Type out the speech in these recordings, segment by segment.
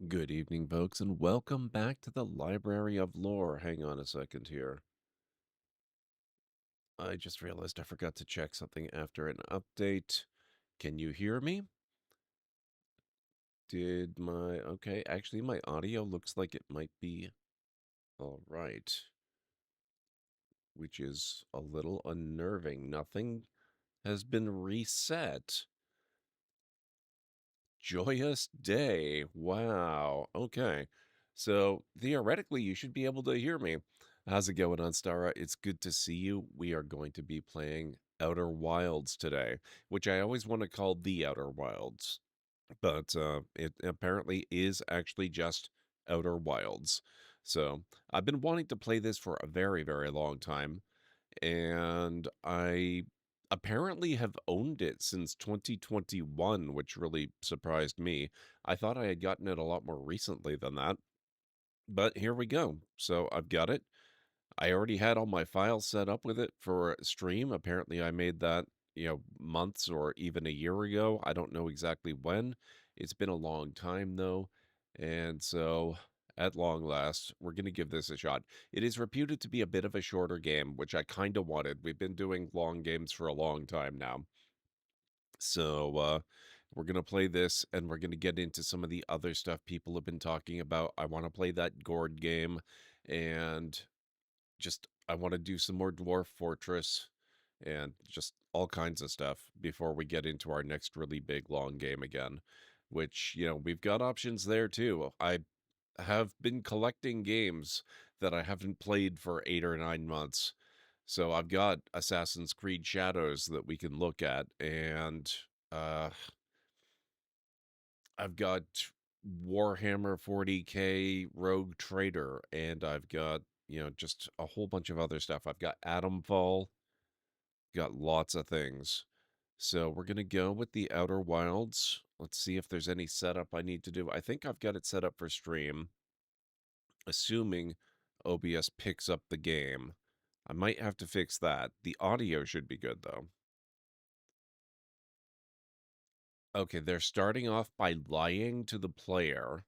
Good evening, folks, and welcome back to the Library of Lore. Hang on a second here. I just realized I forgot to check something after an update. Can you hear me? Okay, actually, my audio looks like it might be all right, which is a little unnerving. Nothing has been reset. Joyous day. Wow. Okay. So theoretically, you should be able to hear me. How's it going on, Stara? It's good to see you. We are going to be playing Outer Wilds today, which I always want to call the Outer Wilds, but it apparently is actually just Outer Wilds. So I've been wanting to play this for a very, very long time, and I apparently have owned it since 2021, which really surprised me. I thought I had gotten it a lot more recently than that, but here we go. So I've got it. I already had all my files set up with it for stream. Apparently, I made that, months or even a year ago. I don't know exactly when. It's been a long time, though. And so, at long last, we're going to give this a shot. It is reputed to be a bit of a shorter game, which I kind of wanted. We've been doing long games for a long time now. So, we're going to play this and we're going to get into some of the other stuff people have been talking about. I want to play that Gord game and just I want to do some more Dwarf Fortress and just all kinds of stuff before we get into our next really big long game again, which, we've got options there too. I have been collecting games that I haven't played for 8 or 9 months. So I've got Assassin's Creed Shadows that we can look at, and uh, I've got Warhammer 40K Rogue Trader, and I've got, just a whole bunch of other stuff. I've got Atomfall, got lots of things. So we're going to go with the Outer Wilds. Let's see if there's any setup I need to do. I think I've got it set up for stream, assuming OBS picks up the game. I might have to fix that. The audio should be good, though. Okay, they're starting off by lying to the player.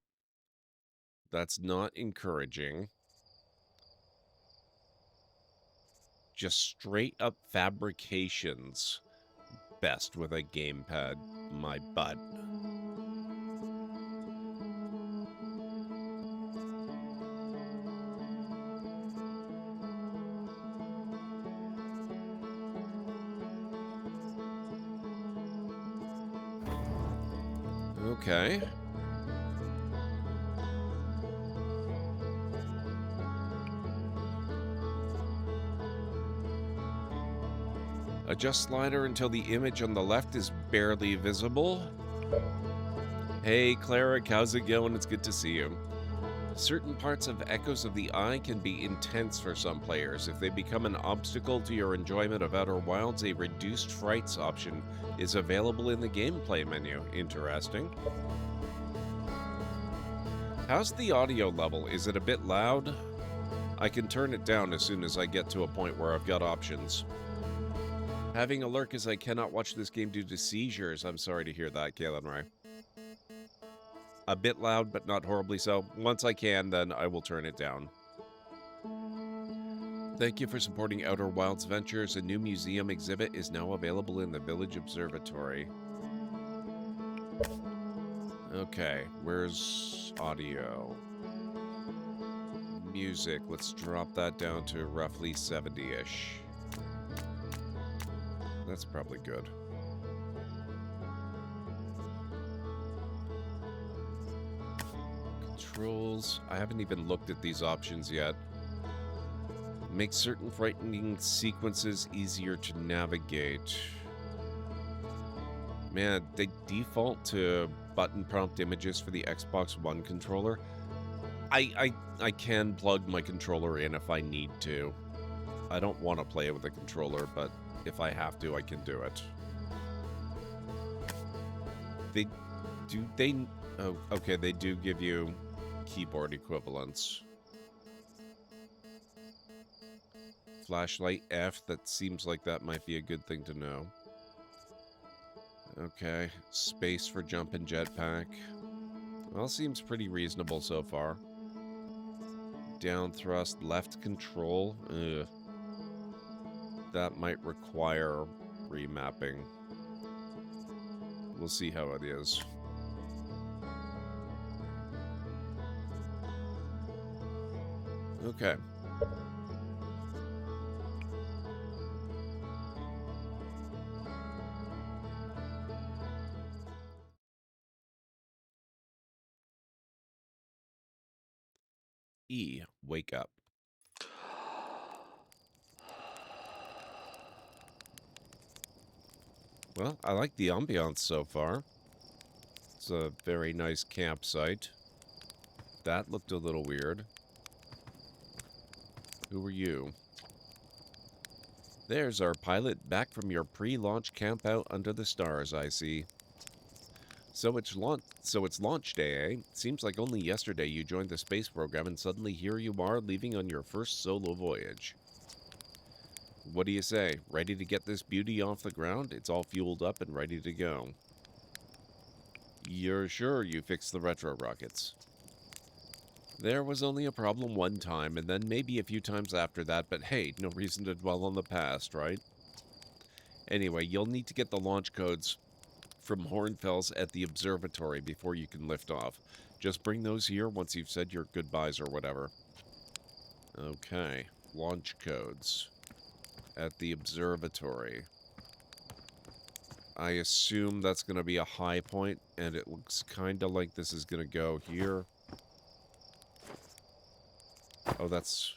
That's not encouraging. Just straight up fabrications. Best with a gamepad, my butt. Okay. Adjust slider until the image on the left is barely visible. Hey, Cleric, how's it going? It's good to see you. Certain parts of Echoes of the Eye can be intense for some players. If they become an obstacle to your enjoyment of Outer Wilds, a reduced frights option is available in the gameplay menu. Interesting. How's the audio level? Is it a bit loud? I can turn it down as soon as I get to a point where I've got options. Having a lurk as I cannot watch this game due to seizures. I'm sorry to hear that, Galen Ray. A bit loud, but not horribly so. Once I can, then I will turn it down. Thank you for supporting Outer Wilds Ventures. A new museum exhibit is now available in the Village Observatory. Okay, where's audio? Music, let's drop that down to roughly 70-ish. That's probably good. Controls, I haven't even looked at these options yet. Make certain frightening sequences easier to navigate. Man, they default to button prompt images for the Xbox One controller. I can plug my controller in if I need to. I don't want to play it with a controller, but if I have to, I can do it. Oh, okay, they do give you keyboard equivalents. Flashlight F, that seems like that might be a good thing to know. Okay, space for jump and jetpack. Well, seems pretty reasonable so far. Down thrust, left control. Ugh. That might require remapping. We'll see how it is. Okay. E, wake up. Well, I like the ambiance so far. It's a very nice campsite. That looked a little weird. Who are you? There's our pilot back from your pre-launch camp out under the stars, I see. So it's launch day, eh? Seems like only yesterday you joined the space program and suddenly here you are leaving on your first solo voyage. What do you say? Ready to get this beauty off the ground? It's all fueled up and ready to go. You're sure you fixed the retro rockets? There was only a problem one time, and then maybe a few times after that, but hey, no reason to dwell on the past, right? Anyway, you'll need to get the launch codes from Hornfels at the observatory before you can lift off. Just bring those here once you've said your goodbyes or whatever. Okay, launch codes at the observatory. I assume that's going to be a high point, and it looks kind of like this is going to go here. Oh, that's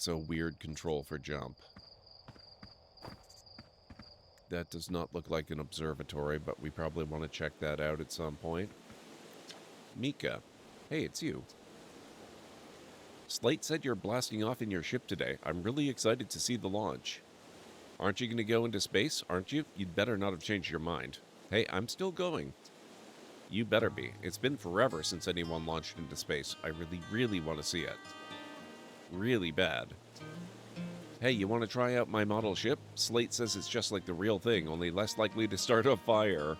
a weird control for jump. That does not look like an observatory, but we probably want to check that out at some point. Mika. Hey, it's you. Slate said you're blasting off in your ship today. I'm really excited to see the launch. Aren't you going to go into space, aren't you? You'd better not have changed your mind. Hey, I'm still going. You better be. It's been forever since anyone launched into space. I really, really want to see it. Really bad. Hey, you want to try out my model ship? Slate says it's just like the real thing, only less likely to start a fire.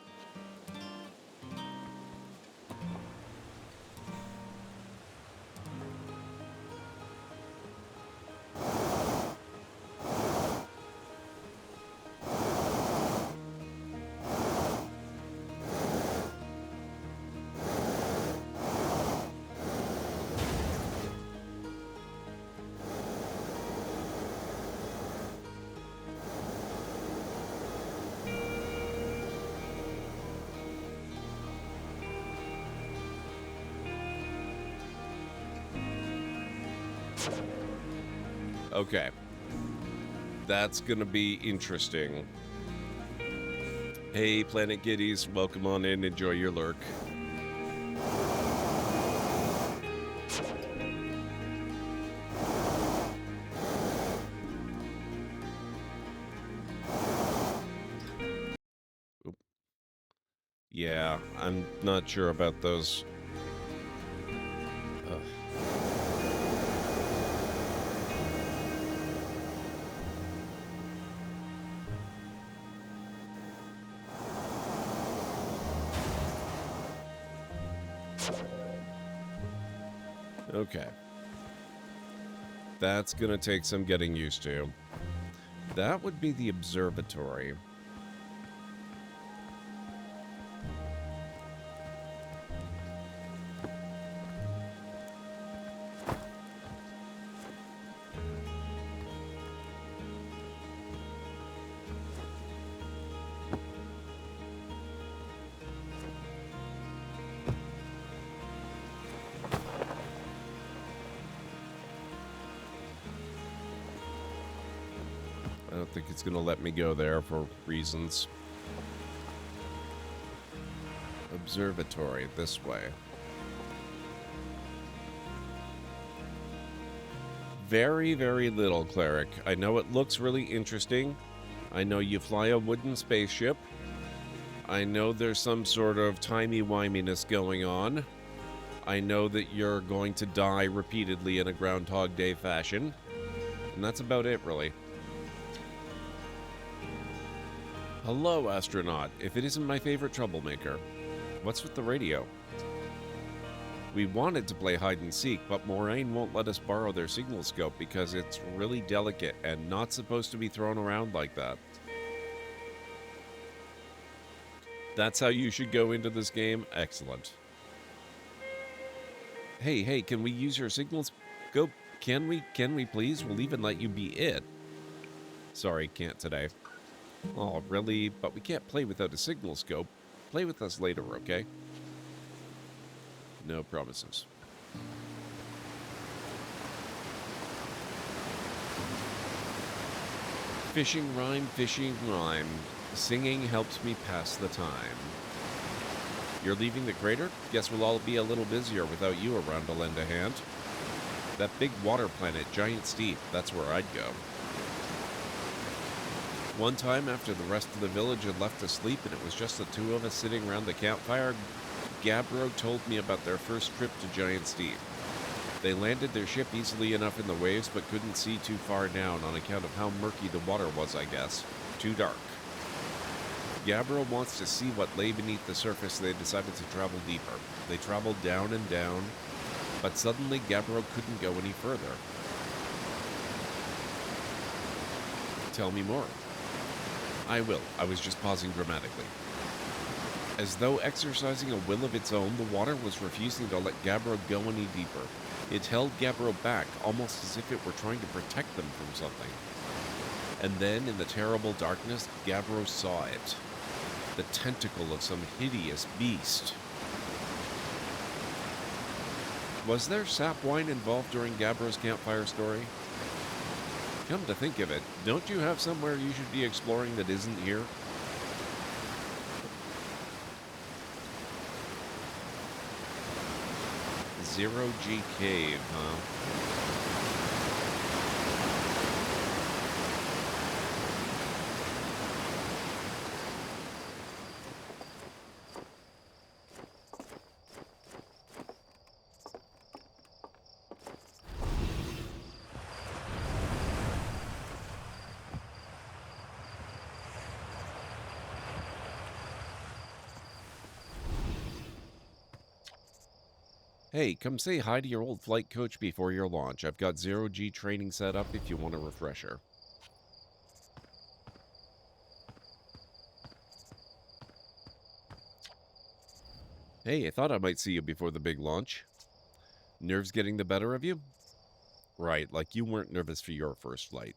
Okay. That's gonna be interesting. Hey, Planet Giddies, welcome on in, enjoy your lurk. Oop. Yeah, I'm not sure about those. Okay. That's gonna take some getting used to. That would be the observatory. I don't think it's going to let me go there for reasons. Observatory, this way. Very, very little, Cleric. I know it looks really interesting. I know you fly a wooden spaceship. I know there's some sort of timey-wiminess going on. I know that you're going to die repeatedly in a Groundhog Day fashion. And that's about it, really. Hello, astronaut. If it isn't my favorite troublemaker, what's with the radio? We wanted to play hide and seek, but Moraine won't let us borrow their signal scope because it's really delicate and not supposed to be thrown around like that. That's how you should go into this game? Excellent. Hey, can we use your signal scope? Can we please? We'll even let you be it. Sorry, can't today. Oh, really? But we can't play without a signal scope. Play with us later, okay? No promises. Fishing rhyme, fishing rhyme. Singing helps me pass the time. You're leaving the crater? Guess we'll all be a little busier without you around to lend a hand. That big water planet, Giant Steep, that's where I'd go. One time, after the rest of the village had left to sleep and it was just the two of us sitting around the campfire, Gabbro told me about their first trip to Giant Steep. They landed their ship easily enough in the waves but couldn't see too far down on account of how murky the water was, I guess. Too dark. Gabbro wants to see what lay beneath the surface, so they decided to travel deeper. They traveled down and down, but suddenly Gabbro couldn't go any further. Tell me more. I will. I was just pausing dramatically. As though exercising a will of its own, the water was refusing to let Gabbro go any deeper. It held Gabbro back, almost as if it were trying to protect them from something. And then, in the terrible darkness, Gabbro saw it. The tentacle of some hideous beast. Was there sap wine involved during Gabbro's campfire story? Come to think of it, don't you have somewhere you should be exploring that isn't here? Zero G Cave, huh? Hey, come say hi to your old flight coach before your launch. I've got zero-G training set up if you want a refresher. Hey, I thought I might see you before the big launch. Nerves getting the better of you? Right, like you weren't nervous for your first flight.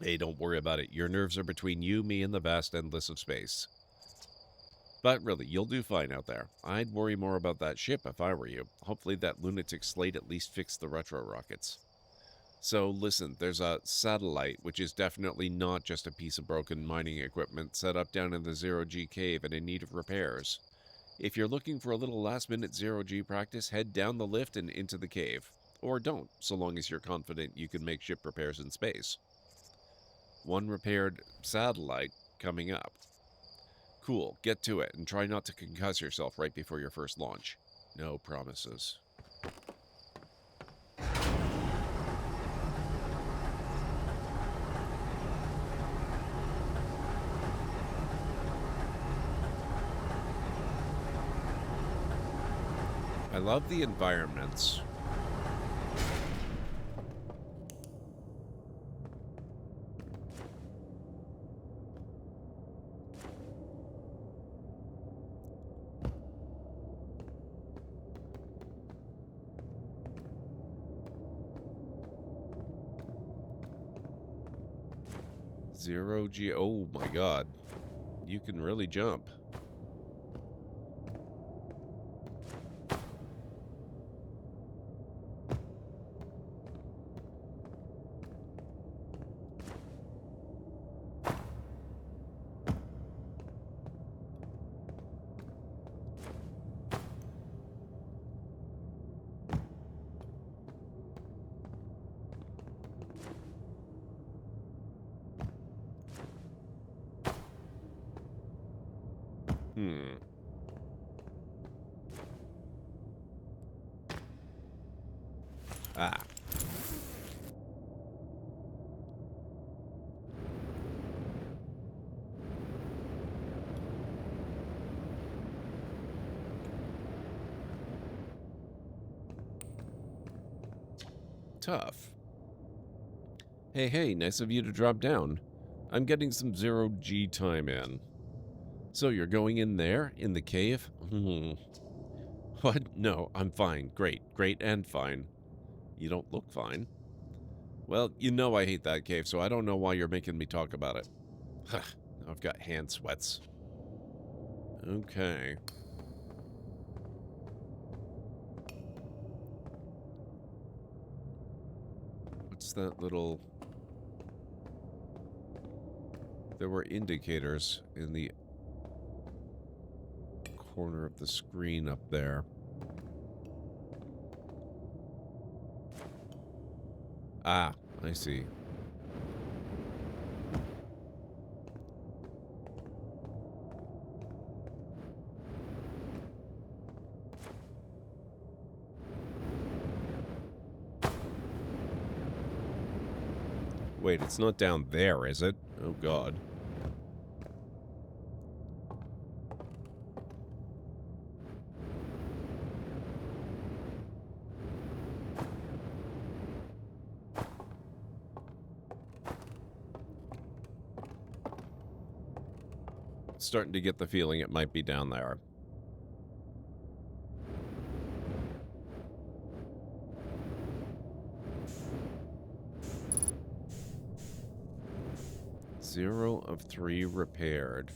Hey, don't worry about it. Your nerves are between you, me, and the vast endless of space. But really, you'll do fine out there. I'd worry more about that ship if I were you. Hopefully that lunatic Slate at least fixed the retro rockets. So listen, there's a satellite, which is definitely not just a piece of broken mining equipment set up down in the zero-G cave and in need of repairs. If you're looking for a little last-minute zero-G practice, head down the lift and into the cave. Or don't, so long as you're confident you can make ship repairs in space. One repaired satellite coming up. Cool, get to it, and try not to concuss yourself right before your first launch. No promises. I love the environments. Zero-G, oh my god. You can really jump. Ah. tough. Hey, nice of you to drop down. I'm getting some zero-G time in. So you're going in there, in the cave? What? No, I'm fine. Great and fine. You don't look fine. Well, you know I hate that cave, so I don't know why you're making me talk about it. I've got hand sweats. Okay. What's that little... There were indicators in the corner of the screen up there. Ah, I see. Wait, it's not down there, is it? Oh, God. Starting to get the feeling it might be down there. Zero of 3 repaired.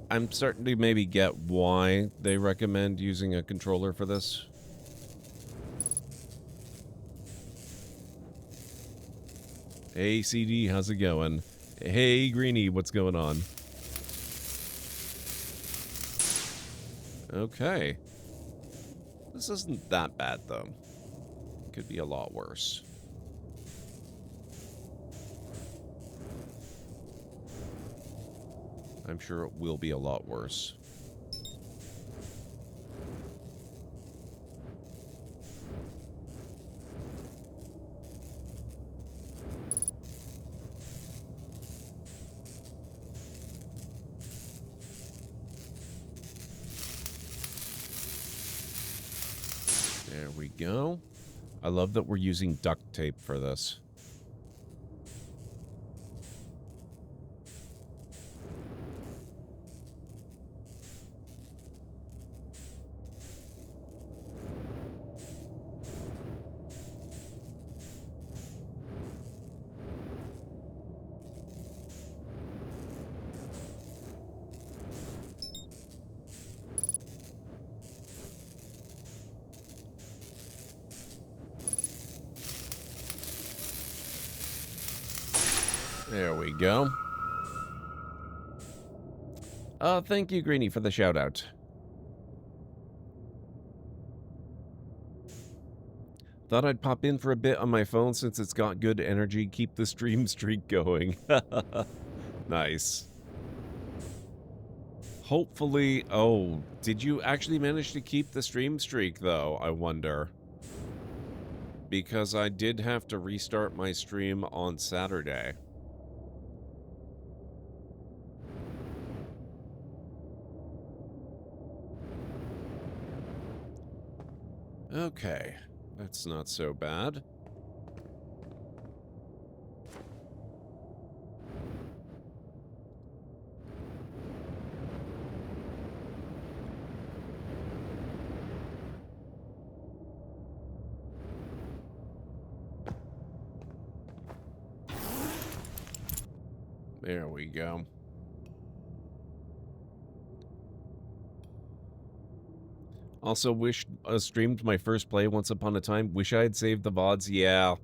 I'm starting to maybe get why they recommend using a controller for this. Hey, CD, how's it going? Hey, Greenie, what's going on? Okay. This isn't that bad, though. Could be a lot worse. I'm sure it will be a lot worse. There we go. I love that we're using duct tape for this. There we go. Thank you, Greenie, for the shout-out. Thought I'd pop in for a bit on my phone since it's got good energy. Keep the stream streak going. Nice. Hopefully... Oh, did you actually manage to keep the stream streak, though, I wonder? Because I did have to restart my stream on Saturday. Okay, that's not so bad. There we go. Also, wish streamed my first play once upon a time. Wish I had saved the VODs. Yeah,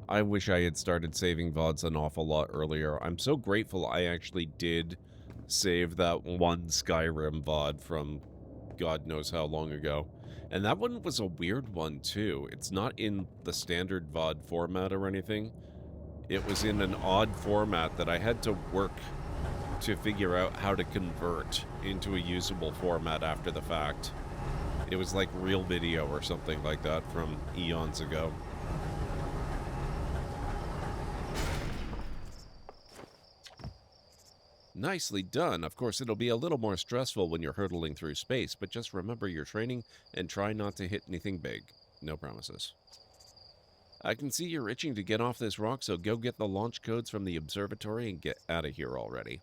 I wish I had started saving VODs an awful lot earlier. I'm so grateful I actually did save that one Skyrim VOD from God knows how long ago. And that one was a weird one, too. It's not in the standard VOD format or anything. it was in an odd format that I had to work to figure out how to convert into a usable format after the fact. It was like Real Video or something like that from eons ago. Nicely done. Of course, it'll be a little more stressful when you're hurtling through space, but just remember your training and try not to hit anything big. No promises. I can see you're itching to get off this rock, so go get the launch codes from the observatory and get out of here already.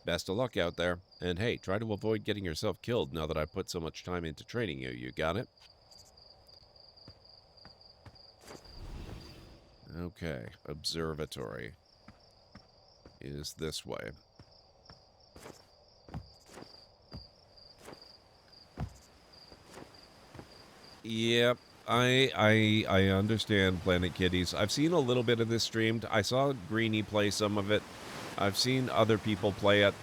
Best of luck out there, and hey, try to avoid getting yourself killed now that I put so much time into training you. You got it? Okay, observatory is this way. Yep, I understand, Planet Kitties. I've seen a little bit of this streamed. I saw Greenie play some of it. I've seen other people play it.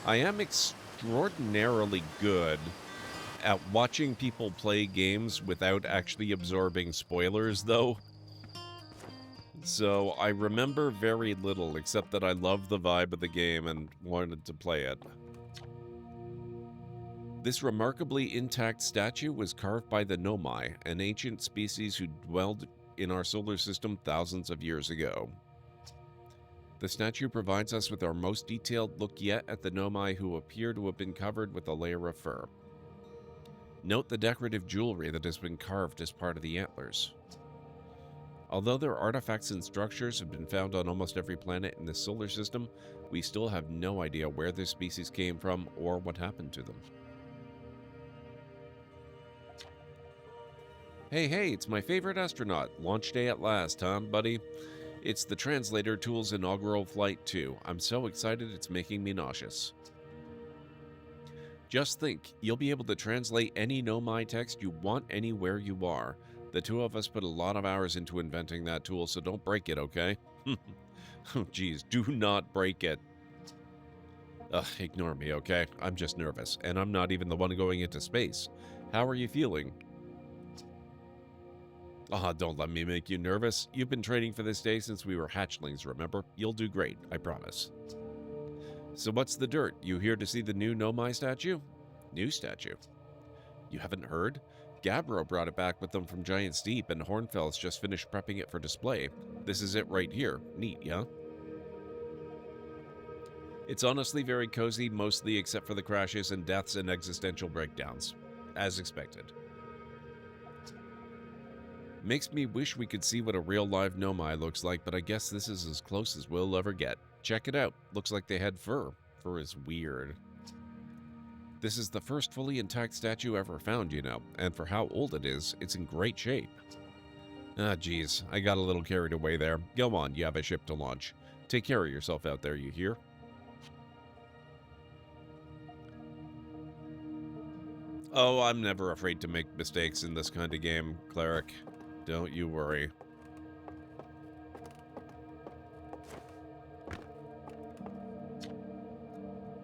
I am extraordinarily good at watching people play games without actually absorbing spoilers, though. So I remember very little, except that I loved the vibe of the game and wanted to play it. This remarkably intact statue was carved by the Nomai, an ancient species who dwelled in our solar system thousands of years ago. The statue provides us with our most detailed look yet at the Nomai, who appear to have been covered with a layer of fur. Note the decorative jewelry that has been carved as part of the antlers. Although their artifacts and structures have been found on almost every planet in the solar system, we still have no idea where this species came from or what happened to them. Hey, it's my favorite astronaut. Launch day at last, huh, buddy? It's the translator tool's inaugural flight, too. I'm so excited it's making me nauseous. Just think, you'll be able to translate any Nomai text you want anywhere you are. The two of us put a lot of hours into inventing that tool, so don't break it, okay? Oh, geez, do not break it. Ugh, ignore me, okay? I'm just nervous, and I'm not even the one going into space. How are you feeling? Don't let me make you nervous. You've been training for this day since we were hatchlings, remember? You'll do great, I promise. So what's the dirt? You here to see the new Nomai statue? New statue? You haven't heard? Gabbro brought it back with them from Giant Steep, and Hornfels just finished prepping it for display. This is it right here. Neat, yeah? It's honestly very cozy, mostly except for the crashes and deaths and existential breakdowns. As expected. Makes me wish we could see what a real live Nomai looks like, but I guess this is as close as we'll ever get. Check it out. Looks like they had fur. Fur is weird. This is the first fully intact statue ever found, you know, and for how old it is, it's in great shape. Geez, I got a little carried away there. Go on, you have a ship to launch. Take care of yourself out there, you hear? Oh, I'm never afraid to make mistakes in this kind of game, Cleric. Don't you worry.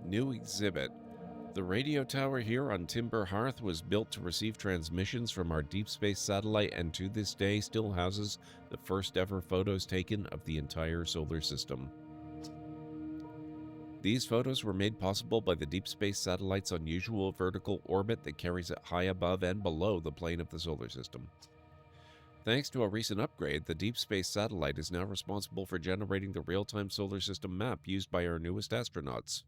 New exhibit. The radio tower here on Timber Hearth was built to receive transmissions from our deep space satellite, and to this day still houses the first ever photos taken of the entire solar system. These photos were made possible by the deep space satellite's unusual vertical orbit that carries it high above and below the plane of the solar system. Thanks to a recent upgrade, the deep space satellite is now responsible for generating the real-time solar system map used by our newest astronauts.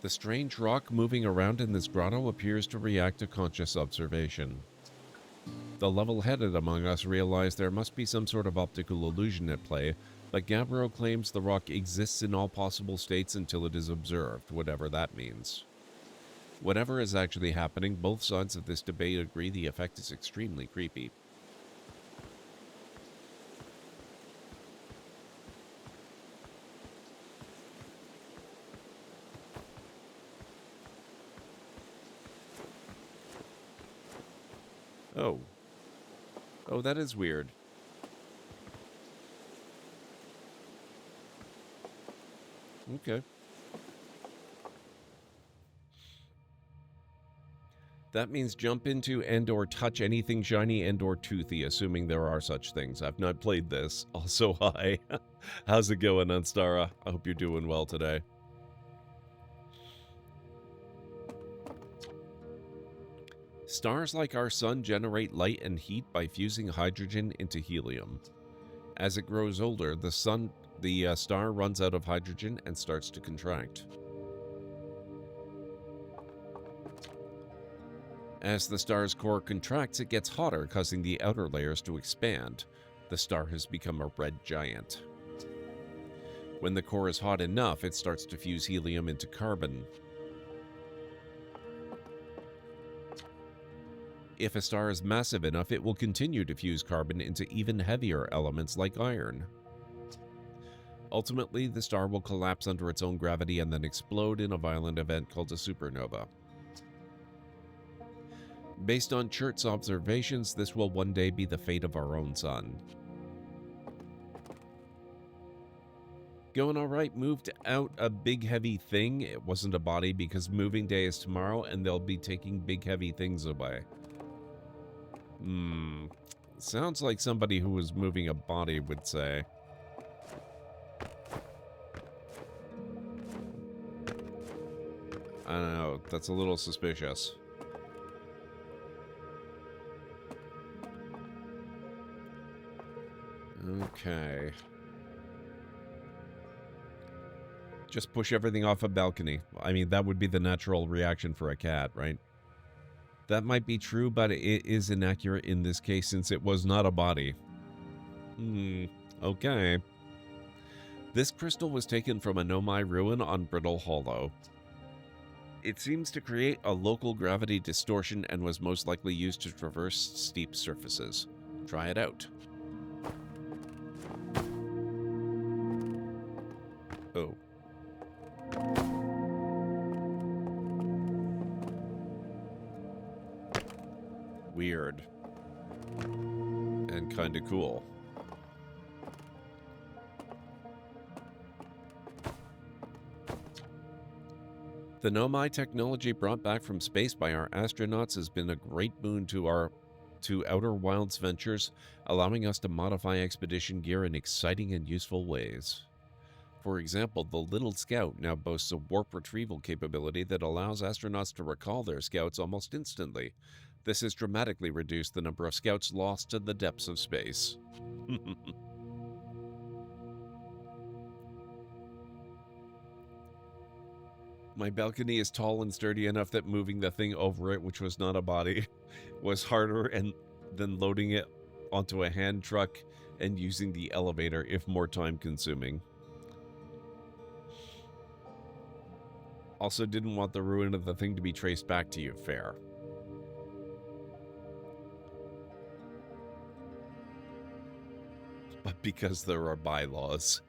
The strange rock moving around in this grotto appears to react to conscious observation. The level-headed among us realize there must be some sort of optical illusion at play, but Gabbro claims the rock exists in all possible states until it is observed, whatever that means. Whatever is actually happening, both sides of this debate agree the effect is extremely creepy. Oh. Oh, that is weird. Okay. That means jump into and or touch anything shiny and or toothy, assuming there are such things. I've not played this. Also, hi. How's it going, Unstara? I hope you're doing well today. Stars like our sun generate light and heat by fusing hydrogen into helium. As it grows older, the star runs out of hydrogen and starts to contract. As the star's core contracts, it gets hotter, causing the outer layers to expand. The star has become a red giant. When the core is hot enough, it starts to fuse helium into carbon. If a star is massive enough, it will continue to fuse carbon into even heavier elements like iron. Ultimately, the star will collapse under its own gravity and then explode in a violent event called a supernova. Based on Chert's observations, this will one day be the fate of our own sun. Going all right, moved out a big heavy thing. It wasn't a body because moving day is tomorrow and they'll be taking big heavy things away. Sounds like somebody who was moving a body would say. I don't know, that's a little suspicious. Okay. Just push everything off a balcony. I mean, that would be the natural reaction for a cat, right? That might be true, but it is inaccurate in this case since it was not a body. Okay. This crystal was taken from a Nomai ruin on Brittle Hollow. It seems to create a local gravity distortion and was most likely used to traverse steep surfaces. Try it out. Oh. Weird. And kinda cool. The Nomai technology brought back from space by our astronauts has been a great boon to Outer Wilds ventures, allowing us to modify expedition gear in exciting and useful ways. For example, the Little Scout now boasts a warp retrieval capability that allows astronauts to recall their scouts almost instantly. This has dramatically reduced the number of scouts lost to the depths of space. My balcony is tall and sturdy enough that moving the thing over it, which was not a body, was harder than loading it onto a hand truck and using the elevator, if more time consuming. Also didn't want the ruin of the thing to be traced back to you. Fair. But because there are bylaws.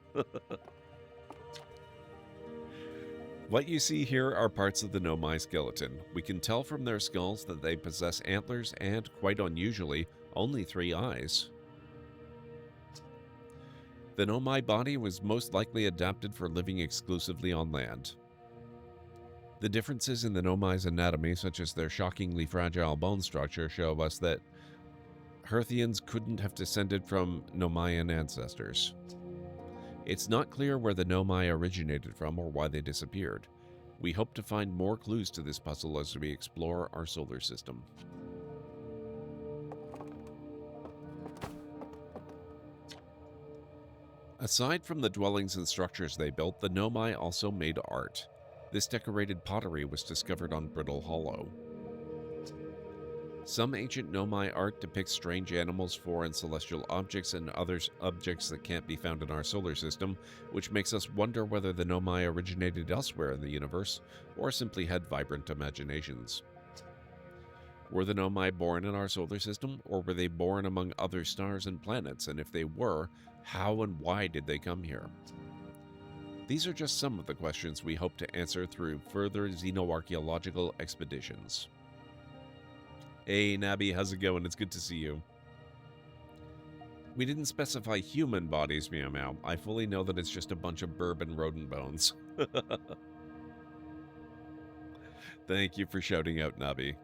What you see here are parts of the Nomai skeleton. We can tell from their skulls that they possess antlers and, quite unusually, only 3 eyes. The Nomai body was most likely adapted for living exclusively on land. The differences in the Nomai's anatomy, such as their shockingly fragile bone structure, show us that Hearthians couldn't have descended from Nomaian ancestors. It's not clear where the Nomai originated from or why they disappeared. We hope to find more clues to this puzzle as we explore our solar system. Aside from the dwellings and structures they built, the Nomai also made art. This decorated pottery was discovered on Brittle Hollow. Some ancient Nomai art depicts strange animals, foreign celestial objects, and other objects that can't be found in our solar system, which makes us wonder whether the Nomai originated elsewhere in the universe, or simply had vibrant imaginations. Were the Nomai born in our solar system, or were they born among other stars and planets, and if they were, how and why did they come here? These are just some of the questions we hope to answer through further xenoarchaeological expeditions. Hey, Nabby, how's it going? It's good to see you. We didn't specify human bodies, Meow Meow. I fully know that it's just a bunch of bourbon rodent bones. Thank you for shouting out, Nabby.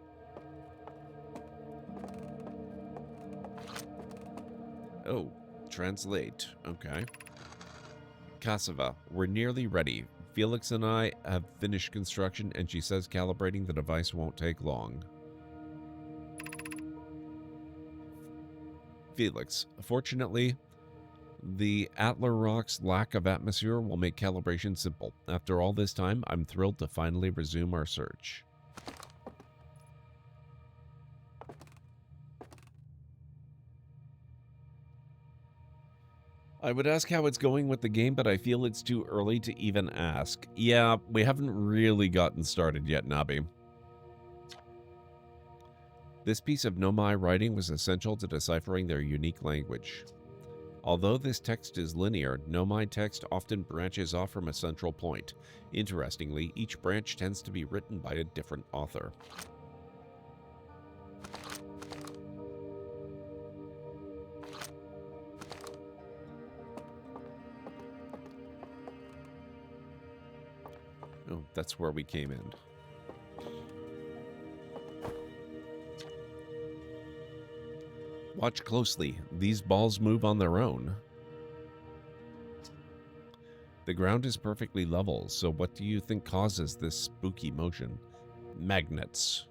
Oh, translate. Okay. Cassava, we're nearly ready. Felix and I have finished construction, and she says calibrating the device won't take long. Felix, fortunately, the Atlar rock's lack of atmosphere will make calibration simple. After all this time, I'm thrilled to finally resume our search. I would ask how it's going with the game, but I feel it's too early to even ask. Yeah, we haven't really gotten started yet, Nabi. This piece of Nomai writing was essential to deciphering their unique language. Although this text is linear, Nomai text often branches off from a central point. Interestingly, each branch tends to be written by a different author. Oh, that's where we came in. Watch closely. These balls move on their own. The ground is perfectly level, so what do you think causes this spooky motion? Magnets.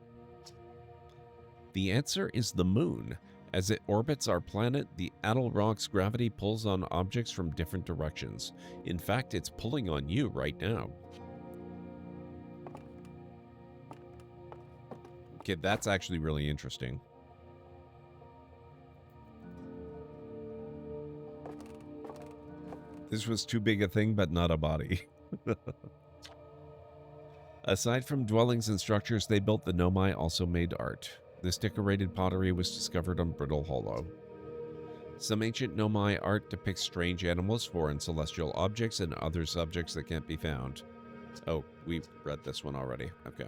The answer is the moon. As it orbits our planet, the Atl rock's gravity pulls on objects from different directions. In fact, it's pulling on you right now. Okay, that's actually really interesting. This was too big a thing, but not a body. Aside from dwellings and structures they built, the Nomai also made art. This decorated pottery was discovered on Brittle Hollow. Some ancient Nomai art depicts strange animals, foreign celestial objects, and other subjects that can't be found. Oh, we read this one already. Okay.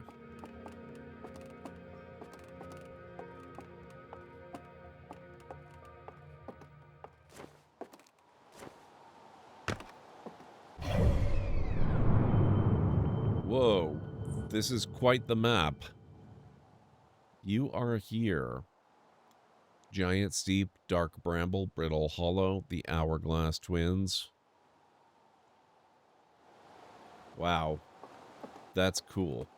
Whoa, this is quite the map. You are here. Giant Steep, Dark Bramble, Brittle Hollow, the Hourglass Twins. Wow, that's cool.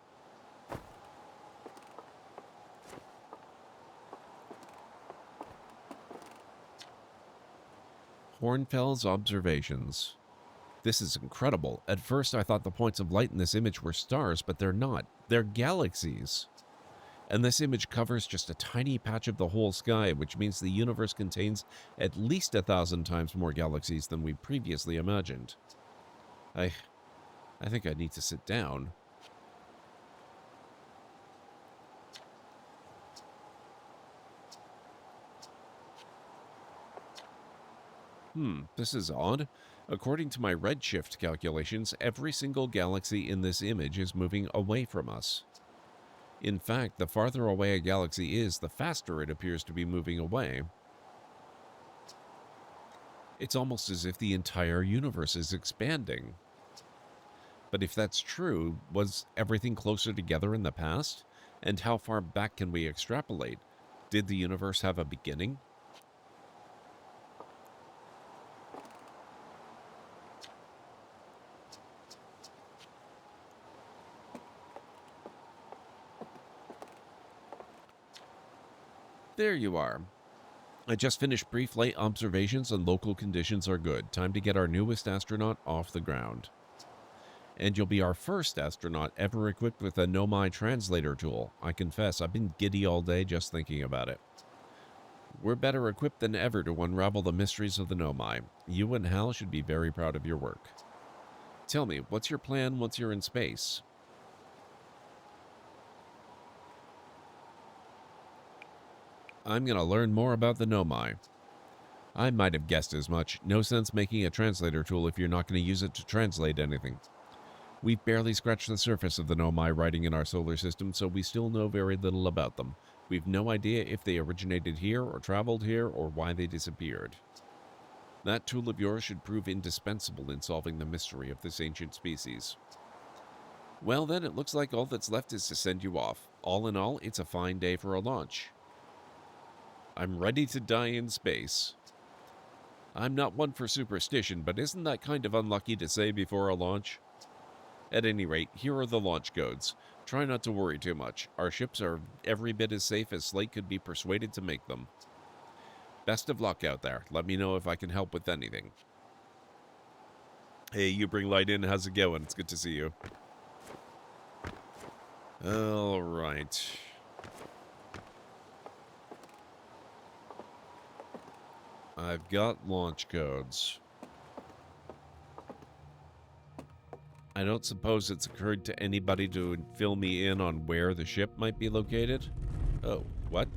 Hornfell's observations. This is incredible. At first, I thought the points of light in this image were stars, but they're not. They're galaxies. And this image covers just a tiny patch of the whole sky, which means the universe contains at least 1,000 times more galaxies than we previously imagined. I think I need to sit down. This is odd. According to my redshift calculations, every single galaxy in this image is moving away from us. In fact, the farther away a galaxy is, the faster it appears to be moving away. It's almost as if the entire universe is expanding. But if that's true, was everything closer together in the past? And how far back can we extrapolate? Did the universe have a beginning? There you are. I just finished brief light observations and local conditions are good. Time to get our newest astronaut off the ground. And you'll be our first astronaut ever equipped with a Nomai translator tool. I confess, I've been giddy all day just thinking about it. We're better equipped than ever to unravel the mysteries of the Nomai. You and Hal should be very proud of your work. Tell me, what's your plan once you're in space? I'm going to learn more about the Nomai. I might have guessed as much. No sense making a translator tool if you're not going to use it to translate anything. We've barely scratched the surface of the Nomai writing in our solar system, so we still know very little about them. We've no idea if they originated here or traveled here or why they disappeared. That tool of yours should prove indispensable in solving the mystery of this ancient species. Well then, it looks like all that's left is to send you off. All in all, it's a fine day for a launch. I'm ready to die in space. I'm not one for superstition, but isn't that kind of unlucky to say before a launch? At any rate, here are the launch codes. Try not to worry too much. Our ships are every bit as safe as Slate could be persuaded to make them. Best of luck out there. Let me know if I can help with anything. Hey, you bring light in. How's it going? It's good to see you. All right. I've got launch codes. I don't suppose it's occurred to anybody to fill me in on where the ship might be located? Oh, what?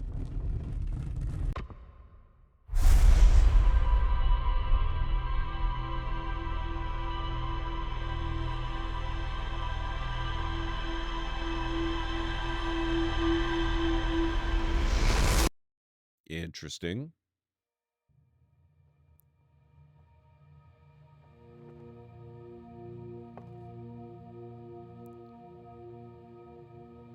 Interesting.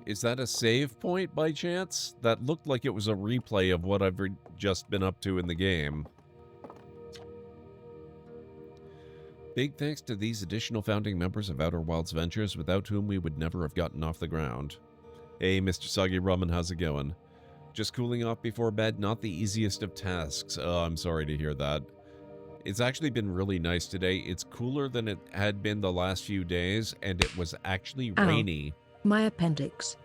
Is that a save point by chance? That looked like it was a replay of what I've just been up to in the game. Big thanks to these additional founding members of Outer Wilds Ventures, without whom we would never have gotten off the ground. Hey, Mr. Soggy Ramen, how's it going? Just cooling off before bed, not the easiest of tasks. Oh, I'm sorry to hear that. It's actually been really nice today. It's cooler than it had been the last few days, and it was actually rainy. My appendix.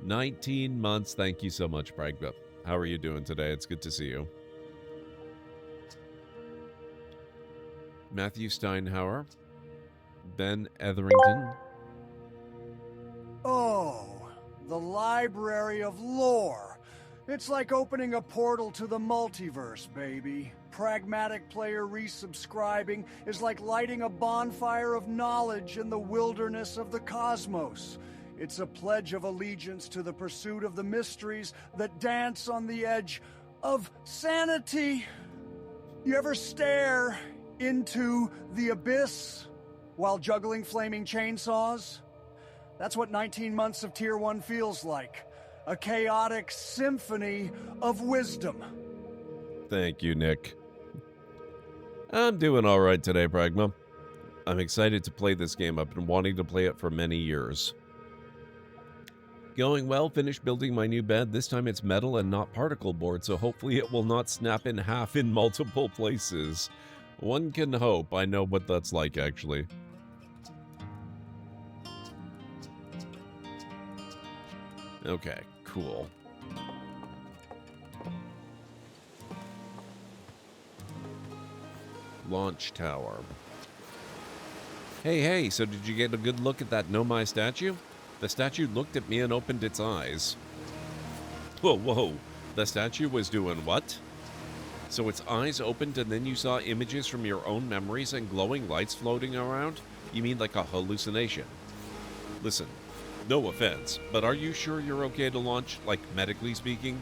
19 months. Thank you so much, Pragma. How are you doing today? It's good to see you. Matthew Steinhauer. Ben Etherington. Oh, the Library of Lore. It's like opening a portal to the multiverse, baby. Pragmatic player resubscribing is like lighting a bonfire of knowledge in the wilderness of the cosmos. It's a pledge of allegiance to the pursuit of the mysteries that dance on the edge of sanity. You ever stare into the abyss while juggling flaming chainsaws? That's what 19 months of Tier 1 feels like. A chaotic symphony of wisdom. Thank you, Nick. I'm doing all right today, Pragma. I'm excited to play this game. I've been wanting to play it for many years. Going well, finished building my new bed. This time it's metal and not particle board, so hopefully it will not snap in half in multiple places. One can hope. I know what that's like, actually. Okay, cool. Launch tower. Hey, so did you get a good look at that Nomai statue? The statue looked at me and opened its eyes. Whoa. The statue was doing what? So its eyes opened and then you saw images from your own memories and glowing lights floating around? You mean like a hallucination? Listen, no offense, but are you sure you're okay to launch, like medically speaking?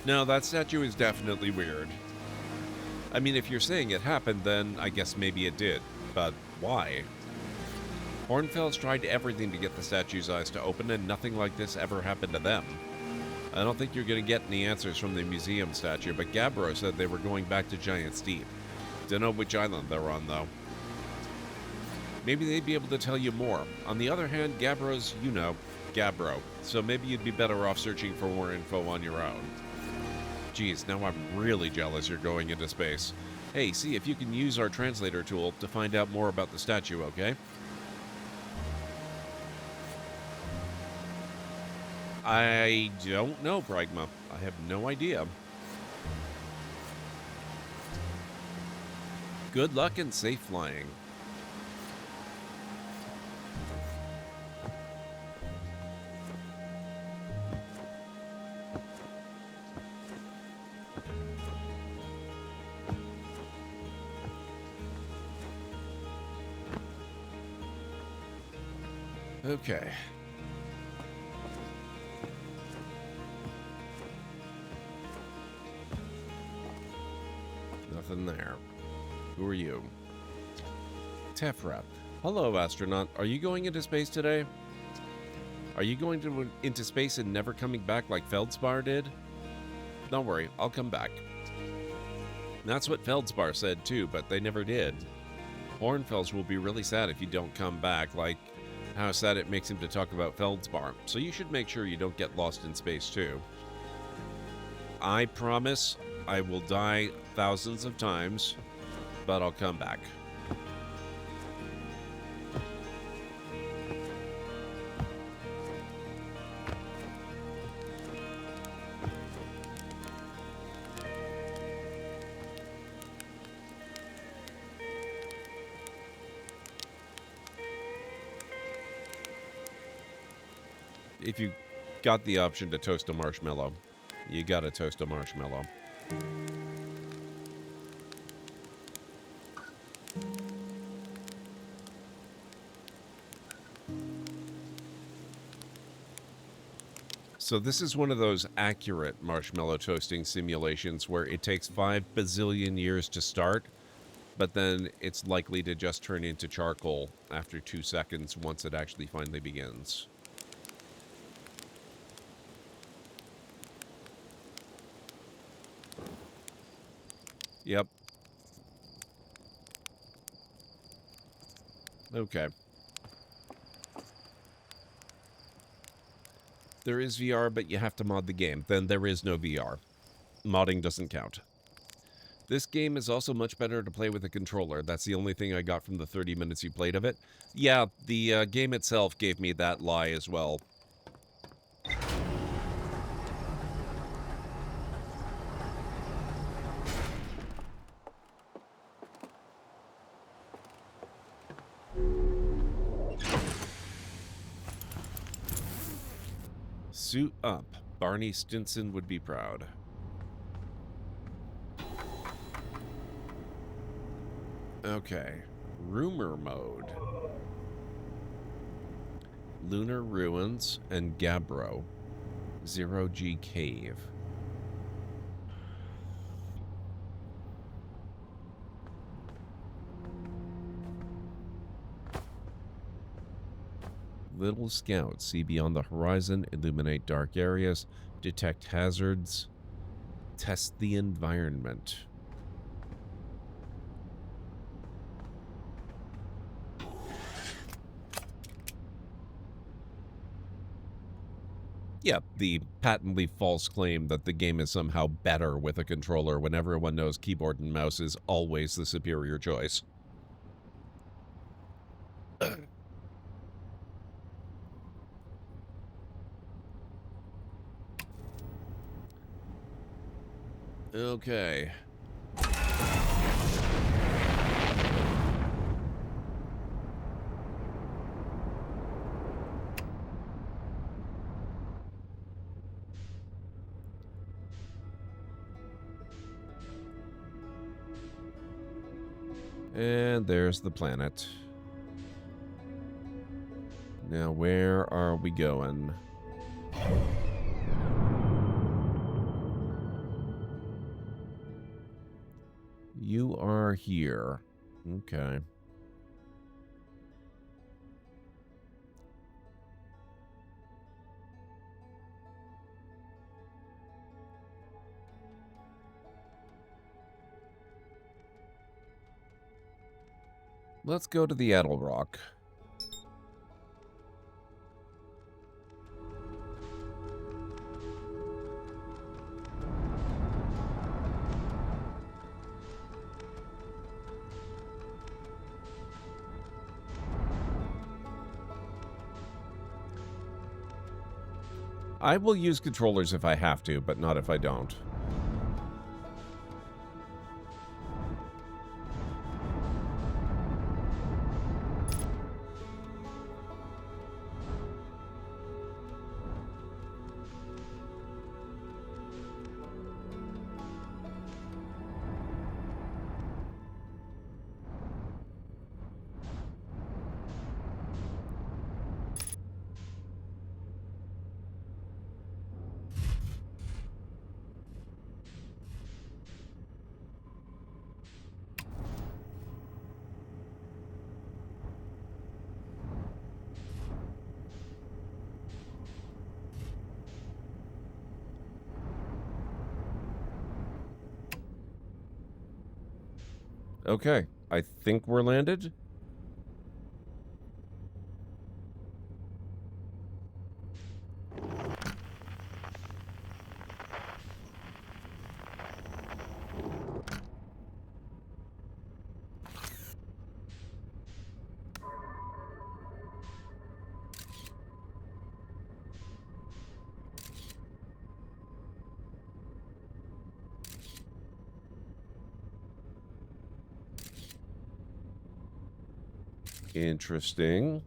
No, that statue is definitely weird. I mean, if you're saying it happened, then I guess maybe it did. But why? Hornfels tried everything to get the statue's eyes to open, and nothing like this ever happened to them. I don't think you're going to get any answers from the museum statue, but Gabbro said they were going back to Giant's Deep. Don't know which island they're on, though. Maybe they'd be able to tell you more. On the other hand, Gabbro's, you know, Gabbro. So maybe you'd be better off searching for more info on your own. Geez, now I'm really jealous you're going into space. Hey, see if you can use our translator tool to find out more about the statue, okay? I don't know, Pragma. I have no idea. Good luck and safe flying. Okay. Nothing there. Who are you? Tefra. Hello, astronaut. Are you going into space today? Are you going into space and never coming back like Feldspar did? Don't worry, I'll come back. That's what Feldspar said too, but they never did. Hornfels will be really sad if you don't come back, like how sad it makes him to talk about Feldspar. So you should make sure you don't get lost in space too. I promise I will die thousands of times, but I'll come back. If you got the option to toast a marshmallow, you gotta toast a marshmallow. So this is one of those accurate marshmallow toasting simulations where it takes 5 bazillion years to start, but then it's likely to just turn into charcoal after 2 seconds once it actually finally begins. Yep. Okay. There is VR, but you have to mod the game. Then there is no VR. Modding doesn't count. This game is also much better to play with a controller. That's the only thing I got from the 30 minutes you played of it. Yeah, the game itself gave me that lie as well. Suit up. Barney Stinson would be proud. Okay. Rumor mode. Lunar Ruins and Gabbro. Zero G Cave. Little Scout. See beyond the horizon. Illuminate dark areas. Detect hazards. Test the environment. Yeah, the patently false claim that the game is somehow better with a controller when everyone knows keyboard and mouse is always the superior choice. Okay. And there's the planet. Now, where are we going? You are here. Okay. Let's go to the Addle Rock. I will use controllers if I have to, but not if I don't. Okay, I think we're landed. Interesting.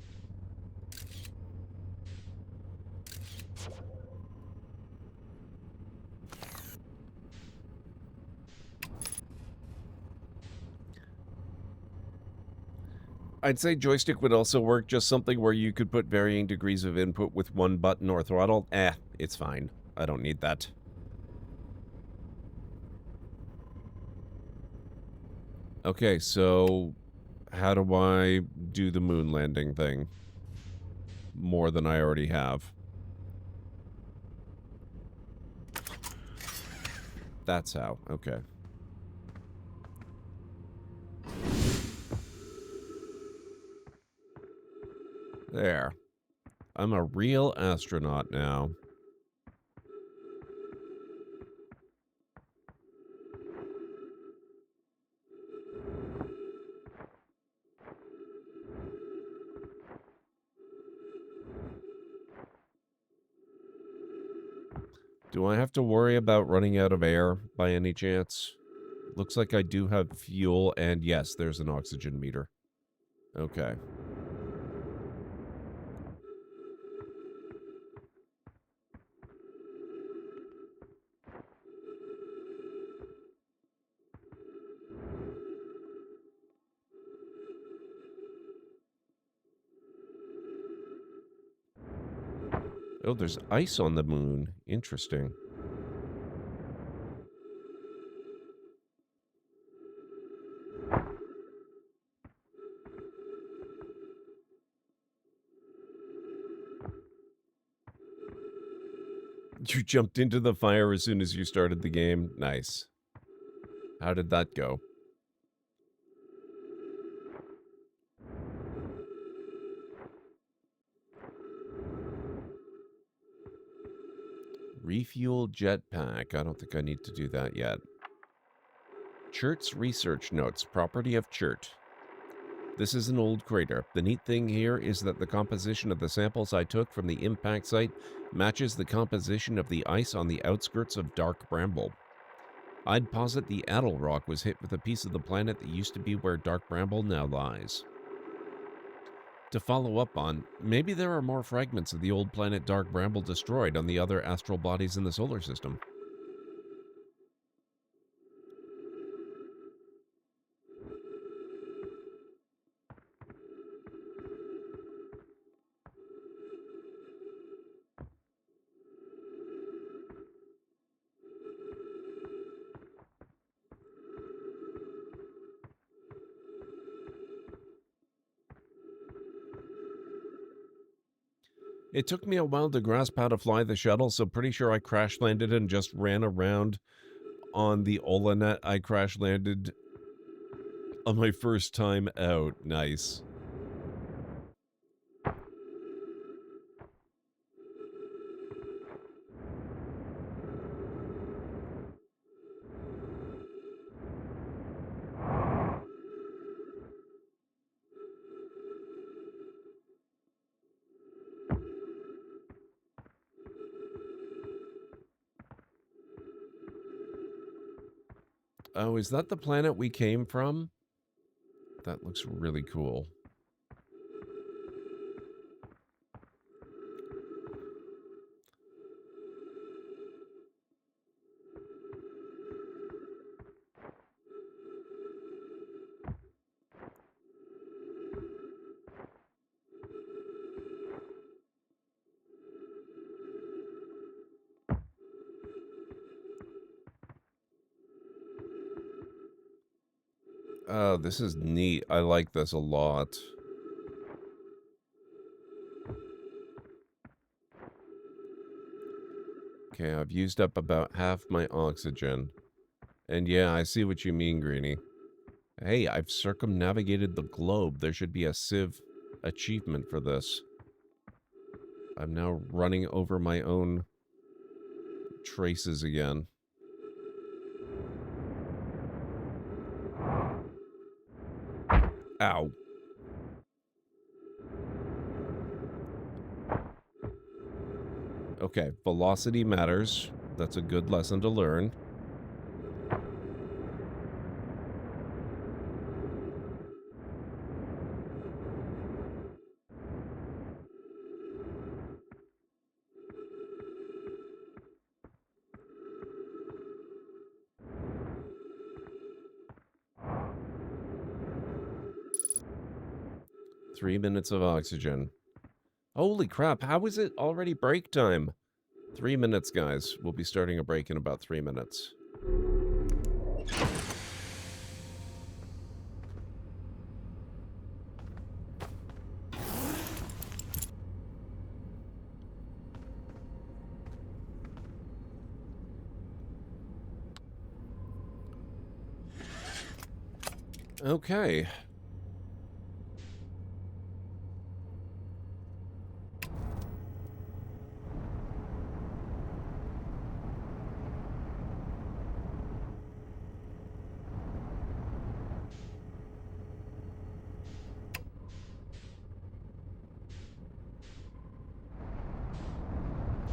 I'd say joystick would also work, just something where you could put varying degrees of input with one button or throttle. It's fine. I don't need that. Okay, so how do I do the moon landing thing? More than I already have. That's how. Okay. There. I'm a real astronaut now. Do I have to worry about running out of air by any chance? Looks like I do have fuel, and yes, there's an oxygen meter. Okay. Oh, there's ice on the moon. Interesting. You jumped into the fire as soon as you started the game. Nice. How did that go? Refuel jetpack. I don't think I need to do that yet. Chert's research notes. Property of Chert. This is an old crater. The neat thing here is that the composition of the samples I took from the impact site matches the composition of the ice on the outskirts of Dark Bramble. I'd posit the Addle Rock was hit with a piece of the planet that used to be where Dark Bramble now lies. To follow up on, maybe there are more fragments of the old planet Dark Bramble destroyed on the other astral bodies in the solar system. It took me a while to grasp how to fly the shuttle, so pretty sure I crash landed and just ran around on the Olanet. I crash landed on my first time out. Nice. Oh, is that the planet we came from? That looks really cool. Oh, this is neat. I like this a lot. Okay, I've used up about half my oxygen. And yeah, I see what you mean, Greenie. Hey, I've circumnavigated the globe. There should be a Civ achievement for this. I'm now running over my own traces again. Ow. Okay, velocity matters. That's a good lesson to learn. Three minutes of oxygen. Holy crap, how is it already break time? 3 minutes, guys. We'll be starting a break in about 3 minutes. Okay.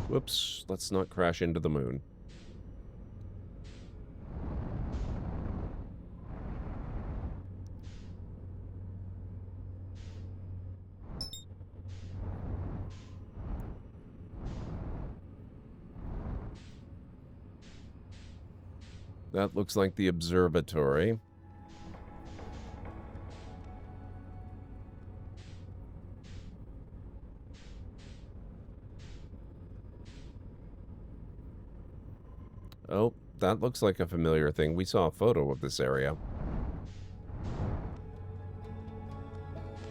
Whoops, let's not crash into the moon. That looks like the observatory. Oh, that looks like a familiar thing. We saw a photo of this area.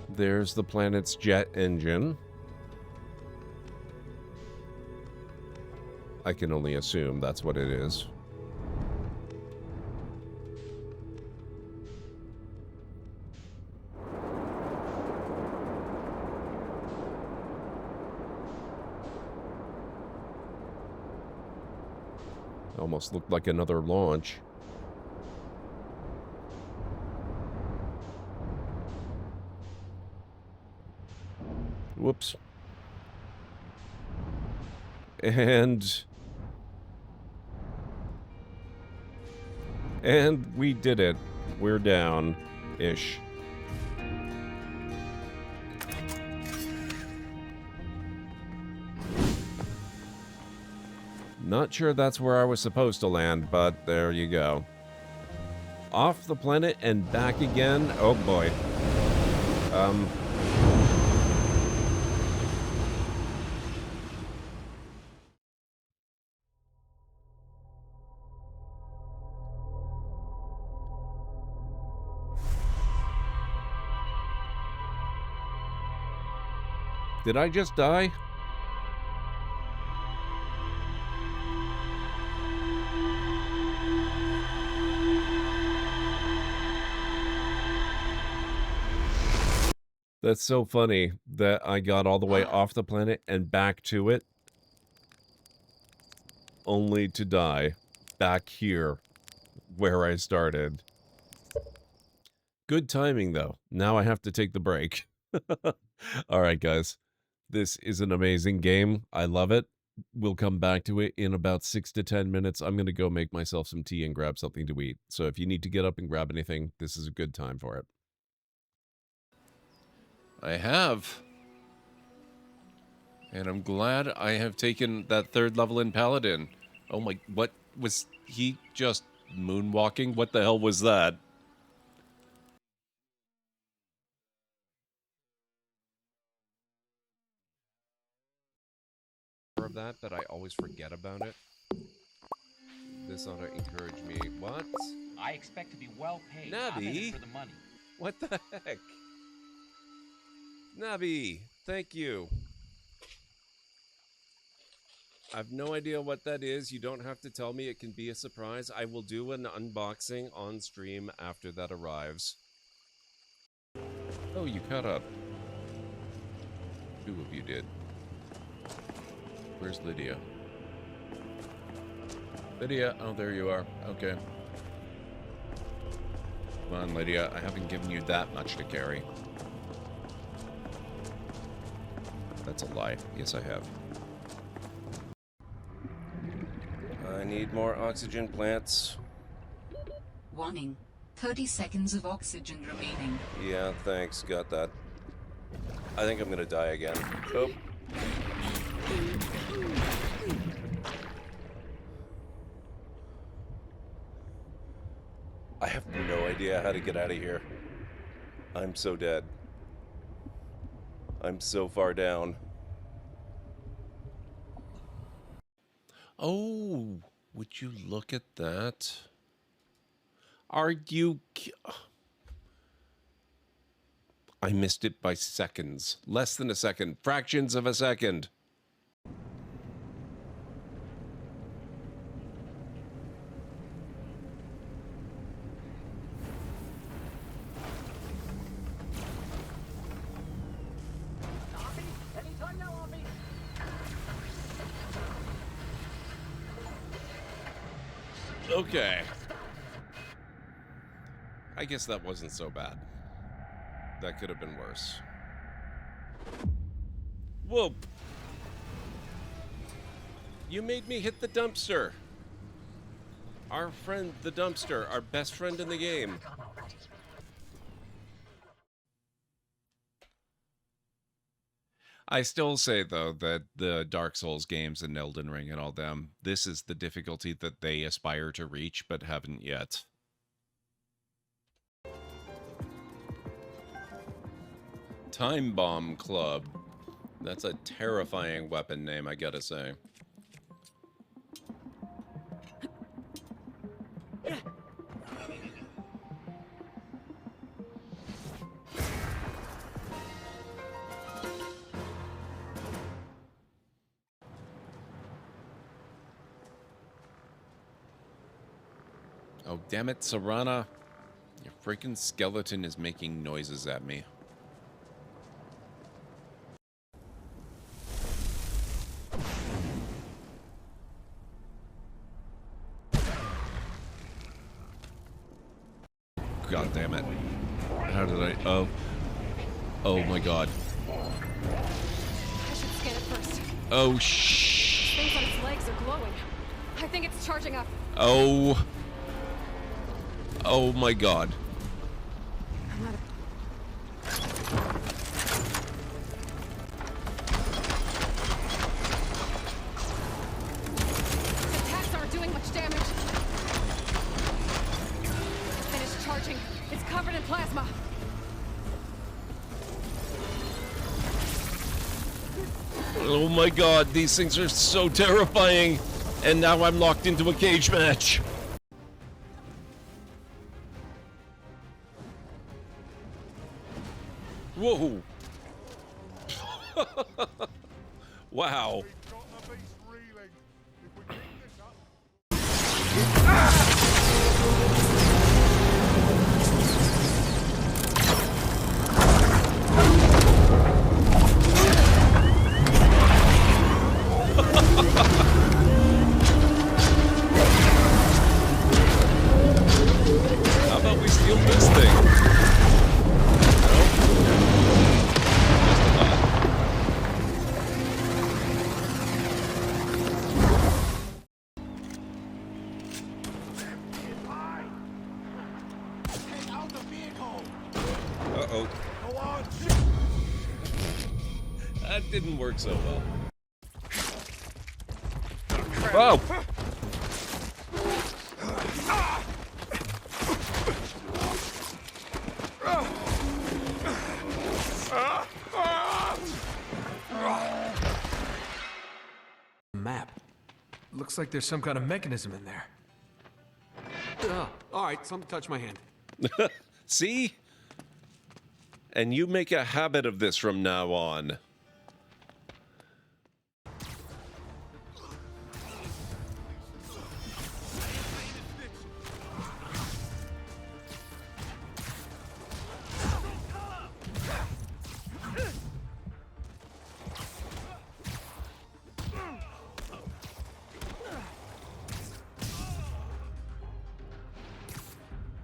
There's the planet's jet engine. I can only assume that's what it is. Almost looked like another launch. Whoops. And we did it. We're down-ish. Not sure that's where I was supposed to land, but there you go. Off the planet and back again. Oh boy. Did I just die? That's so funny that I got all the way off the planet and back to it, only to die back here where I started. Good timing, though. Now I have to take the break. All right, guys. This is an amazing game. I love it. We'll come back to it in about 6 to 10 minutes. I'm going to go make myself some tea and grab something to eat. So if you need to get up and grab anything, this is a good time for it. I have. And I'm glad I have taken that third level in Paladin. Oh my, what was he just moonwalking? What the hell was that? Of that, but I always forget about it. This ought to encourage me. What? I expect to be well paid. Navi? I'm in it for the money. What the heck? Navi, thank you. I have no idea what that is. You don't have to tell me. It can be a surprise. I will do an unboxing on stream after that arrives. Oh, you caught up. 2 of you did. Where's Lydia? Lydia, oh, there you are. Okay. Come on, Lydia. I haven't given you that much to carry. That's a lie. Yes, I have. I need more oxygen plants. Warning. 30 seconds of oxygen remaining. Yeah, thanks. Got that. I think I'm gonna die again. Oh. I have no idea how to get out of here. I'm so dead. I'm so far down. Oh, would you look at that? Are you... I missed it by seconds. Less than a second. Fractions of a second. Okay. I guess that wasn't so bad. That could have been worse. Whoa! You made me hit the dumpster! Our friend, the dumpster, our best friend in the game. I still say, though, that the Dark Souls games and Elden Ring and all them, this is the difficulty that they aspire to reach, but haven't yet. Time Bomb Club. That's a terrifying weapon name, I gotta say. Oh, damn it, Serana. Your freaking skeleton is making noises at me. God damn it. How did I... Oh. Oh my god. I should scan it first. Oh, Things on its legs are glowing. I think it's charging up. Oh. Oh my god. I'm out of... Its attacks aren't doing much damage. It's finished charging. It's covered in plasma. Oh my god, these things are so terrifying. And now I'm locked into a cage match. Whoa. Wow. How about we steal this thing? Uh-oh. That didn't work so well. Whoa! Map. Looks like there's some kind of mechanism in there. All right, something touched my hand. See? And you make a habit of this from now on.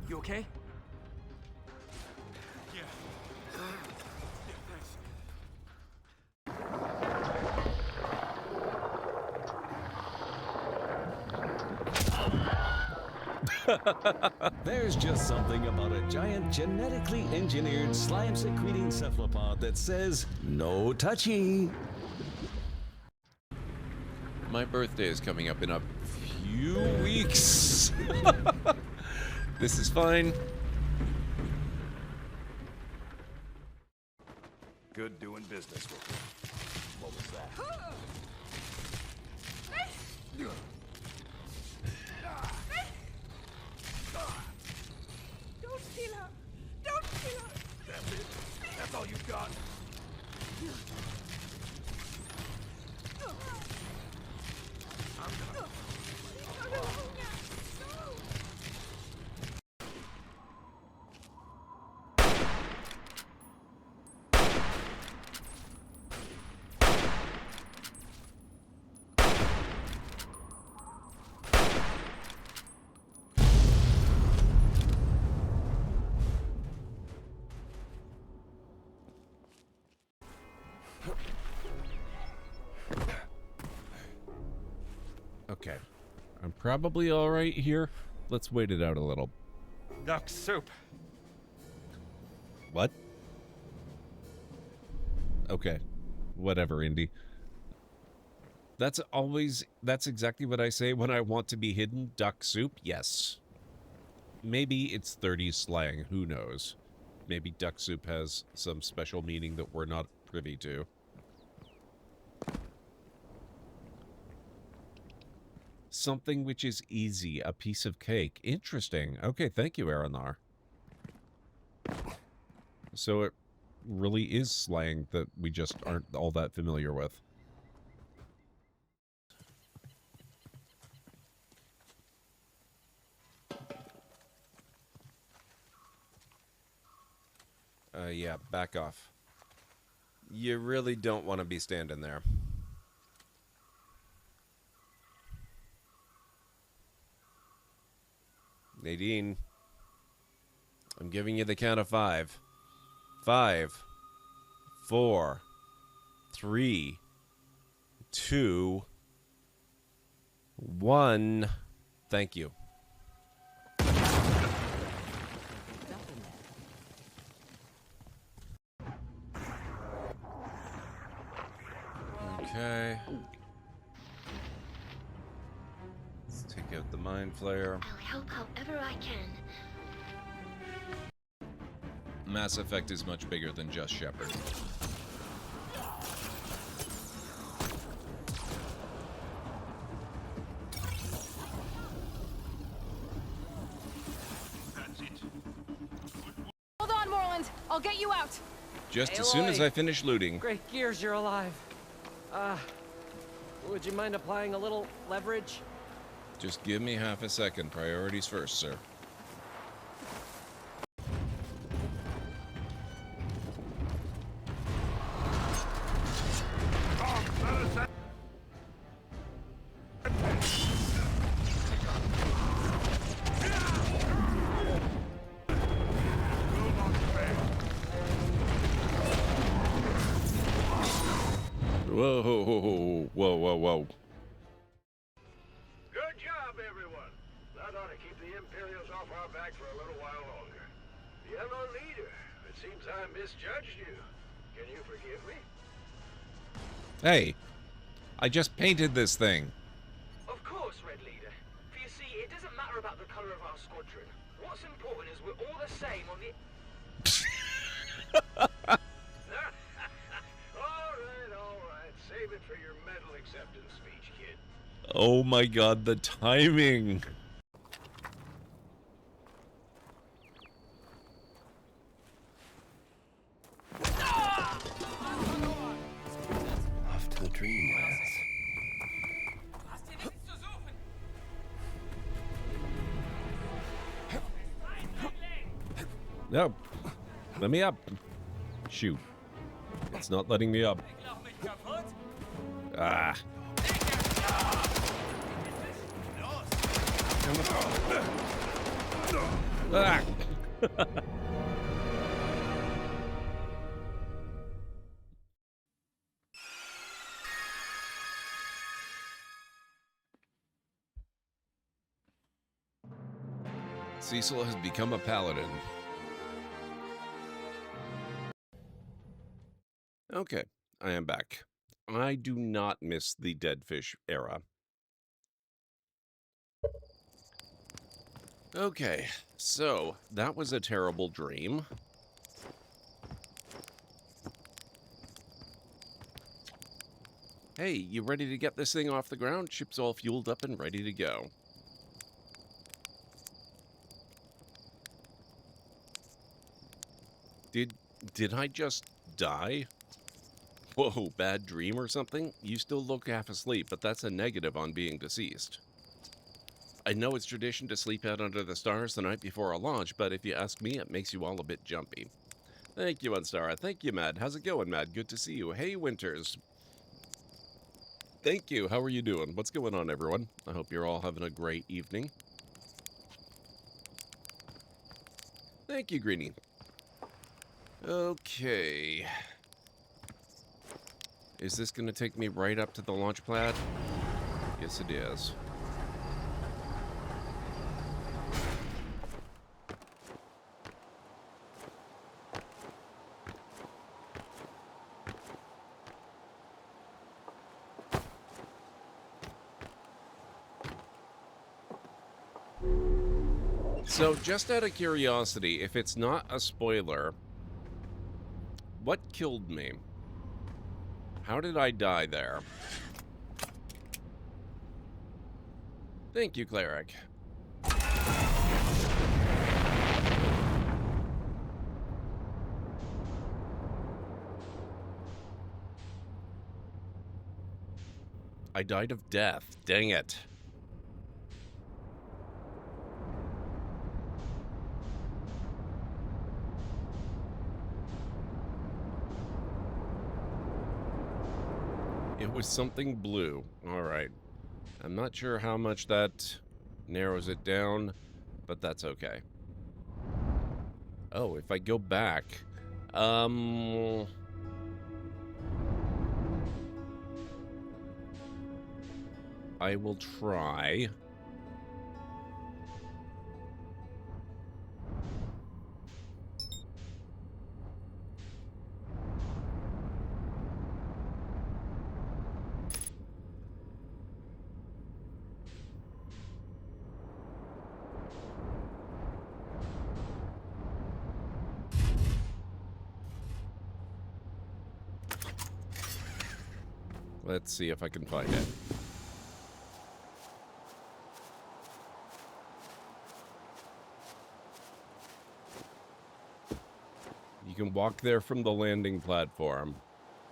You okay? There's just something about a giant genetically engineered slime-secreting cephalopod that says, no touchy. My birthday is coming up in a few weeks. This is fine. Good doing business with you. What was that? Don't kill her! Don't kill her! That's it? That's all you've got? Okay. I'm probably all right here. Let's wait it out a little. Duck soup. What? Okay. Whatever, Indy. That's exactly what I say when I want to be hidden. Duck soup? Yes. Maybe it's 30s slang. Who knows? Maybe duck soup has some special meaning that we're not privy to. Something which is easy. A piece of cake. Interesting. Okay, thank you, Aranar. So it really is slang that we just aren't all that familiar with. Yeah, back off. You really don't want to be standing there. Nadine, I'm giving you the count of 5. 5, 4, 3, 2, 1. Thank you. Okay. Let's take out the mind flayer. I'll help however I can. Mass Effect is much bigger than just Shepard. Hold on, Moreland. I'll get you out. Just as soon as I finish looting. Great gears, you're alive. Would you mind applying a little leverage? Just give me half a second. Priorities first, sir. Whoa, whoa, whoa, whoa, whoa, whoa. Good job, everyone. That ought to keep the Imperials off our back for a little while longer. Yellow Leader, it seems I misjudged you. Can you forgive me? Hey, I just painted this thing. Of course, Red Leader. For you see, it doesn't matter about the color of our squadron. What's important is we're all the same on the... All right. Save it for your medal acceptance speech, kid. Oh my god, the timing. Off to the dreamlands. No. Let me up. Shoot. It's not letting me up. Ah. Ah! Cecil has become a paladin. Okay, I am back. I do not miss the dead fish era. Okay, so that was a terrible dream. Hey, you ready to get this thing off the ground? Ship's all fueled up and ready to go. Did I just die? Whoa, bad dream or something? You still look half asleep, but that's a negative on being deceased. I know it's tradition to sleep out under the stars the night before a launch, but if you ask me, it makes you all a bit jumpy. Thank you, Unstara. Thank you, Mad. How's it going, Mad? Good to see you. Hey, Winters. Thank you. How are you doing? What's going on, everyone? I hope you're all having a great evening. Thank you, Greenie. Okay. Is this going to take me right up to the launch pad? Yes, it is. So, just out of curiosity, if it's not a spoiler, what killed me? How did I die there? Thank you, Cleric. I died of death. Dang it. It was something blue. All right. I'm not sure how much that narrows it down, but that's okay. Oh, if I go back, I will try. Let's see if I can find it. You can walk there from the landing platform.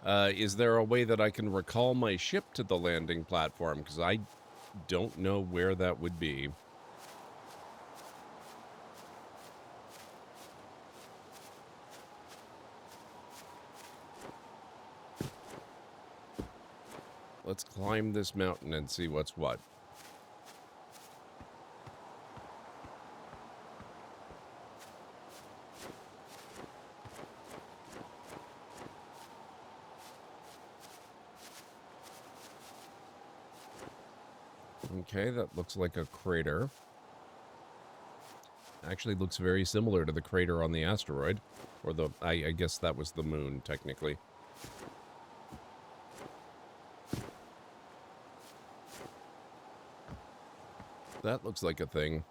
Is there a way that I can recall my ship to the landing platform? Because I don't know where that would be. Let's climb this mountain and see what's what. Okay, that looks like a crater. Actually looks very similar to the crater on the asteroid. Or the, I guess that was the moon, technically. That looks like a thing.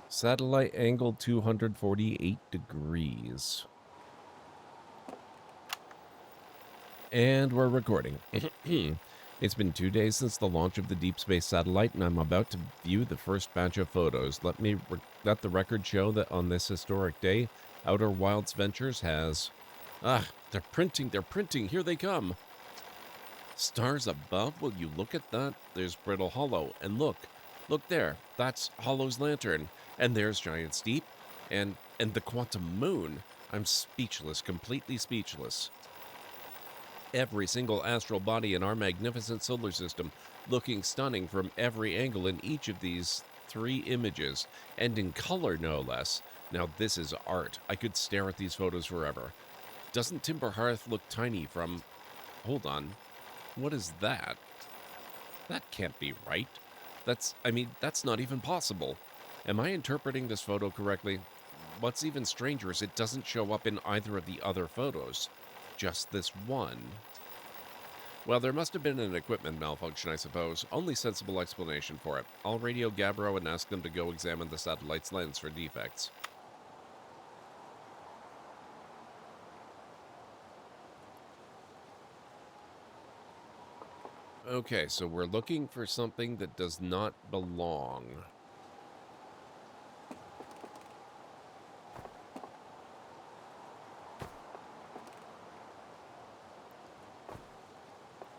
Satellite angle 248 degrees. And we're recording. It's been 2 days since the launch of the deep space satellite, and I'm about to view the first batch of photos. Let the record show that on this historic day, Outer Wilds Ventures has... Ah, they're printing, here they come! Stars above, will you look at that? There's Brittle Hollow, and look there, that's Hollow's lantern, and there's Giant Steep, and the Quantum Moon. I'm speechless, completely speechless. Every single astral body in our magnificent solar system looking stunning from every angle in each of these 3 images, and in color no less. Now this is art. I could stare at these photos forever. Doesn't Timber Hearth look tiny from... Hold on. What is that? That can't be right. That's not even possible. Am I interpreting this photo correctly? What's even stranger is it doesn't show up in either of the other photos. Just this one. Well, there must have been an equipment malfunction, I suppose. Only sensible explanation for it. I'll radio Gabbro and ask them to go examine the satellite's lens for defects. Okay, so we're looking for something that does not belong.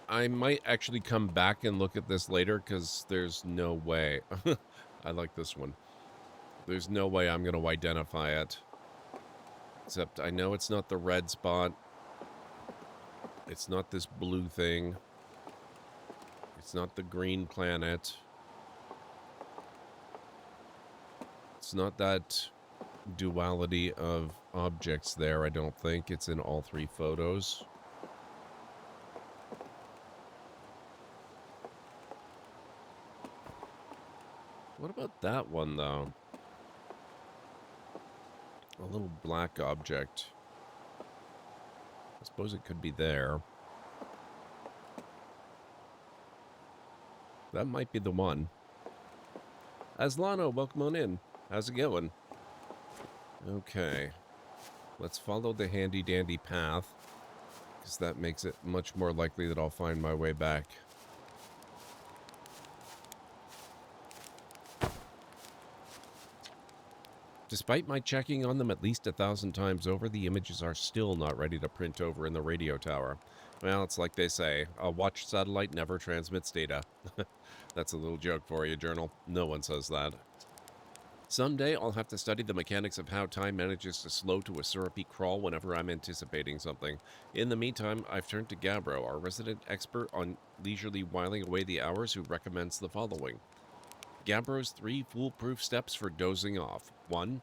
I might actually come back and look at this later, because there's no way. I like this one. There's no way I'm going to identify it. Except I know it's not the red spot. It's not this blue thing. It's not the green planet. It's not that duality of objects there, I don't think. It's in all 3 photos. What about that one, though? A little black object. I suppose it could be there. That might be the one. Aslano, welcome on in. How's it going? Okay. Let's follow the handy-dandy path, because that makes it much more likely that I'll find my way back. Despite my checking on them at least 1,000 times over, the images are still not ready to print over in the radio tower. Well, it's like they say, a watched satellite never transmits data. That's a little joke for you, Journal. No one says that. Someday I'll have to study the mechanics of how time manages to slow to a syrupy crawl whenever I'm anticipating something. In the meantime, I've turned to Gabbro, our resident expert on leisurely whiling away the hours, who recommends the following. Gabbro's 3 foolproof steps for dozing off. 1.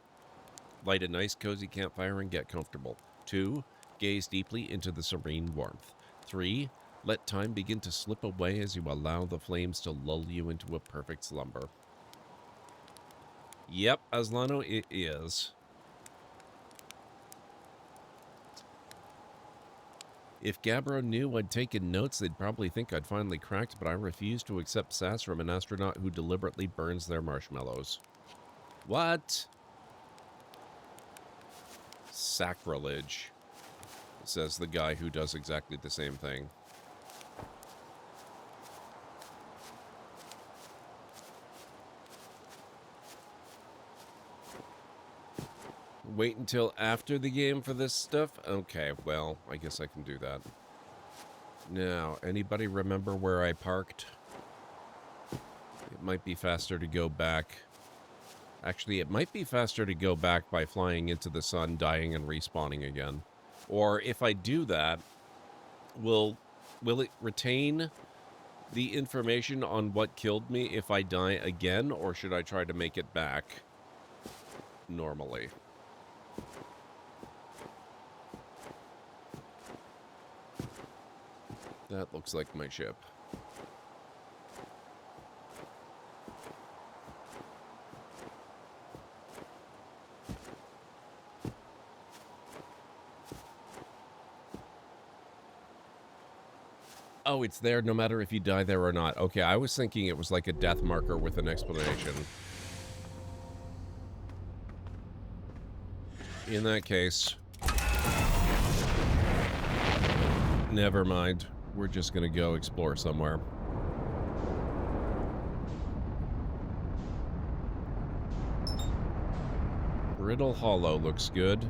Light a nice cozy campfire and get comfortable. 2. Gaze deeply into the serene warmth. 3. Let time begin to slip away as you allow the flames to lull you into a perfect slumber. Yep, Aslano, it is. If Gabbro knew I'd taken notes, they'd probably think I'd finally cracked, but I refuse to accept sass from an astronaut who deliberately burns their marshmallows. What? Sacrilege, says the guy who does exactly the same thing. Wait until after the game for this stuff? Okay, well, I guess I can do that. Now, anybody remember where I parked? It might be faster to go back. Actually, it might be faster to go back by flying into the sun, dying, and respawning again. Or if I do that, will it retain the information on what killed me if I die again, or should I try to make it back normally? That looks like my ship. Oh, it's there no matter if you die there or not. Okay, I was thinking it was like a death marker with an explanation. In that case... Never mind. we're just gonna go explore somewhere. Brittle Hollow looks good.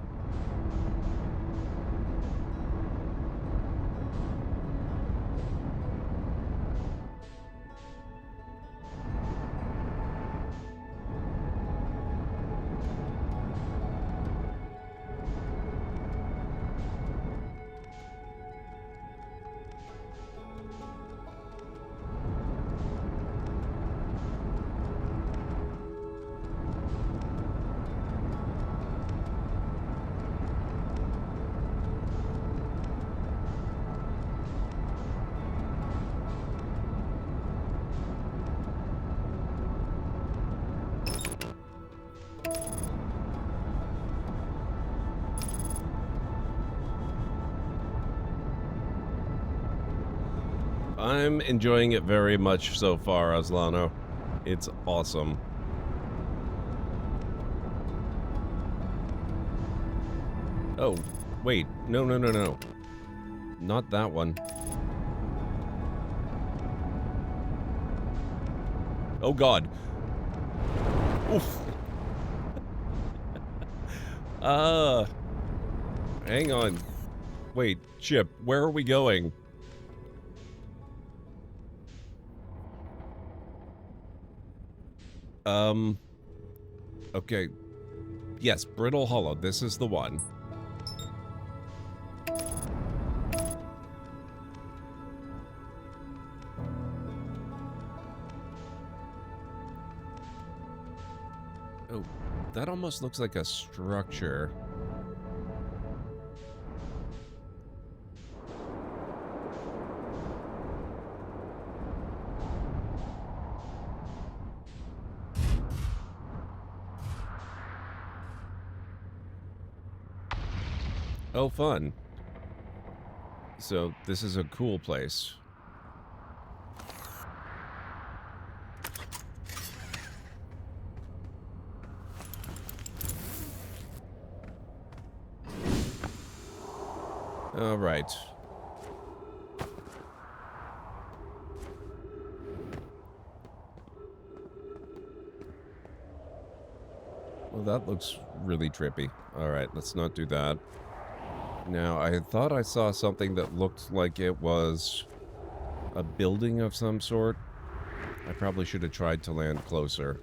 I'm enjoying it very much so far, Aslano. It's awesome. Oh, wait. No, no, no, no. Not that one. Oh, God. Oof. Hang on. Wait, Chip, where are we going? Okay. Yes, Brittle Hollow. This is the one. Oh, that almost looks like a structure. Oh, fun. So, this is a cool place. All right. Well, that looks really trippy. All right, let's not do that. Now, I thought I saw something that looked like it was a building of some sort. I probably should have tried to land closer.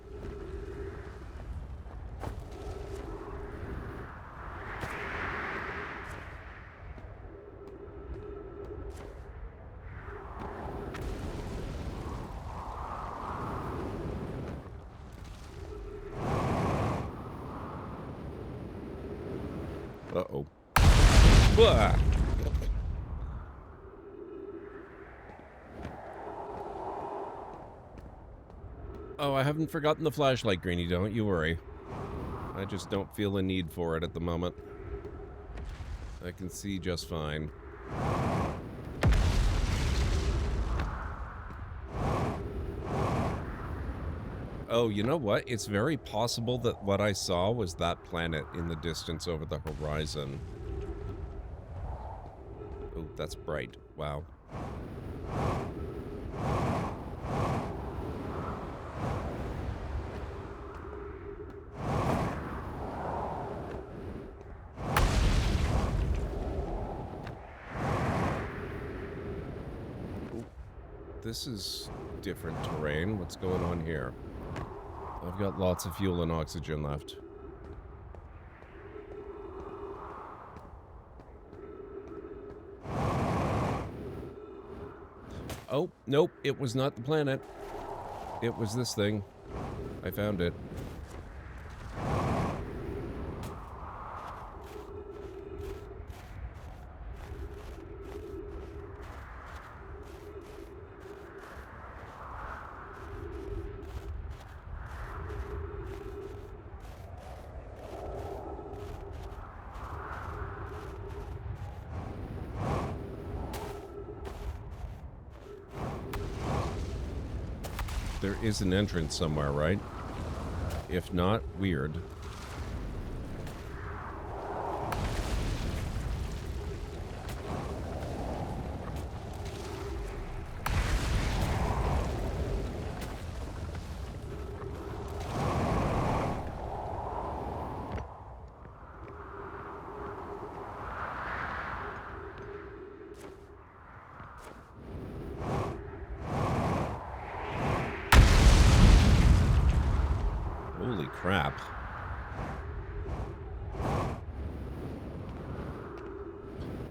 Uh-oh. Blah! Oh, I haven't forgotten the flashlight, Greenie, don't you worry. I just don't feel a need for it at the moment. I can see just fine. Oh, you know what? It's very possible that what I saw was that planet in the distance over the horizon. Oh, that's bright. Wow. Ooh, this is different terrain. What's going on here? I've got lots of fuel and oxygen left. Oh, nope, it was not the planet. It was this thing. I found it. There is an entrance somewhere, right? If not, weird. Crap.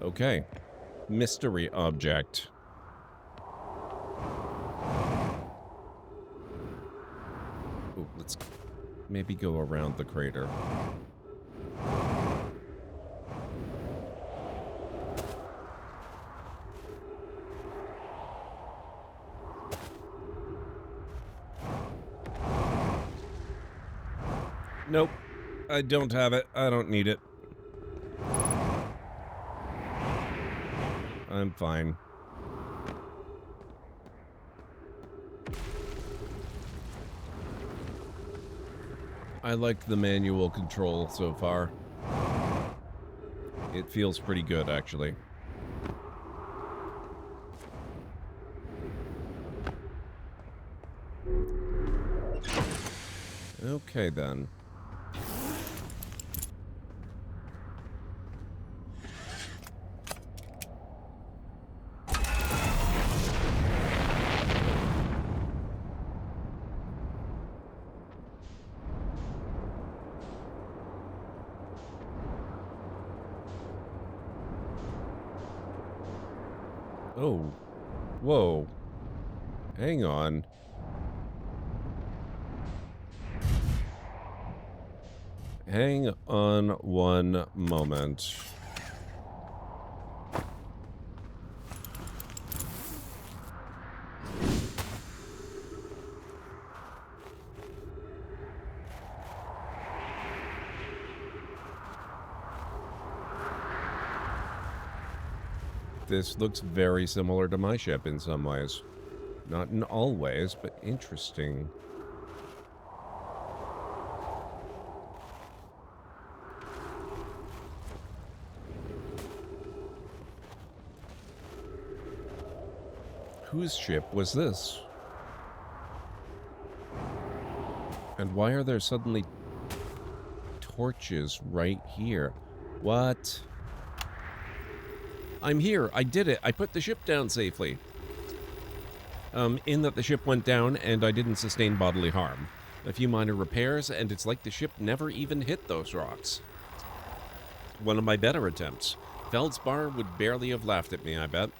Okay. Mystery object. Ooh, let's maybe go around the crater. Nope. I don't have it. I don't need it. I'm fine. I like the manual control so far. It feels pretty good, actually. Okay, then. Oh. Whoa. Hang on. Hang on one moment. This looks very similar to my ship in some ways. Not in all ways, but interesting. Whose ship was this? And why are there suddenly torches right here? What? I'm here. I did it. I put the ship down safely. In that the ship went down and I didn't sustain bodily harm. A few minor repairs, and it's like the ship never even hit those rocks. One of my better attempts. Feldspar would barely have laughed at me, I bet.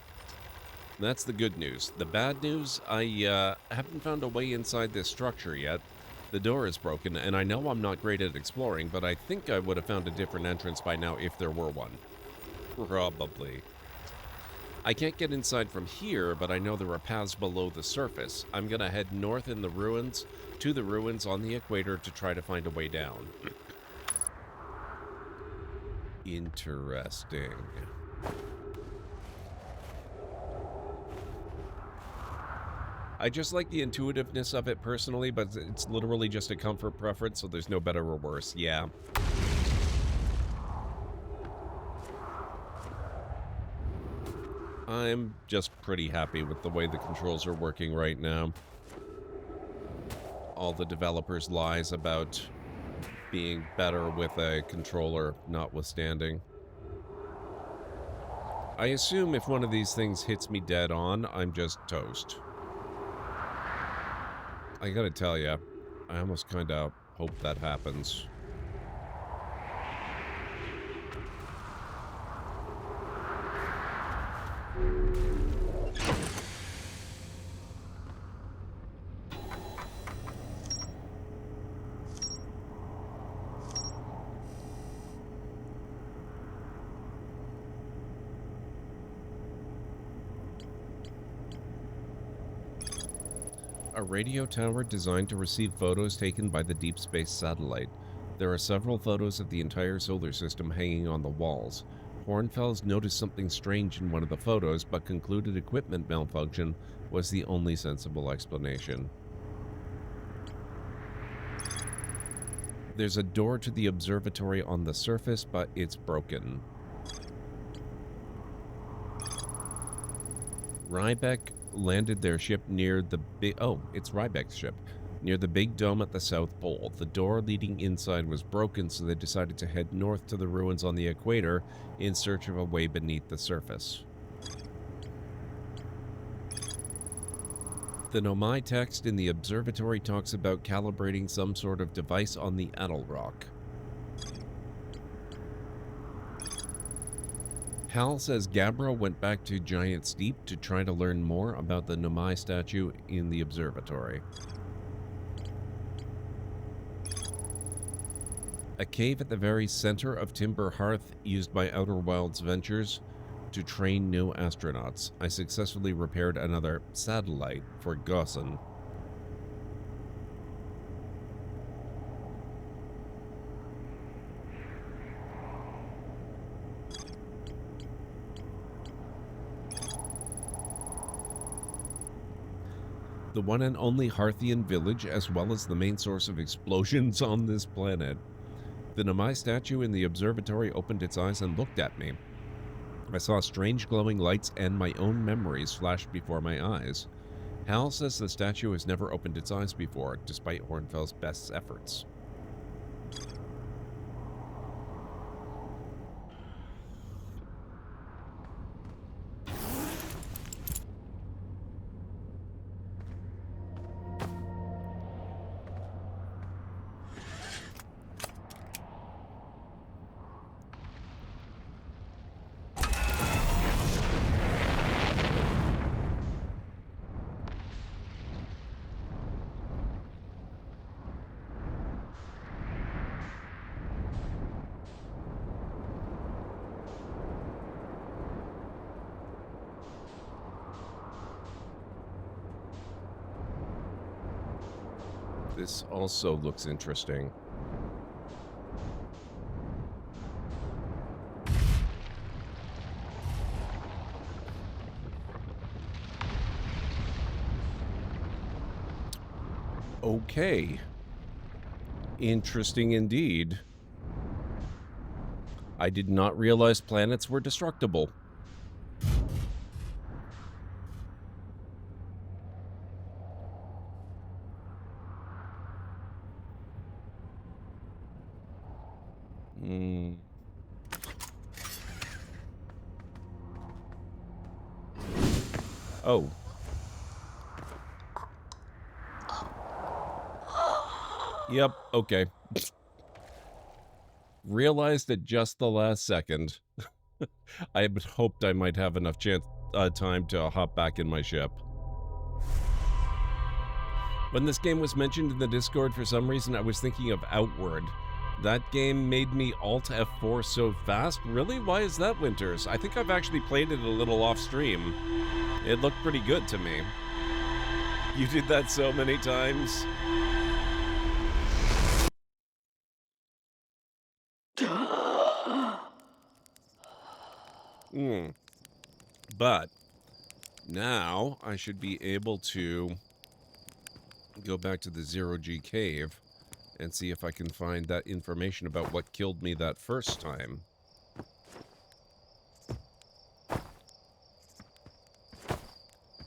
That's the good news. The bad news, I haven't found a way inside this structure yet. The door is broken, and I know I'm not great at exploring, but I think I would have found a different entrance by now if there were one. Probably. I can't get inside from here, but I know there are paths below the surface. I'm gonna head north in the ruins, to the ruins on the equator to try to find a way down. Interesting. I just like the intuitiveness of it personally, but it's literally just a comfort preference, so there's no better or worse. Yeah. I'm just pretty happy with the way the controls are working right now. All the developers' lies about being better with a controller notwithstanding. I assume if one of these things hits me dead on, I'm just toast. I gotta tell ya, I almost kinda hope that happens. A radio tower designed to receive photos taken by the deep space satellite. There are several photos of the entire solar system hanging on the walls. Hornfels noticed something strange in one of the photos, but concluded equipment malfunction was the only sensible explanation. There's a door to the observatory on the surface, but it's broken. Rybeck landed their ship near the it's Rybeck's ship, near the big dome at the South Pole. The door leading inside was broken, so they decided to head north to the ruins on the equator in search of a way beneath the surface. The Nomai text in the observatory talks about calibrating some sort of device on the Addle Rock. Hal says Gabra went back to Giant's Deep to try to learn more about the Nomai statue in the observatory. A cave at the very center of Timber Hearth used by Outer Wilds Ventures to train new astronauts. I successfully repaired another satellite for Gossan. The one and only Hearthian village, as well as the main source of explosions on this planet. The Nomai statue in the observatory opened its eyes and looked at me. I saw strange glowing lights and my own memories flash before my eyes. Hal says the statue has never opened its eyes before, despite Hornfell's best efforts. This also looks interesting. Okay. Interesting indeed. I did not realize planets were destructible. Oh. Yep, okay. Realized at just the last second. I had hoped I might have enough time to hop back in my ship. When this game was mentioned in the Discord, for some reason I was thinking of Outward. That game made me Alt F4 so fast. Really? Why is that, Winters? I think I've actually played it a little off stream. It looked pretty good to me. You did that so many times. But now I should be able to go back to the Zero-G cave and see if I can find that information about what killed me that first time.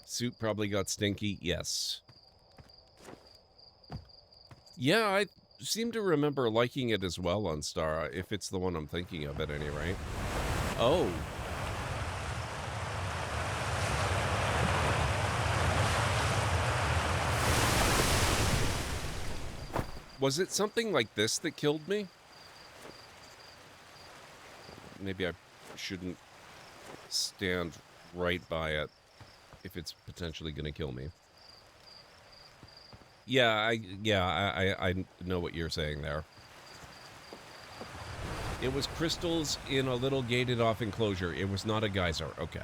Suit probably got stinky. Yes. Yeah, I seem to remember liking it as well on Stara, if it's the one I'm thinking of at any rate. Oh. Was it something like this that killed me? Maybe I shouldn't stand right by it if it's potentially going to kill me. Yeah, I know what you're saying there. It was crystals in a little gated off enclosure. It was not a geyser. Okay.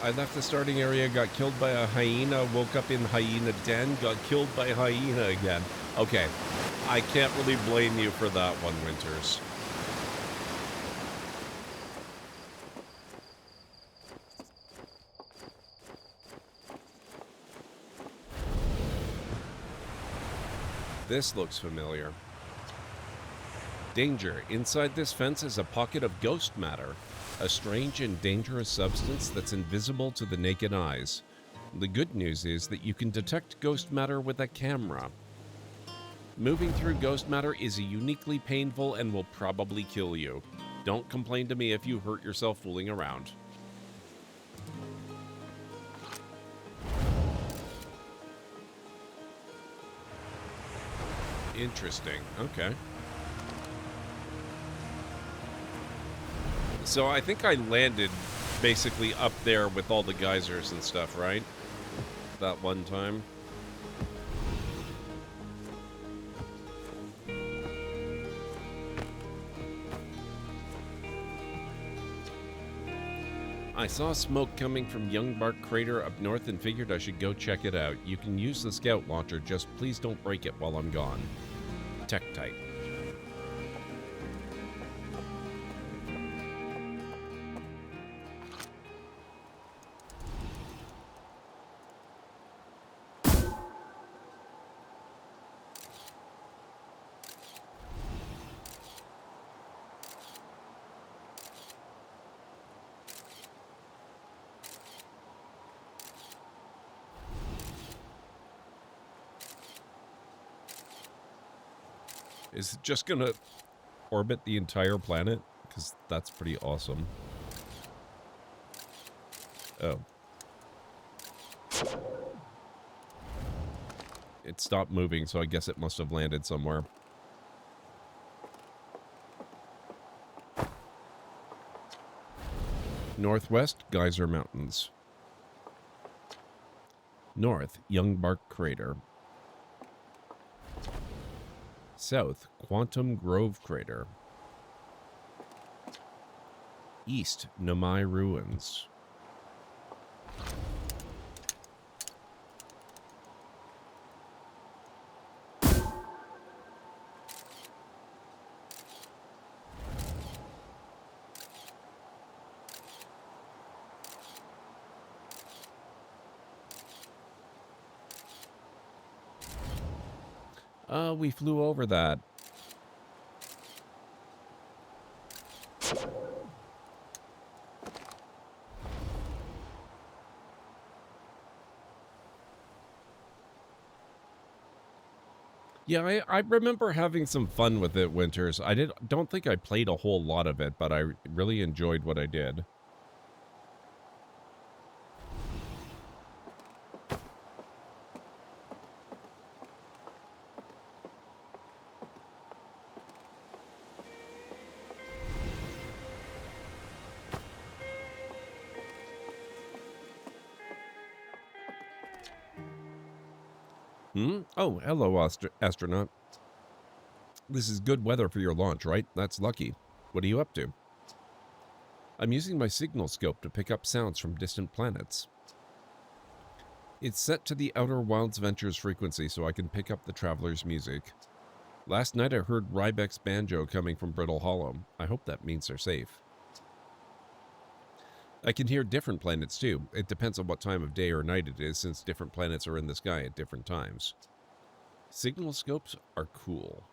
I left the starting area, got killed by a hyena, woke up in hyena den, got killed by hyena again. Okay, I can't really blame you for that one, Winters. This looks familiar. Danger. Inside this fence is a pocket of ghost matter. A strange and dangerous substance that's invisible to the naked eyes. The good news is that you can detect ghost matter with a camera. Moving through ghost matter is uniquely painful and will probably kill you. Don't complain to me if you hurt yourself fooling around. Interesting. Okay. So I think I landed basically up there with all the geysers and stuff, right? That one time. I saw smoke coming from Young Bark Crater up north and figured I should go check it out. You can use the scout launcher, just please don't break it while I'm gone. Tech type. Is it just gonna orbit the entire planet? Because that's pretty awesome. Oh. It stopped moving, so I guess it must have landed somewhere. Northwest, Geyser Mountains. North, Young Bark Crater. South, Quantum Grove Crater. East, Namai Ruins. We flew over that. Yeah, I remember having some fun with it, Winters. Don't think I played a whole lot of it, but I really enjoyed what I did. Oh, hello, astronaut. This is good weather for your launch, right? That's lucky. What are you up to? I'm using my signal scope to pick up sounds from distant planets. It's set to the Outer Wilds Ventures frequency so I can pick up the traveler's music. Last night I heard Rybeck's banjo coming from Brittle Hollow. I hope that means they're safe. I can hear different planets too. It depends on what time of day or night it is, since different planets are in the sky at different times. Signal scopes are cool.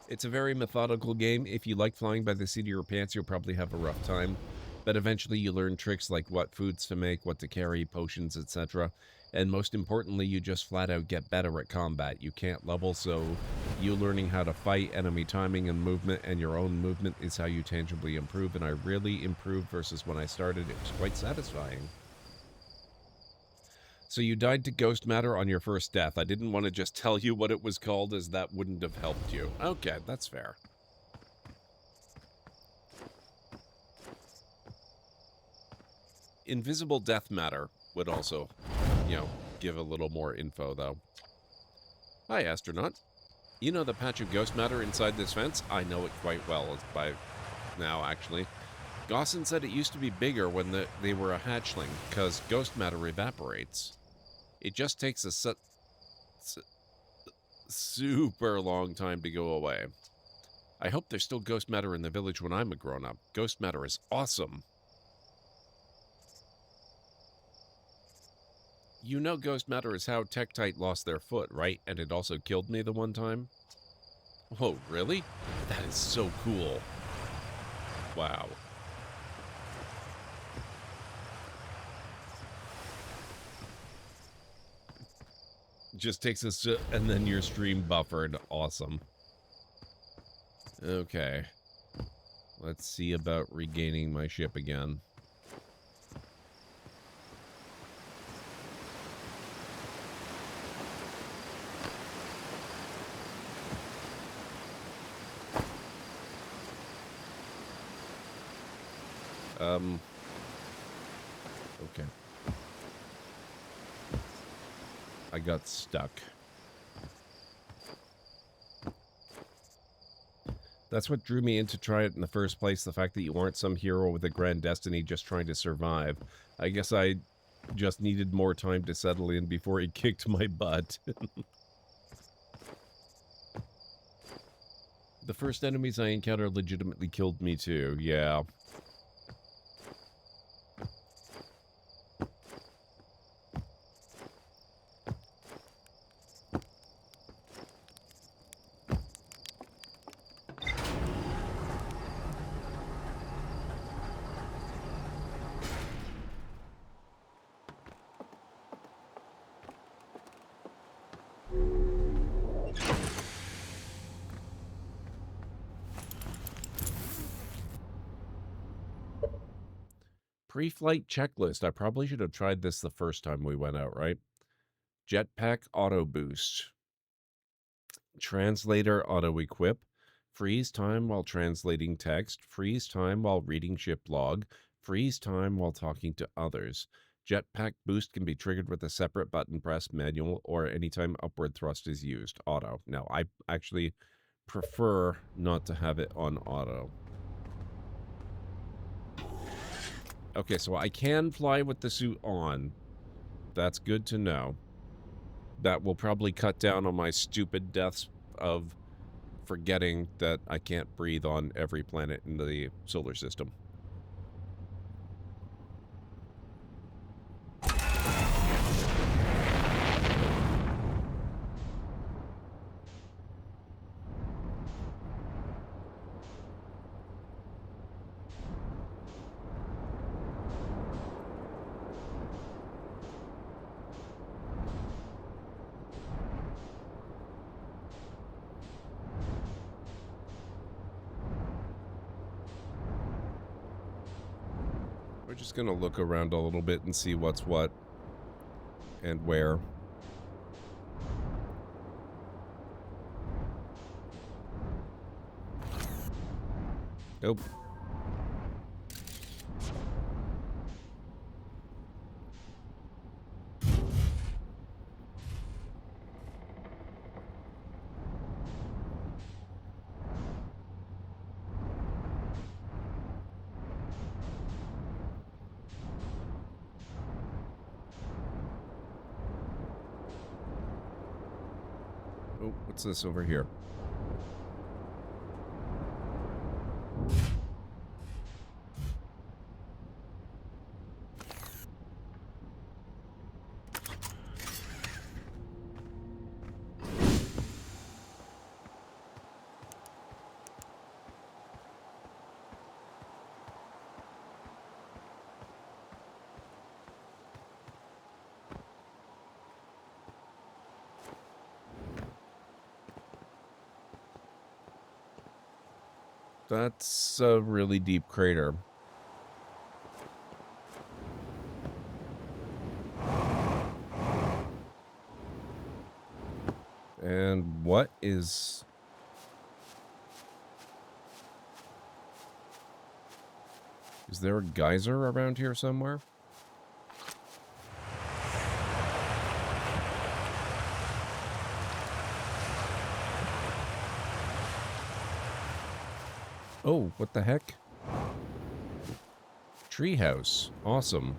It's a very methodical game. If you like flying by the seat of your pants, you'll probably have a rough time. But eventually you learn tricks like what foods to make, what to carry, potions, etc. And most importantly, you just flat out get better at combat. You can't level, so you learning how to fight, enemy timing and movement, and your own movement is how you tangibly improve. And I really improved versus when I started. It was quite satisfying. So you died to ghost matter on your first death. I didn't want to just tell you what it was called, as that wouldn't have helped you. Okay, that's fair. Invisible death matter would also, give a little more info, though. Hi, astronaut. You know the patch of ghost matter inside this fence? I know it quite well by now, actually. Gosson said it used to be bigger when they were a hatchling, because ghost matter evaporates. It just takes a super long time to go away. I hope there's still ghost matter in the village when I'm a grown-up. Ghost matter is awesome. You know ghost matter is how Tektite lost their foot, right? And it also killed me the one time? Oh, really? That is so cool. Wow. Just takes us to, and then your stream buffered. Awesome. Okay. Let's see about regaining my ship again. Okay. I got stuck. That's what drew me in to try it in the first place, the fact that you aren't some hero with a grand destiny just trying to survive. I guess I just needed more time to settle in before he kicked my butt. The first enemies I encountered legitimately killed me too, yeah. Pre-flight checklist. I probably should have tried this the first time we went out, right? Jetpack auto boost. Translator auto equip. Freeze time while translating text. Freeze time while reading ship log. Freeze time while talking to others. Jetpack boost can be triggered with a separate button press, manual, or anytime upward thrust is used. Auto. Now, I actually prefer not to have it on auto. Okay, so I can fly with the suit on. That's good to know. That will probably cut down on my stupid deaths of forgetting that I can't breathe on every planet in the solar system. We're just going to look around a little bit and see what's what and where. Nope. Oh, what's this over here? That's a really deep crater. And what is... Is there a geyser around here somewhere? Oh, what the heck? Treehouse. Awesome.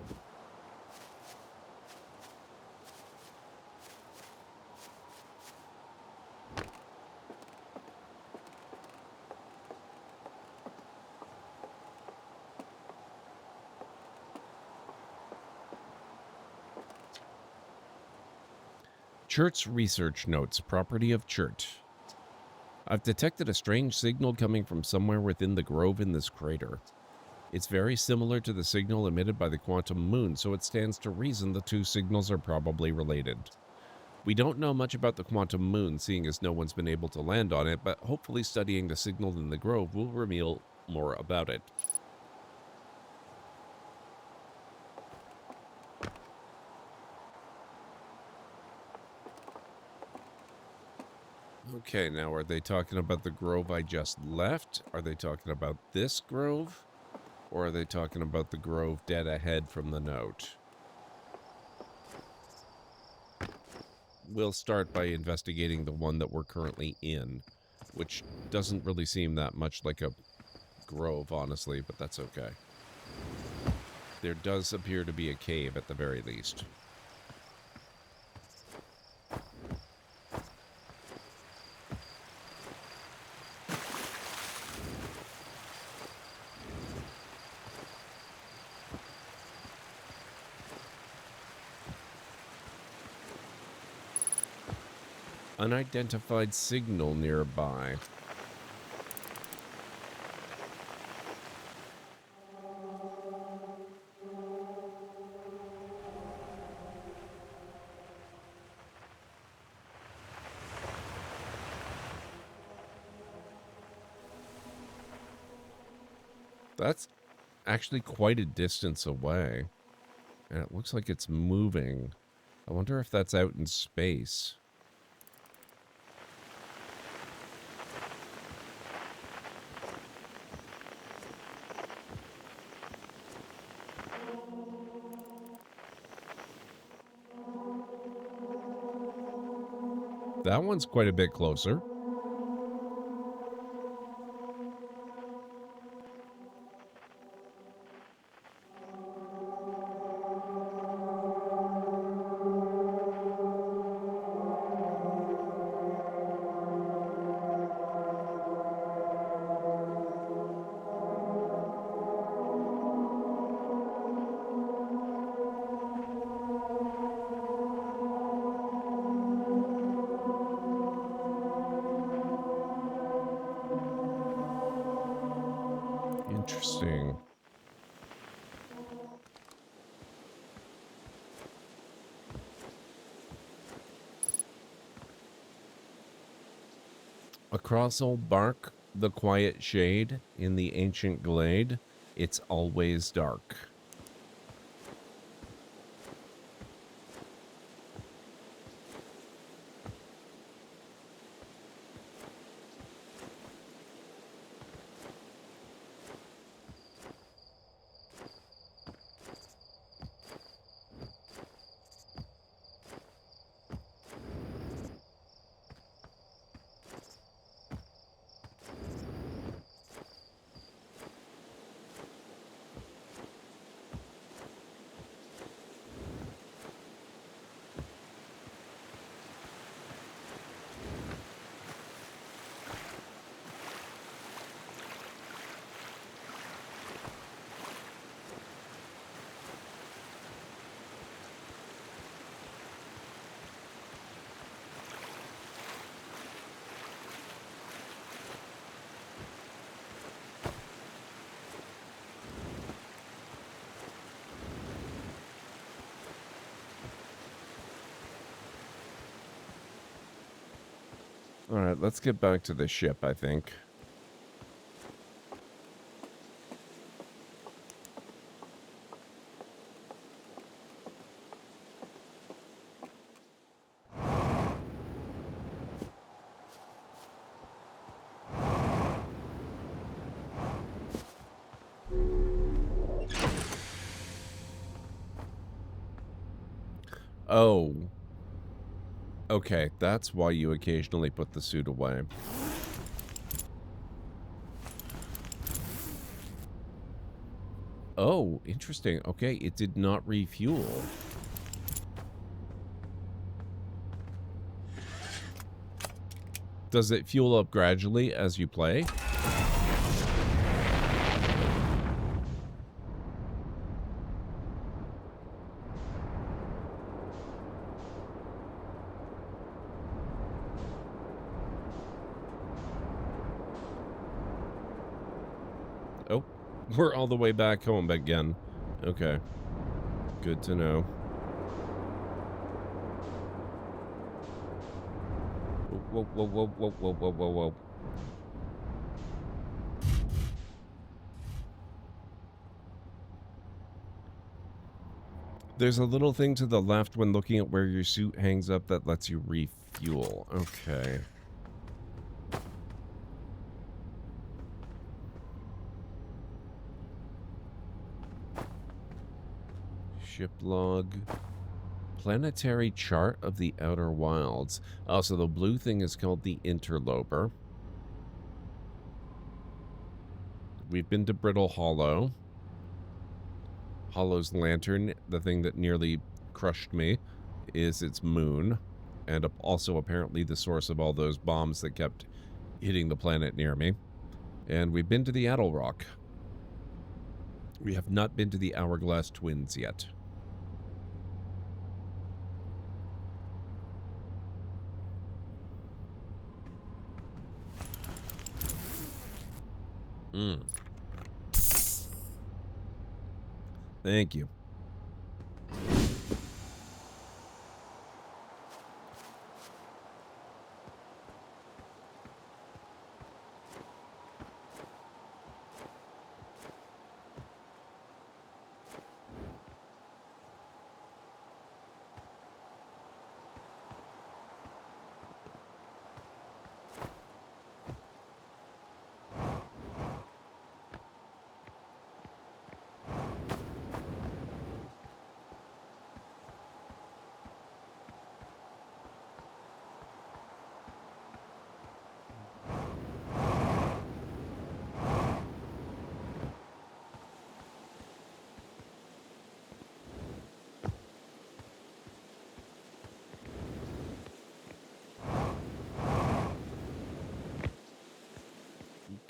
Chert's research notes, property of Chert. I've detected a strange signal coming from somewhere within the grove in this crater. It's very similar to the signal emitted by the quantum moon, so it stands to reason the two signals are probably related. We don't know much about the quantum moon, seeing as no one's been able to land on it, but hopefully studying the signal in the grove will reveal more about it. Okay, now are they talking about the grove I just left? Are they talking about this grove? Or are they talking about the grove dead ahead from the note? We'll start by investigating the one that we're currently in, which doesn't really seem that much like a grove, honestly, but that's okay. There does appear to be a cave at the very least. Unidentified signal nearby. That's actually quite a distance away. And it looks like it's moving. I wonder if that's out in space. That one's quite a bit closer. Interesting. Across old bark, the quiet shade in the ancient glade, it's always dark. All right, let's get back to the ship, I think. Oh. Okay, that's why you occasionally put the suit away. Oh, interesting. Okay, it did not refuel. Does it fuel up gradually as you play? Oh, we're all the way back home again. Okay. Good to know. whoa, whoa, whoa, whoa, whoa, whoa, whoa, whoa. There's a little thing to the left when looking at where your suit hangs up that lets you refuel. Okay. Ship log. Planetary chart of the Outer Wilds. Oh, so the blue thing is called the Interloper. We've been to Brittle Hollow. Hollow's lantern, the thing that nearly crushed me, is its moon. And also apparently the source of all those bombs that kept hitting the planet near me. And we've been to the Addle Rock. We have not been to the Hourglass Twins yet. Thank you.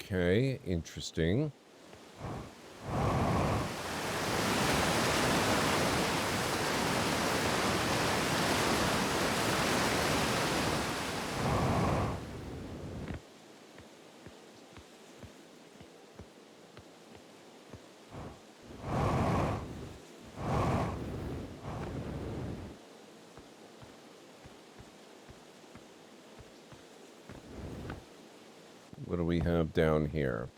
Okay, interesting. What do we have down here?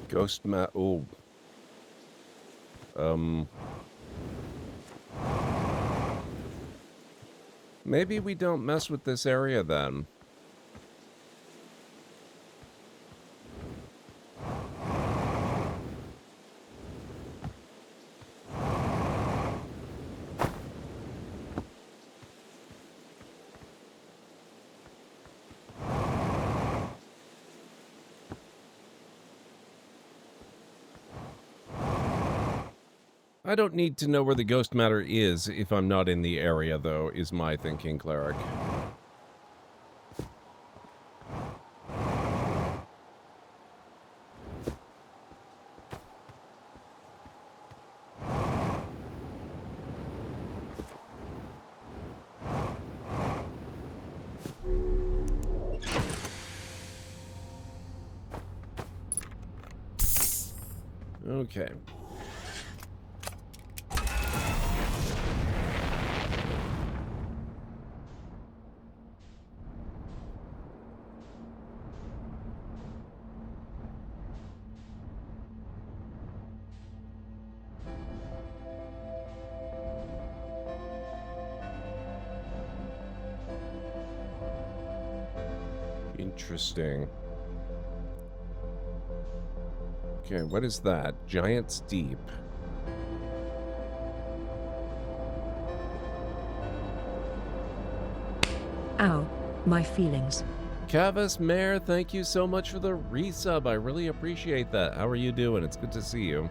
Ghost map. Oh. Maybe we don't mess with this area then. I don't need to know where the ghost matter is if I'm not in the area, though, is my thinking, Cleric. Okay. Interesting. Okay, what is that? Giant's Deep. Ow, my feelings. Cavus Mare, thank you so much for the resub. I really appreciate that. How are you doing? It's good to see you.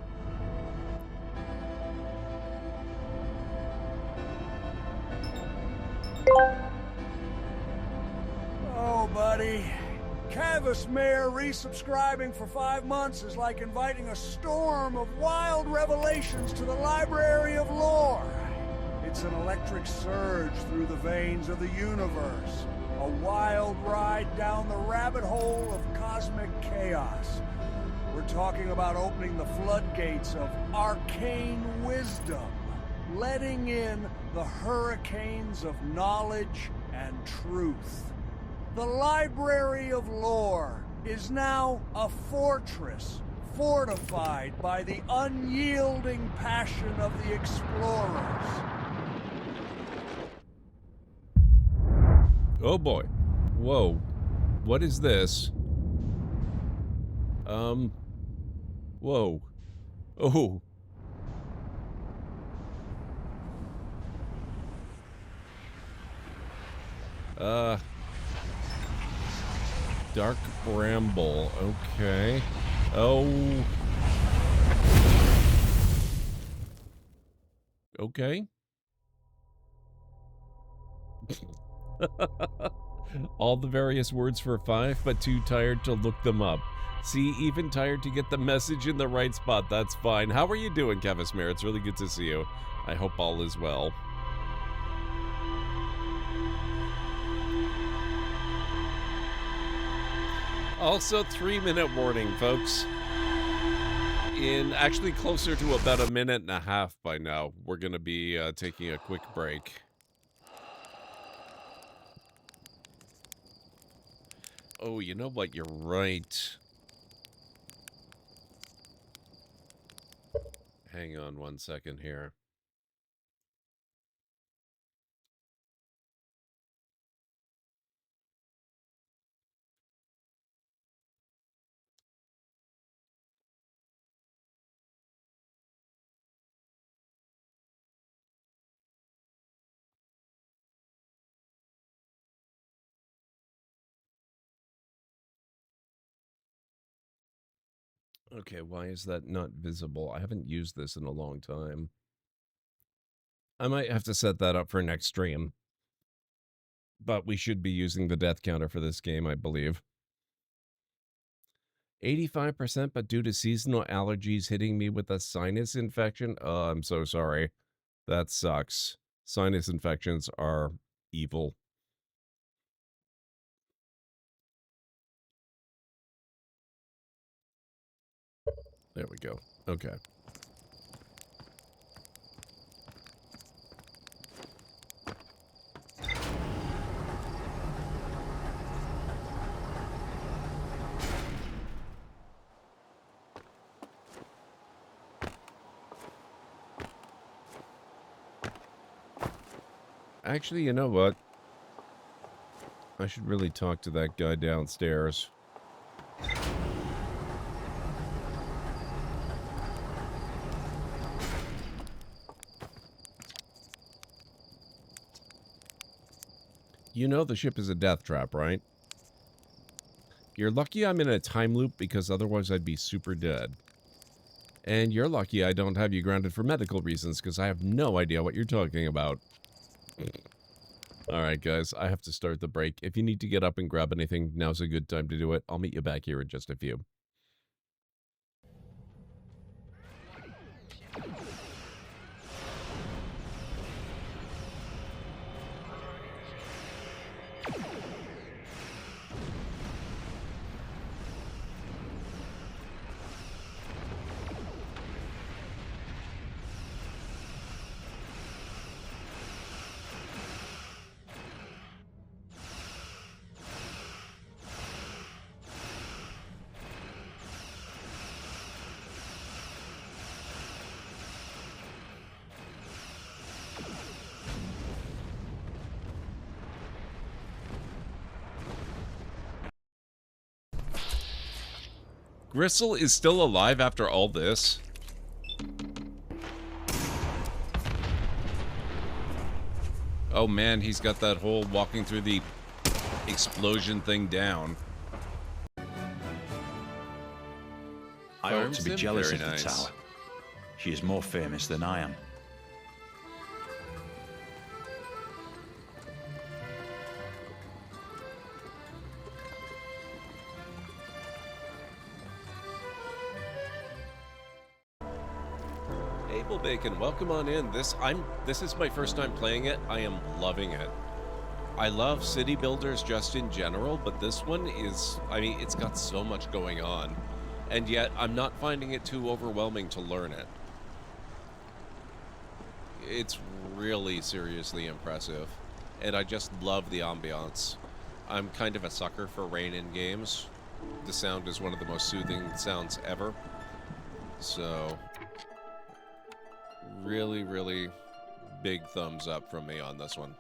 Oh, buddy. Canvas Mayor resubscribing for 5 months is like inviting a storm of wild revelations to the Library of Lore. It's an electric surge through the veins of the universe. A wild ride down the rabbit hole of cosmic chaos. We're talking about opening the floodgates of arcane wisdom, letting in the hurricanes of knowledge and truth. The Library of Lore is now a fortress, fortified by the unyielding passion of the explorers. Oh boy. Whoa. What is this? Whoa. Oh. Dark Bramble. Okay. Oh. Okay. All the various words for 5, but too tired to look them up. See, even tired to get the message in the right spot. That's fine. How are you doing, Kevismere? It's really good to see you. I hope all is well. Also, 3-minute warning, folks. In actually closer to about 1.5 minutes by now, we're going to be taking a quick break. Oh, you know what? You're right. Hang on 1 second here. Okay, why is that not visible? I haven't used this in a long time. I might have to set that up for next stream. But we should be using the death counter for this game, I believe. 85%, but due to seasonal allergies hitting me with a sinus infection. Oh, I'm so sorry. That sucks. Sinus infections are evil. There we go. Okay. Actually, you know what? I should really talk to that guy downstairs. You know the ship is a death trap, right? You're lucky I'm in a time loop because otherwise I'd be super dead. And you're lucky I don't have you grounded for medical reasons because I have no idea what you're talking about. Alright guys, I have to start the break. If you need to get up and grab anything, now's a good time to do it. I'll meet you back here in just a few. Gristle is still alive after all this? Oh man, he's got that whole walking through the explosion thing down. I ought to be jealous of the nice. tower. She is more famous than I am. Table Bacon, welcome on in. This is my first time playing it. I am loving it. I love city builders just in general, but this one is, I mean, it's got so much going on, and yet I'm not finding it too overwhelming to learn it. It's really seriously impressive, and I just love the ambiance. I'm kind of a sucker for rain in games. The sound is one of the most soothing sounds ever. So, really, really big thumbs up from me on this one.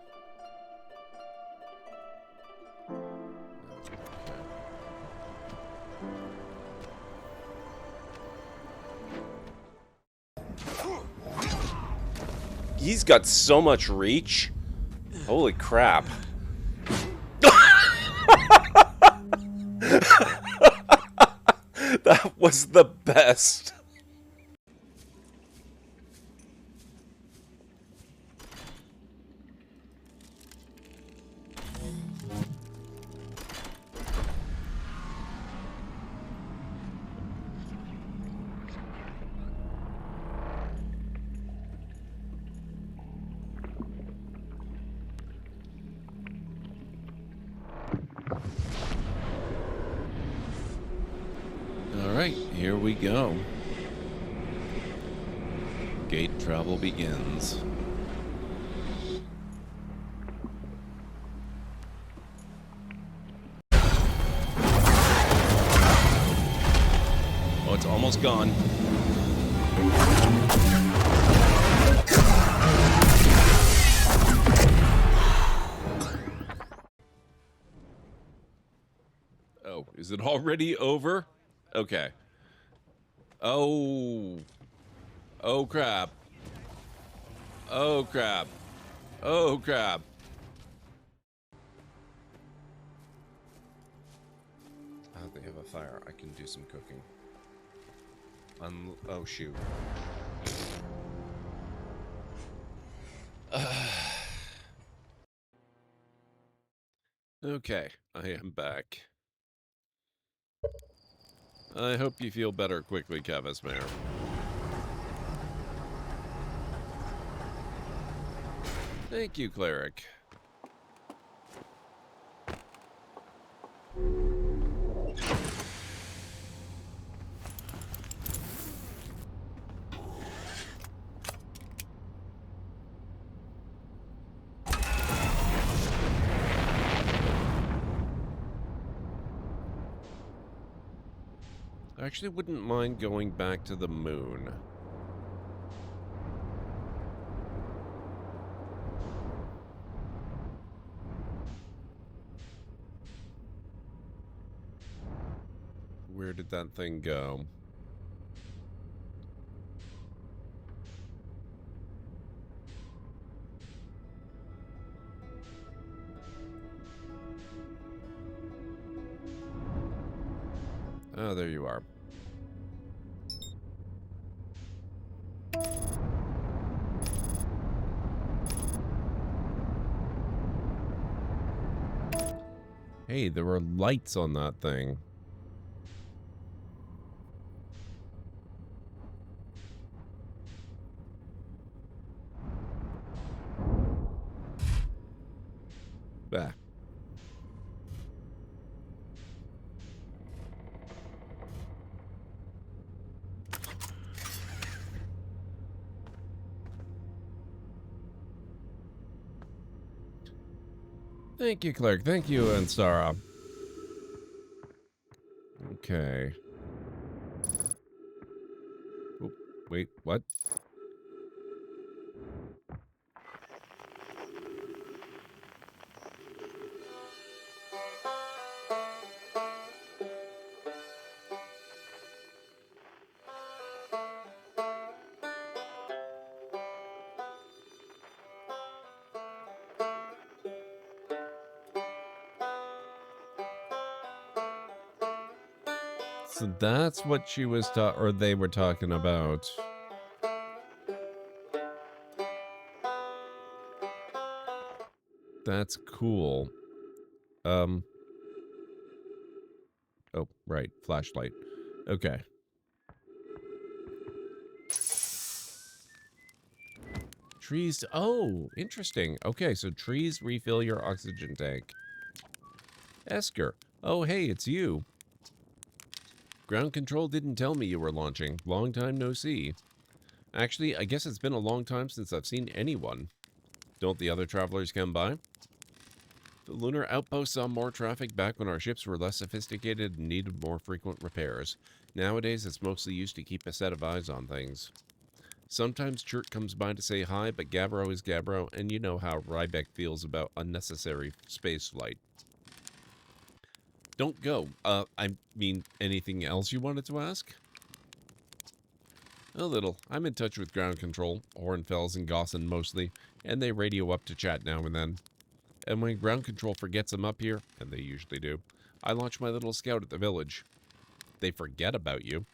He's got so much reach. Holy crap. That was the best. Alright, here we go. Gate travel begins. Oh, it's almost gone. Oh, is it already over? Okay. Oh. Oh, crap. Oh, crap. Oh, crap. Oh, they have a fire. I can do some cooking. Oh, shoot. Okay, I am back. I hope you feel better quickly, Cavis Mayor. Thank you, Cleric. I actually wouldn't mind going back to the moon. Where did that thing go? Oh, there you are. Hey, there were lights on that thing. Bah. Thank you, Clerk. Thank you, Ansara. Okay. Oop, wait, what? So that's what she was or they were talking about. That's cool. Oh, right, flashlight. Okay. Trees. Oh, interesting. Okay, so trees refill your oxygen tank. Esker. Oh, hey, it's you. Ground control didn't tell me you were launching. Long time no see. Actually, I guess it's been a long time since I've seen anyone. Don't the other travelers come by? The lunar outpost saw more traffic back when our ships were less sophisticated and needed more frequent repairs. Nowadays, it's mostly used to keep a set of eyes on things. Sometimes Chert comes by to say hi, but Gabbro is Gabbro, and you know how Rybeck feels about unnecessary spaceflight. Don't go. I mean, anything else you wanted to ask? A little. I'm in touch with ground control, Hornfels and Gosson mostly, and they radio up to chat now and then. And when ground control forgets I'm up here, and they usually do, I launch my little scout at the village. They forget about you.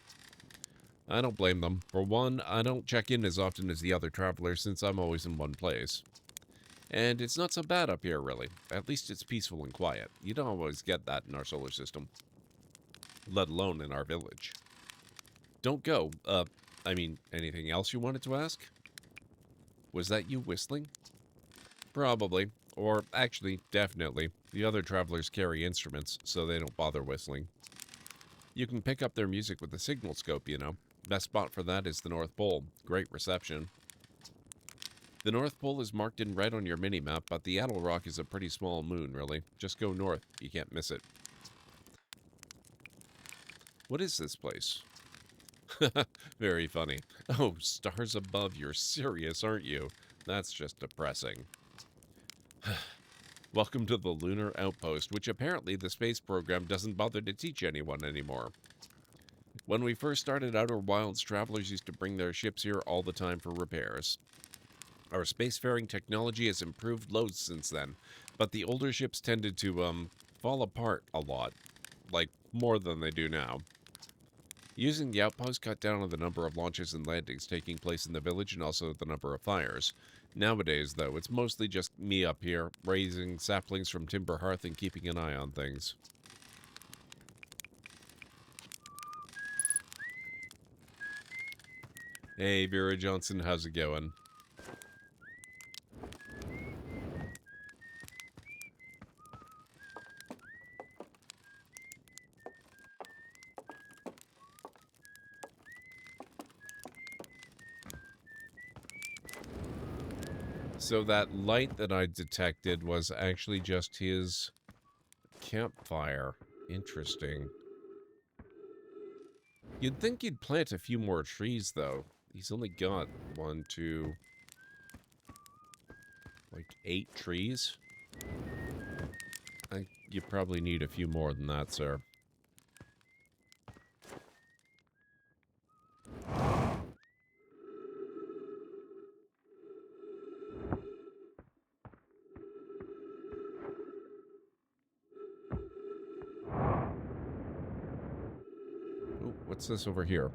I don't blame them. For one, I don't check in as often as the other travelers since I'm always in one place. And it's not so bad up here, really. At least it's peaceful and quiet. You don't always get that in our solar system. Let alone in our village. Don't go. I mean, anything else you wanted to ask? Was that you whistling? Probably. Or, actually, definitely. The other travelers carry instruments, so they don't bother whistling. You can pick up their music with the signal scope, you know. Best spot for that is the North Pole. Great reception. The North Pole is marked in red on your minimap, but the Addle Rock is a pretty small moon, really. Just go north. You can't miss it. What is this place? Very funny. Oh, stars above, you're serious, aren't you? That's just depressing. Welcome to the Lunar Outpost, which apparently the space program doesn't bother to teach anyone anymore. When we first started Outer Wilds, travelers used to bring their ships here all the time for repairs. Our spacefaring technology has improved loads since then, but the older ships tended to, fall apart a lot. Like, more than they do now. Using the outpost cut down on the number of launches and landings taking place in the village and also the number of fires. Nowadays, though, it's mostly just me up here, raising saplings from Timber Hearth and keeping an eye on things. Hey, Vera Johnson, how's it going? So that light that I detected was actually just his campfire. Interesting. You'd think he'd plant a few more trees, though. He's only got 1, 2... like 8 trees? You probably need a few more than that, sir. Ooh, what's this over here?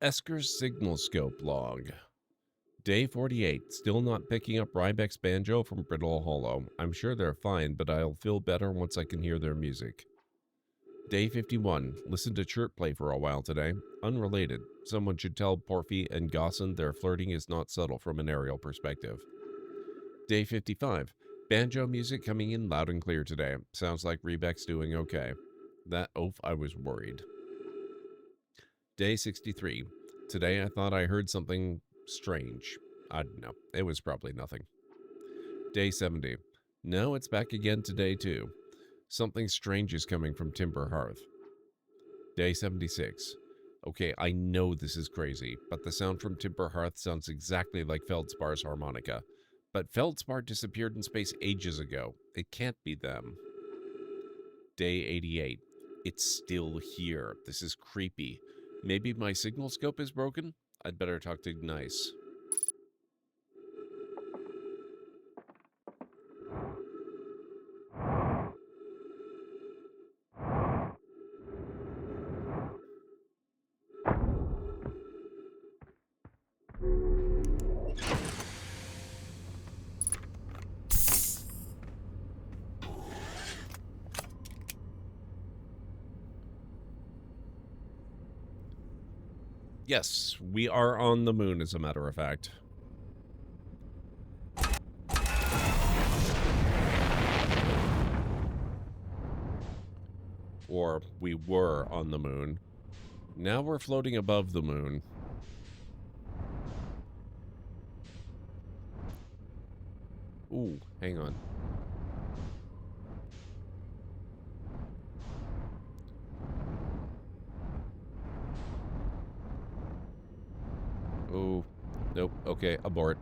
Esker's signal scope log. Day 48. Still not picking up Rybeck's banjo from Brittle Hollow. I'm sure they're fine, but I'll feel better once I can hear their music. Day 51. Listen to Chirp play for a while today. Unrelated. Someone should tell Porphy and Gosson their flirting is not subtle from an aerial perspective. Day 55. Banjo music coming in loud and clear today. Sounds like Rybeck's doing okay. That oaf, I was worried. Day 63. Today I thought I heard something strange. I don't know. It was probably nothing. Day 70. No, it's back again today too. Something strange is coming from Timber Hearth. Day 76. Okay, I know this is crazy, but the sound from Timber Hearth sounds exactly like Feldspar's harmonica. But Feldspar disappeared in space ages ago. It can't be them. Day 88. It's still here. This is creepy. Maybe my signal scope is broken? I'd better talk to Gneiss. Yes, we are on the moon, as a matter of fact. Or we were on the moon. Now we're floating above the moon. Ooh, hang on. Oh, nope. Okay, abort.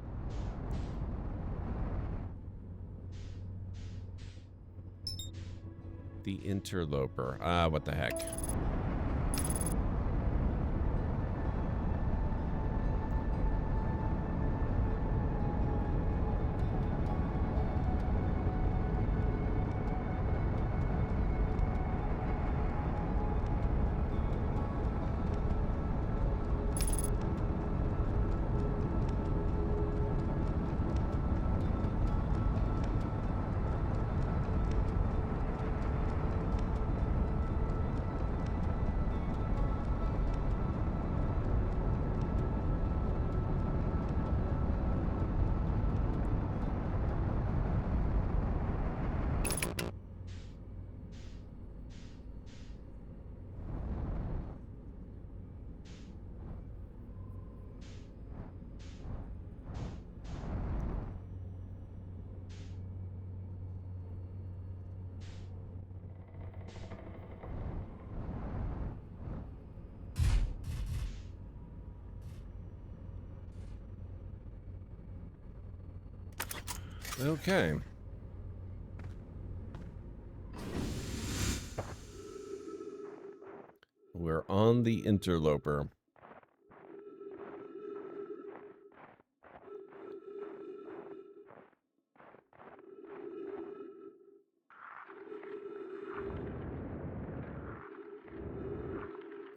The interloper. Ah, what the heck. Okay. We're on the interloper.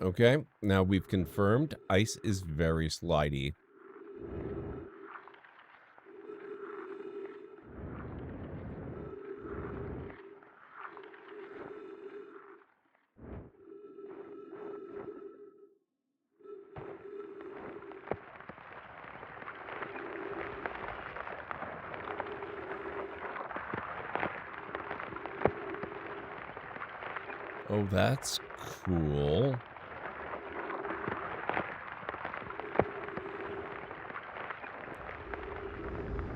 Okay, now we've confirmed ice is very slidey. Oh, that's cool.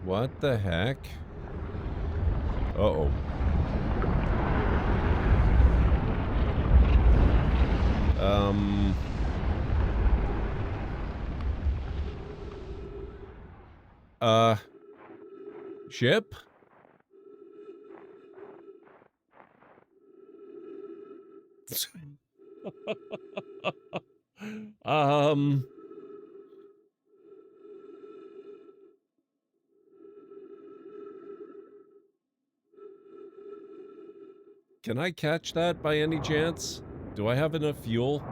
What the heck? Uh-oh. Ship? um... Can I catch that by any chance? Do I have enough fuel?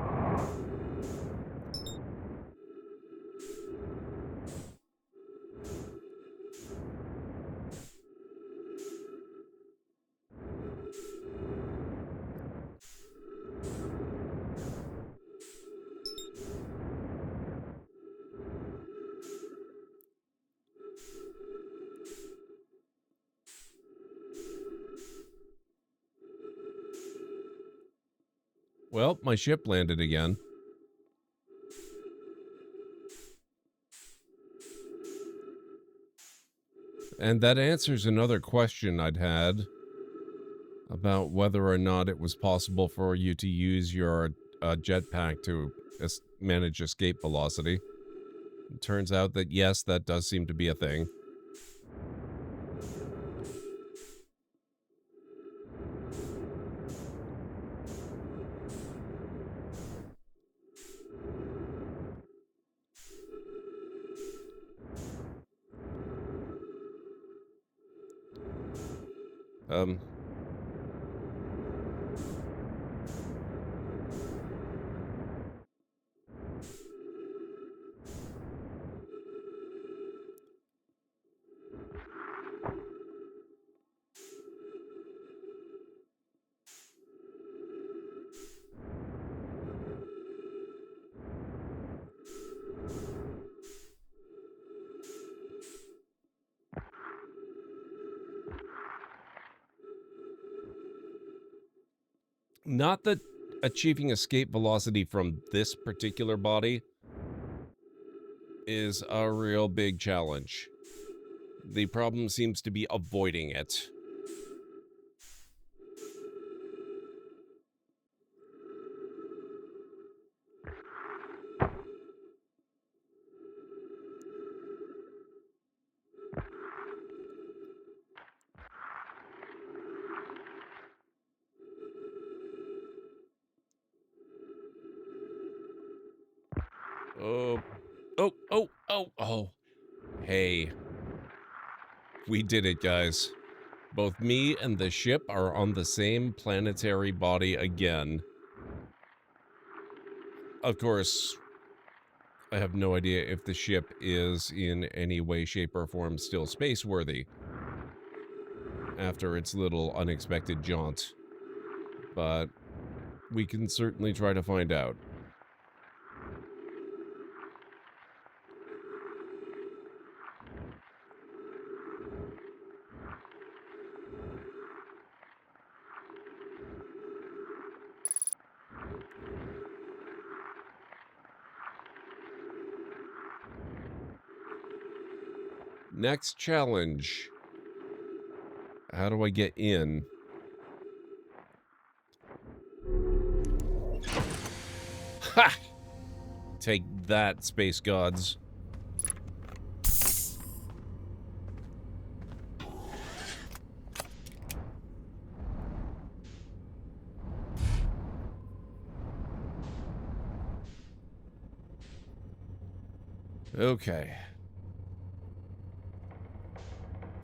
Well, my ship landed again. And that answers another question I'd had about whether or not it was possible for you to use your jetpack to manage escape velocity. It turns out that yes, that does seem to be a thing. Not that achieving escape velocity from this particular body is a real big challenge. The problem seems to be avoiding it. Oh, oh. Hey. We did it, guys. Both me and the ship are on the same planetary body again. Of course, I have no idea if the ship is in any way, shape, or form still space-worthy after its little unexpected jaunt. But we can certainly try to find out. Next challenge. How do I get in? Ha! Take that, space gods. Okay.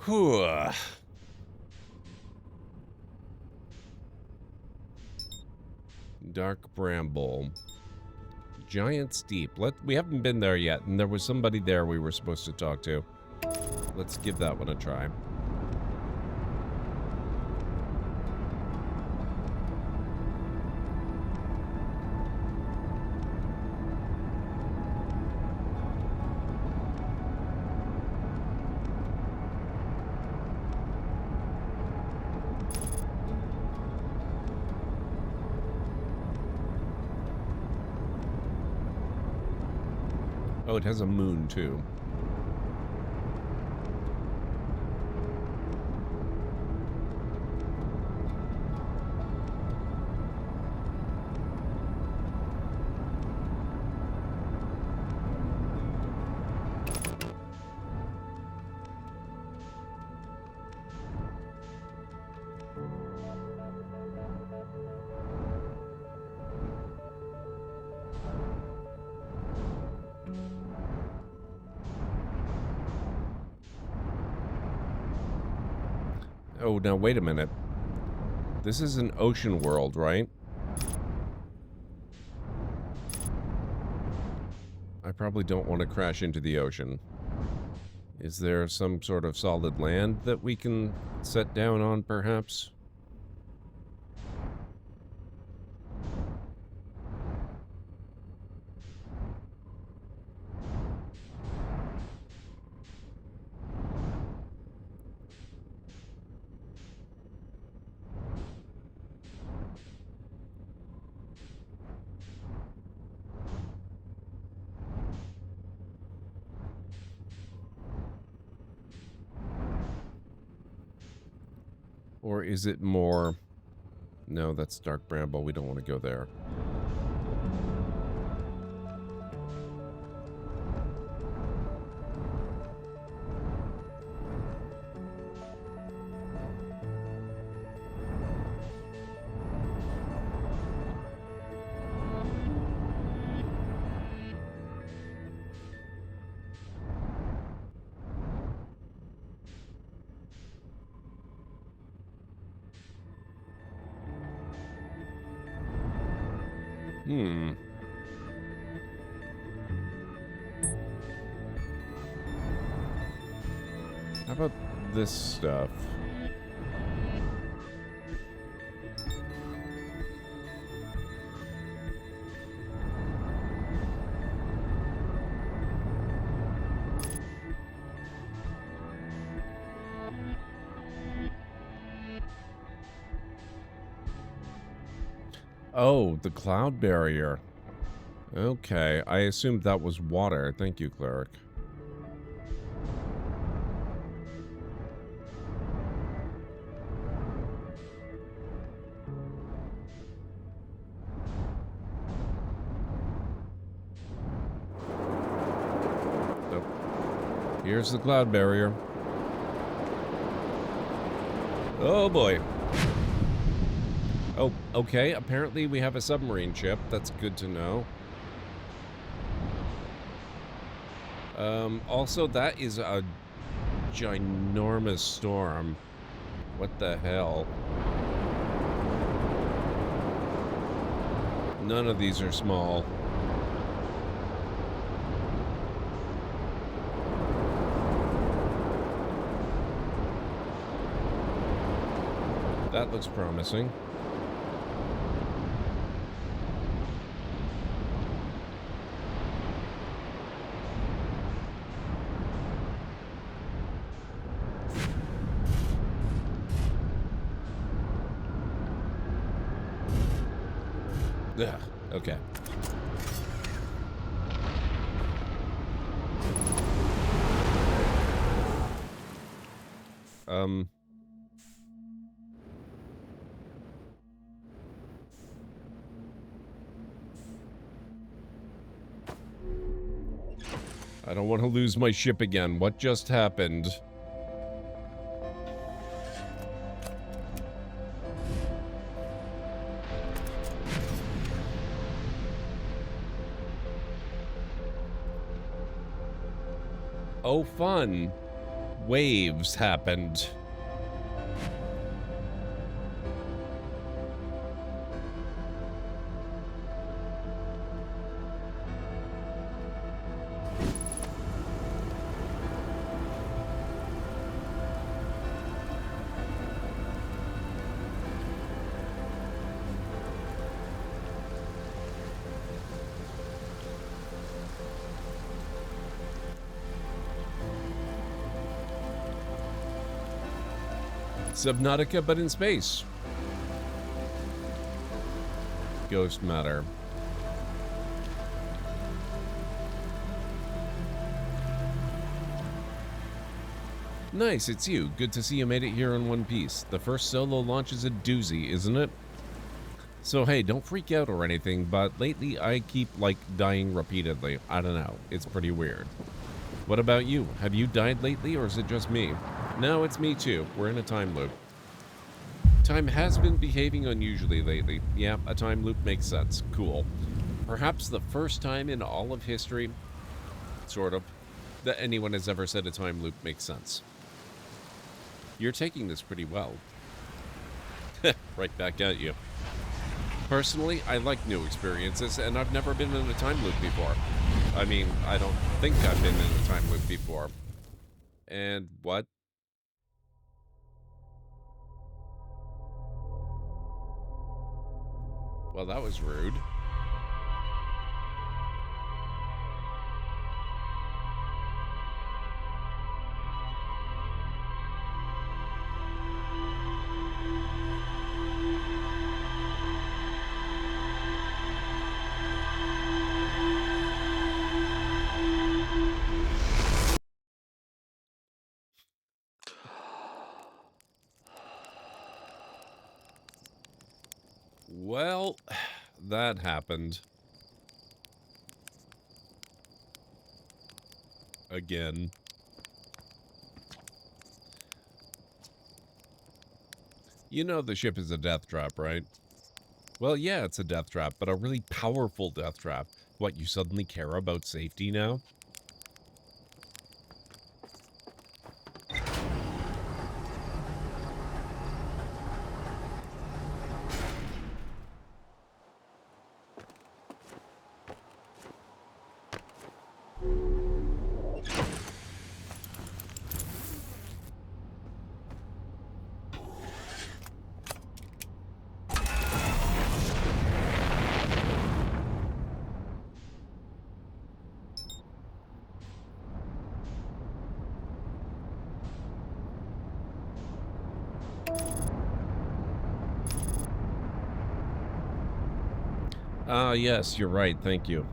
Whew. Dark Bramble. Giant Steep. We haven't been there yet, and there was somebody there we were supposed to talk to. Let's give that one a try. Oh, it has a moon, too. Oh, now wait a minute. This is an ocean world, right? I probably don't want to crash into the ocean. Is there some sort of solid land that we can set down on, perhaps? Or is it more... No, that's Dark Bramble. We don't want to go there. How about this stuff? Oh, the cloud barrier. Okay, I assumed that was water. Thank you, cleric. Nope. Here's the cloud barrier. Oh boy. Oh, okay. Apparently we have a submarine ship. That's good to know. Also, that is a ginormous storm. What the hell? None of these are small. That looks promising. Ugh, okay. I don't want to lose my ship again. What just happened? Oh, fun. Waves happened. Subnautica, but in space. Ghost matter. Nice, it's you. Good to see you made it here in one piece. The first solo launch is a doozy, isn't it? So hey, don't freak out or anything, but lately I keep, like, dying repeatedly. I don't know. It's pretty weird. What about you? Have you died lately, or is it just me? No, it's me too. We're in a time loop. Time has been behaving unusually lately. Yeah, a time loop makes sense. Cool. Perhaps the first time in all of history, sort of, that anyone has ever said a time loop makes sense. You're taking this pretty well. Right back at you. Personally, I like new experiences, and I've never been in a time loop before. I mean, I don't think I've been in a time loop before. And what? Well, that was rude. Well, that happened. Again. You know the ship is a death trap, right? Well, yeah, it's a death trap, but a really powerful death trap. What, you suddenly care about safety now? Yes, you're right. Thank you.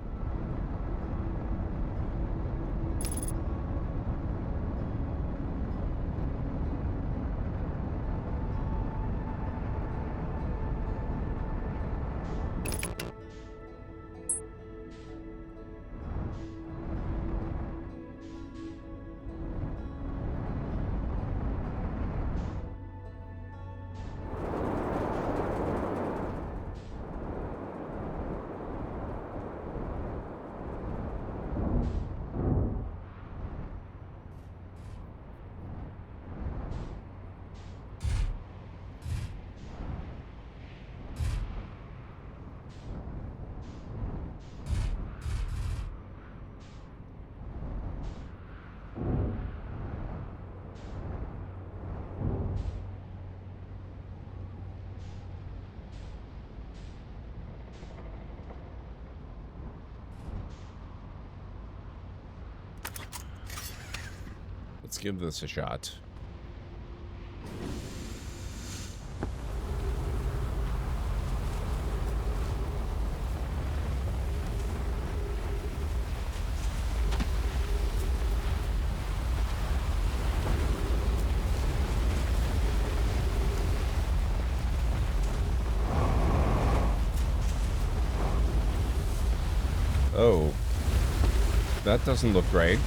Let's give this a shot. Oh, that doesn't look great.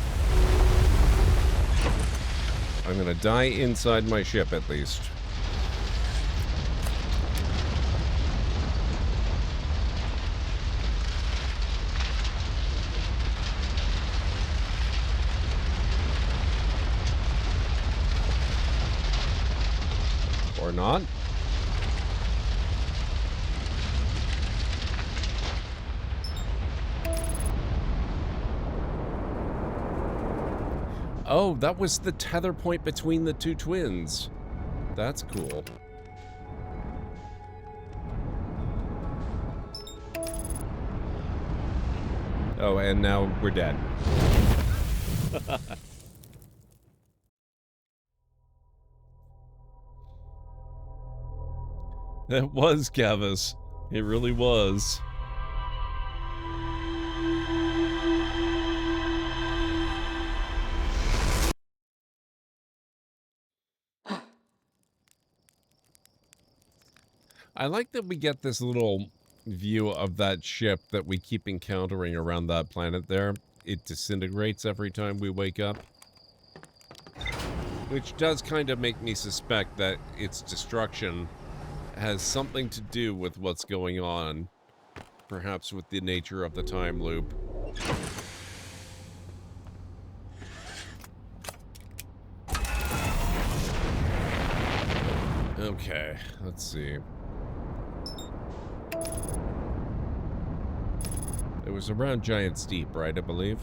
I'm gonna die inside my ship, at least. Or not. Oh, that was the tether point between the two twins. That's cool. Oh, and now we're dead. It was Cavis. It really was. I like that we get this little view of that ship that we keep encountering around that planet there. It disintegrates every time we wake up. Which does kind of make me suspect that its destruction has something to do with what's going on. Perhaps with the nature of the time loop. Okay, let's see. It was around Giant Steep, right, I believe?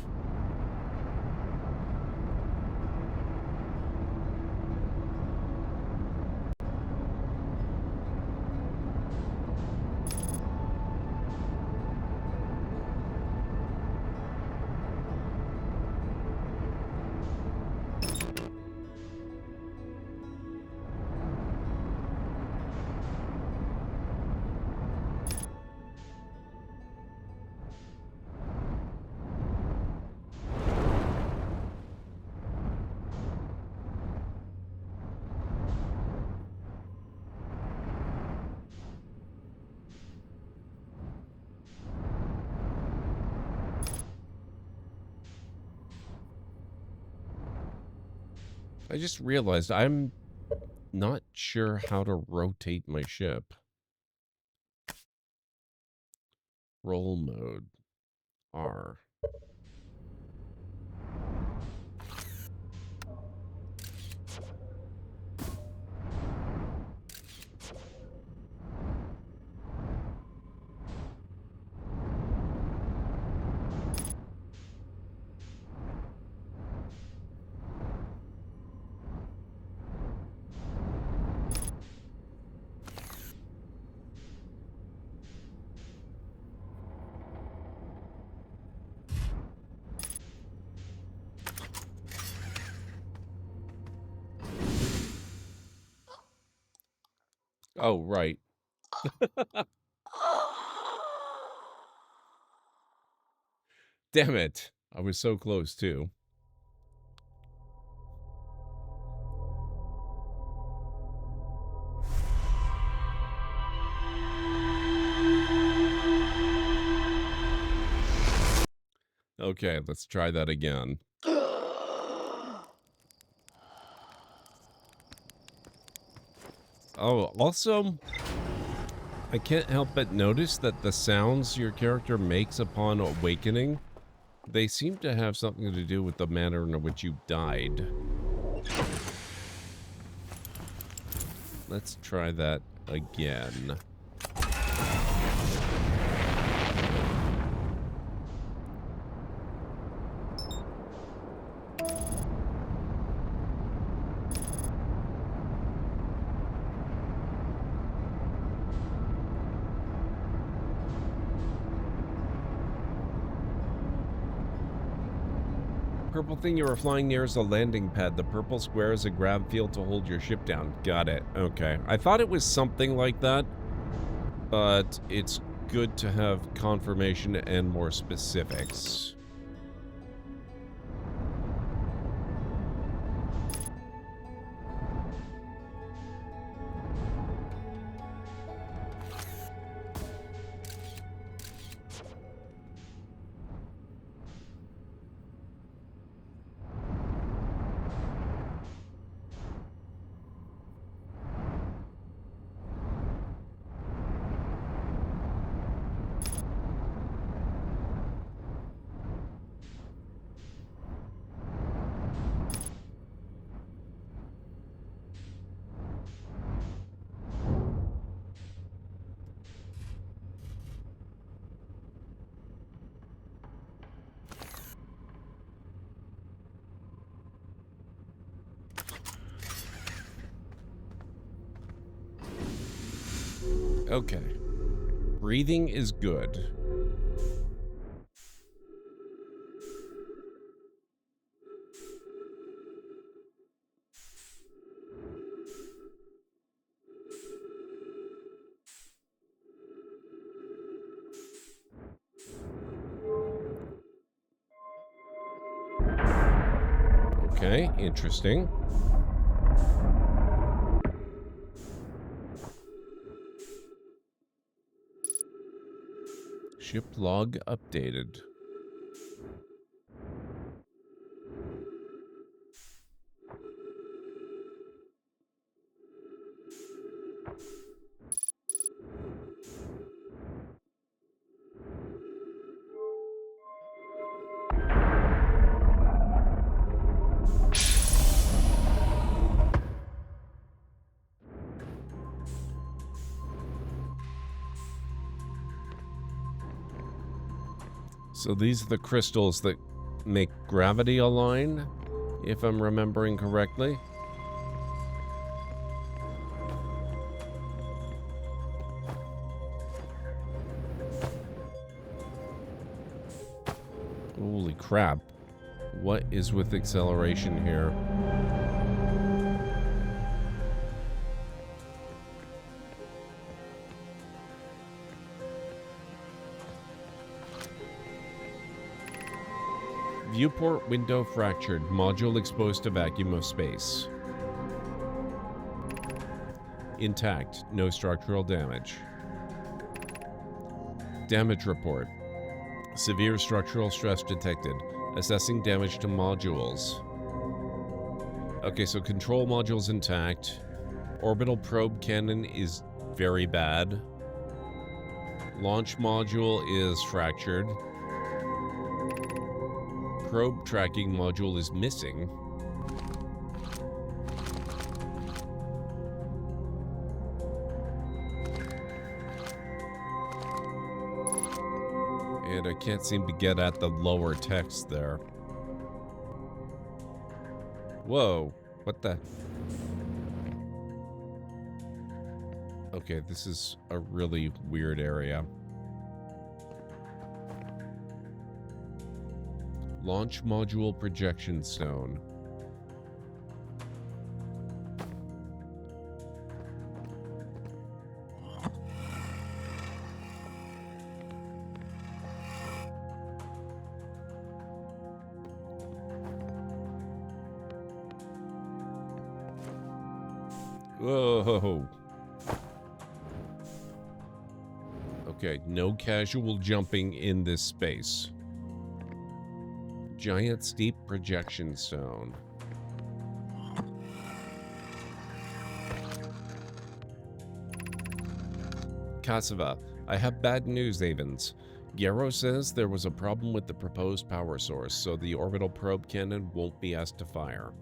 I just realized I'm not sure how to rotate my ship. Roll mode. R. Oh, right. Damn it. I was so close, too. Okay, let's try that again. Oh, also, I can't help but notice that the sounds your character makes upon awakening, they seem to have something to do with the manner in which you died. Let's try that again. Purple thing you were flying near is a landing pad. The purple square is a grab field to hold your ship down. Got it. Okay. I thought it was something like that, but it's good to have confirmation and more specifics. Okay. Breathing is good. Okay, interesting. Ship log updated. So these are the crystals that make gravity align, if I'm remembering correctly. Holy crap. What is with acceleration here? Viewport window fractured. Module exposed to vacuum of space. Intact. No structural damage. Damage report. Severe structural stress detected. Assessing damage to modules. Okay, so control module's intact. Orbital probe cannon is very bad. Launch module is fractured. Probe tracking module is missing. And I can't seem to get at the lower text there. Whoa, what the? Okay, this is a really weird area. Launch module projection stone. Whoa. Okay, no casual jumping in this space. Giant steep projection zone. Cassava, I have bad news, Avens. Yarrow says there was a problem with the proposed power source, so the orbital probe cannon won't be asked to fire.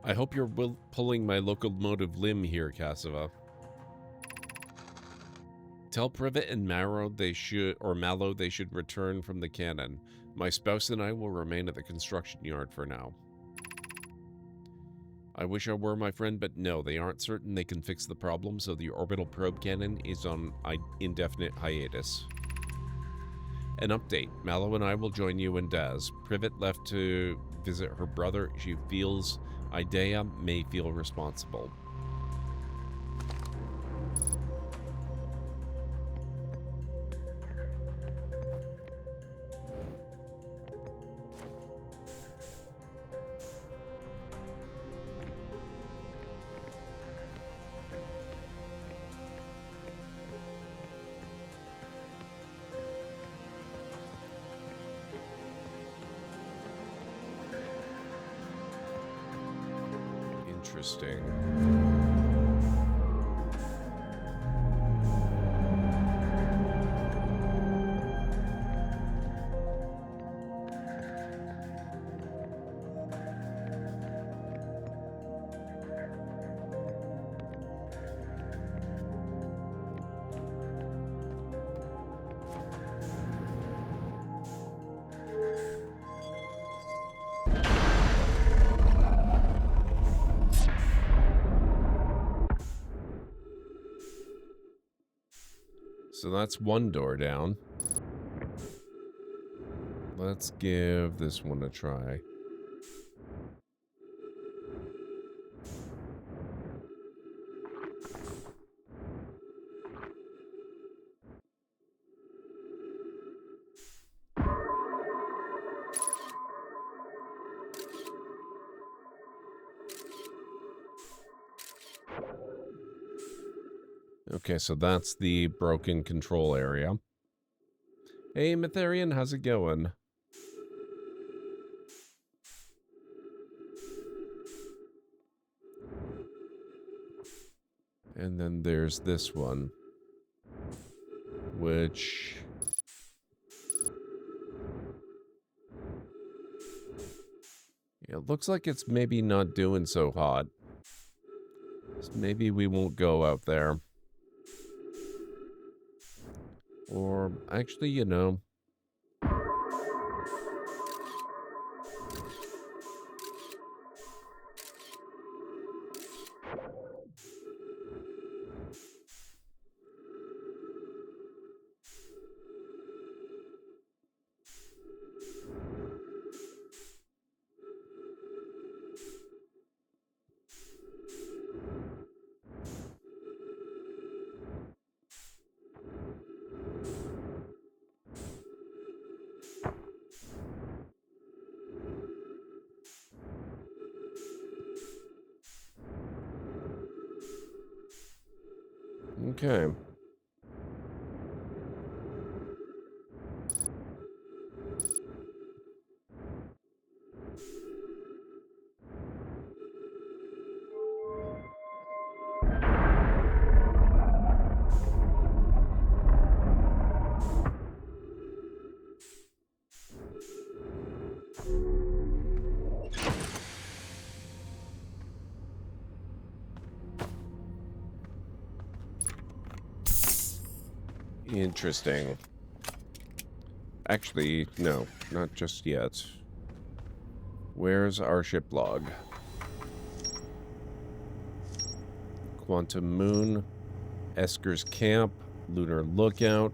I hope you're pulling my locomotive limb here, Cassava. Tell Privet and Mallow they should return from the cannon. My spouse and I will remain at the construction yard for now. I wish I were my friend, but no, they aren't certain they can fix the problem, so the orbital probe cannon is on indefinite hiatus. An update. Mallow and I will join you and Daz. Privet left to visit her brother. She feels Idea may feel responsible. Interesting. So that's one door down. Let's give this one a try. Okay, so that's the broken control area. Hey, Mytharian, how's it going? And then there's this one, which... yeah, it looks like it's maybe not doing so hot. So maybe we won't go out there. Or, actually, you know... Okay. Interesting. Actually, no, not just yet. Where's our ship log? Quantum Moon, Esker's Camp, Lunar Lookout,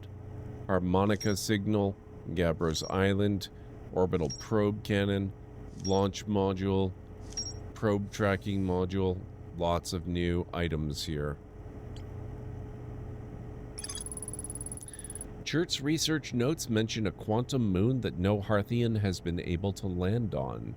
Harmonica Signal, Gabros Island, Orbital Probe Cannon, Launch Module, Probe Tracking Module. Lots of new items here. Chert's research notes mention a quantum moon that no Harthian has been able to land on.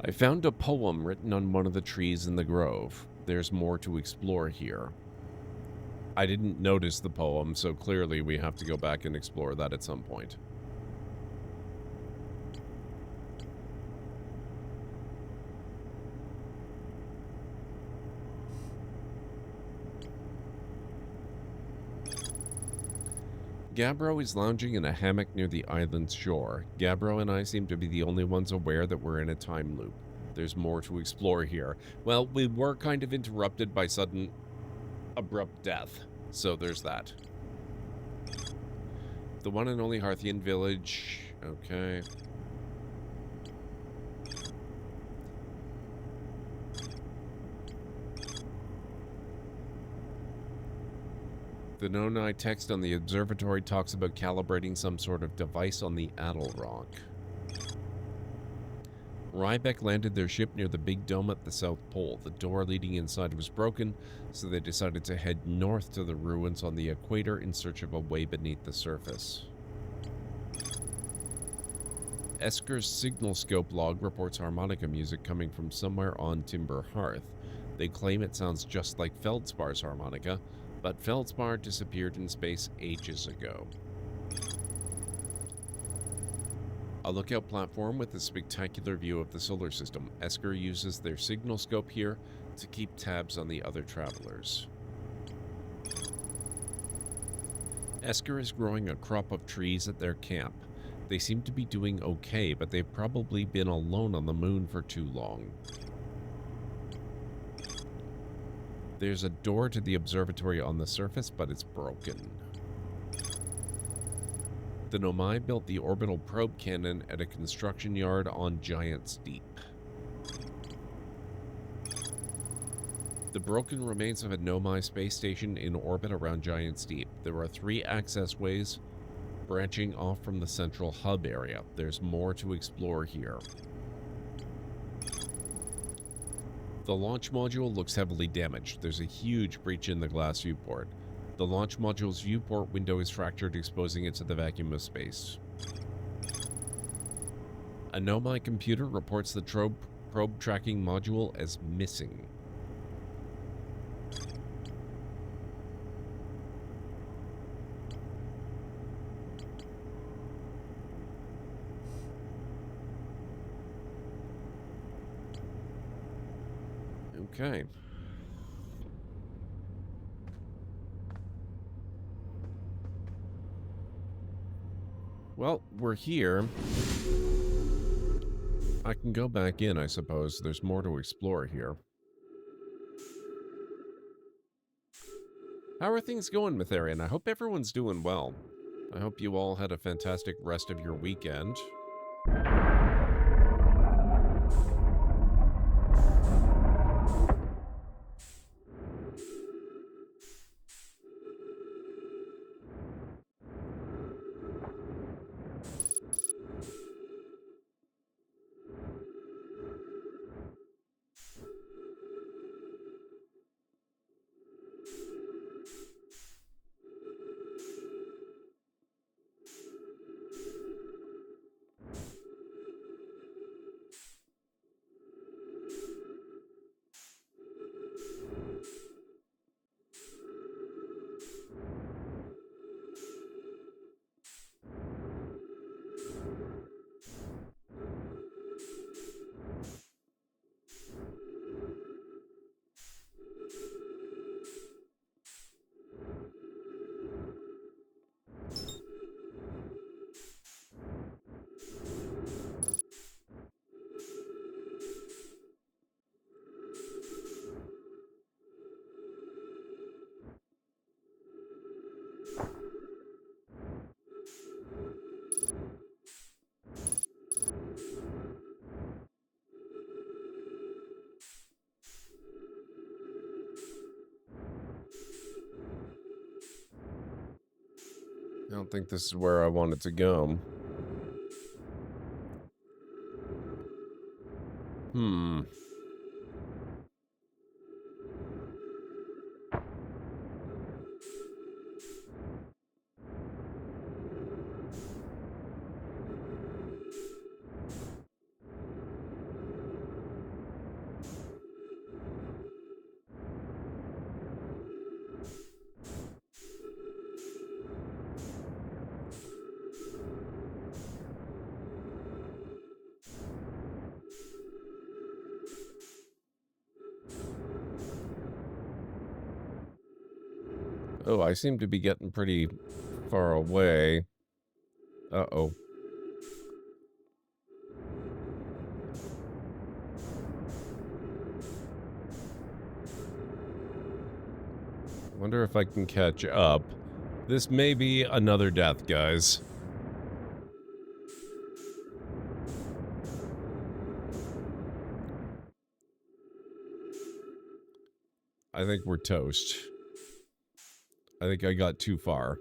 I found a poem written on one of the trees in the grove. There's more to explore here. I didn't notice the poem, so clearly we have to go back and explore that at some point. Gabbro is lounging in a hammock near the island's shore. Gabbro and I seem to be the only ones aware that we're in a time loop. There's more to explore here. Well, we were kind of interrupted by sudden, abrupt death, so there's that. The one and only Harthian village. Okay. The Nonai text on the observatory talks about calibrating some sort of device on the Addle Rock. Rybeck landed their ship near the big dome at the South Pole. The door leading inside was broken, so they decided to head north to the ruins on the equator in search of a way beneath the surface. Esker's signal scope log reports harmonica music coming from somewhere on Timber Hearth. They claim it sounds just like Feldspar's harmonica, but Feldspar disappeared in space ages ago. A lookout platform with a spectacular view of the solar system. Esker uses their signal scope here to keep tabs on the other travelers. Esker is growing a crop of trees at their camp. They seem to be doing okay, but they've probably been alone on the moon for too long. There's a door to the observatory on the surface, but it's broken. The Nomai built the orbital probe cannon at a construction yard on Giant's Deep. The broken remains of a Nomai space station in orbit around Giant's Deep. There are 3 access ways branching off from the central hub area. There's more to explore here. The launch module looks heavily damaged. There's a huge breach in the glass viewport. The launch module's viewport window is fractured, exposing it to the vacuum of space. A Nomai computer reports the probe tracking module as missing. Okay. Well, we're here. I can go back in, I suppose. There's more to explore here. How are things going, Mytharian? I hope everyone's doing well. I hope you all had a fantastic rest of your weekend. I don't think this is where I wanted to go. Oh, I seem to be getting pretty far away. Uh-oh. Wonder if I can catch up. This may be another death, guys. I think we're toast. I think I got too far.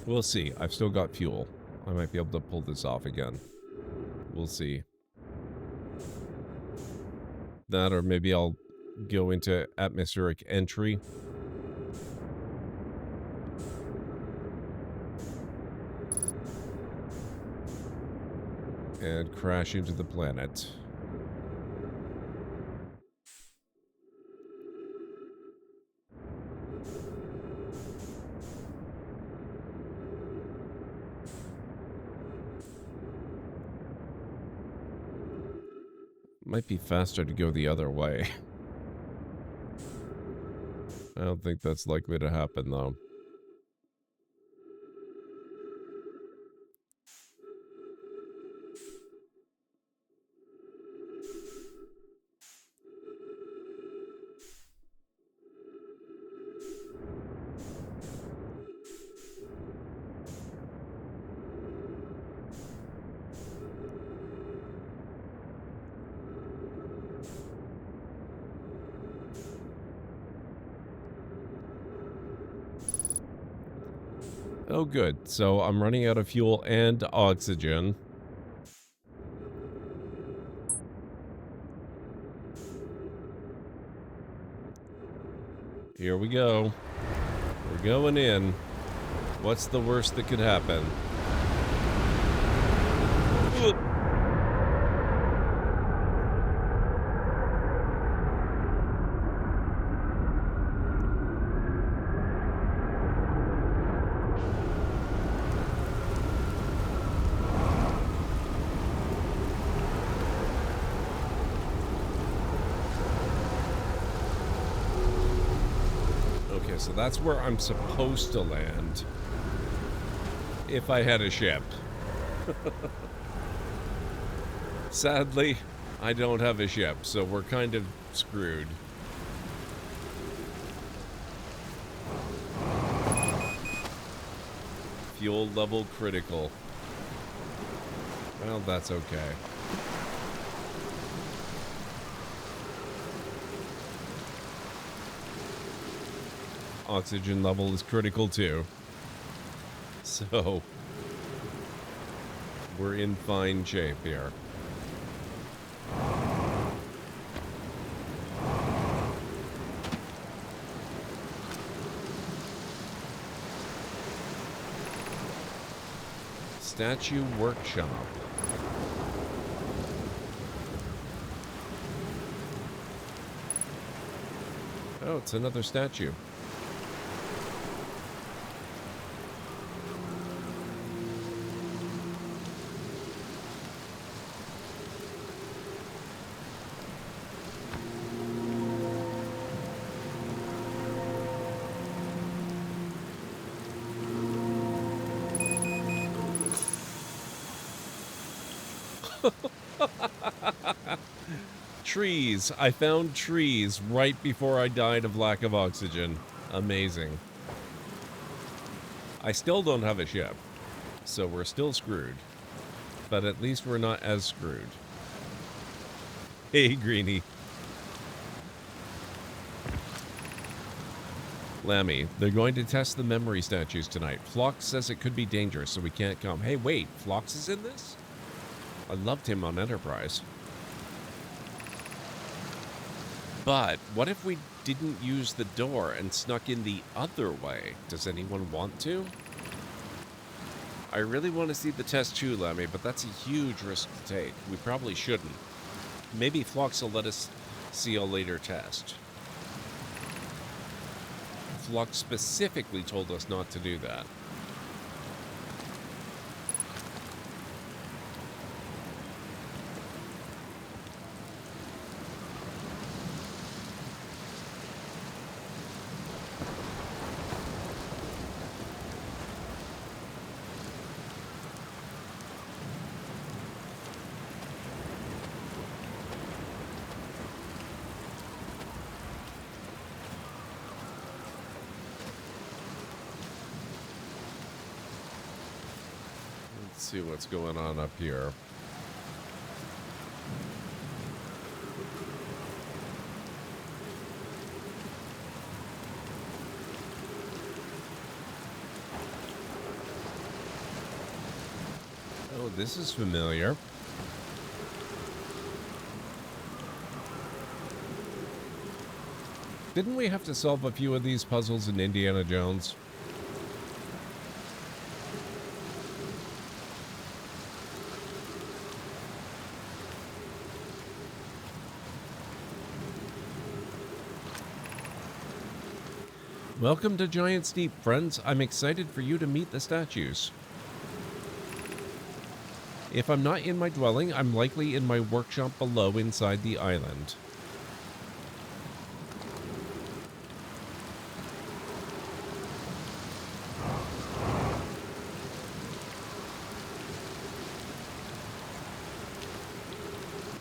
We'll see. I've still got fuel. I might be able to pull this off again. We'll see. That, or maybe I'll go into atmospheric entry. And crash into the planet. Might be faster to go the other way. I don't think that's likely to happen, though. Oh, good. So I'm running out of fuel and oxygen. Here we go. We're going in. What's the worst that could happen? So that's where I'm supposed to land. If I had a ship. Sadly, I don't have a ship, so we're kind of screwed. Fuel level critical. Well, that's okay. Oxygen level is critical too. So, we're in fine shape here. Statue Workshop. Oh, it's another statue. Trees. I found trees right before I died of lack of oxygen. Amazing. I still don't have a ship, so we're still screwed. But at least we're not as screwed. Hey, Greenie. Lammy, they're going to test the memory statues tonight. Phlox says it could be dangerous, so we can't come. Hey, wait, Phlox is in this? I loved him on Enterprise. But what if we didn't use the door and snuck in the other way? Does anyone want to? I really want to see the test too, Lemmy, but that's a huge risk to take. We probably shouldn't. Maybe Phlox will let us see a later test. Phlox specifically told us not to do that. Let's see what's going on up here. Oh, this is familiar. Didn't we have to solve a few of these puzzles in Indiana Jones? Welcome to Giant's Deep, friends. I'm excited for you to meet the statues. If I'm not in my dwelling, I'm likely in my workshop below inside the island.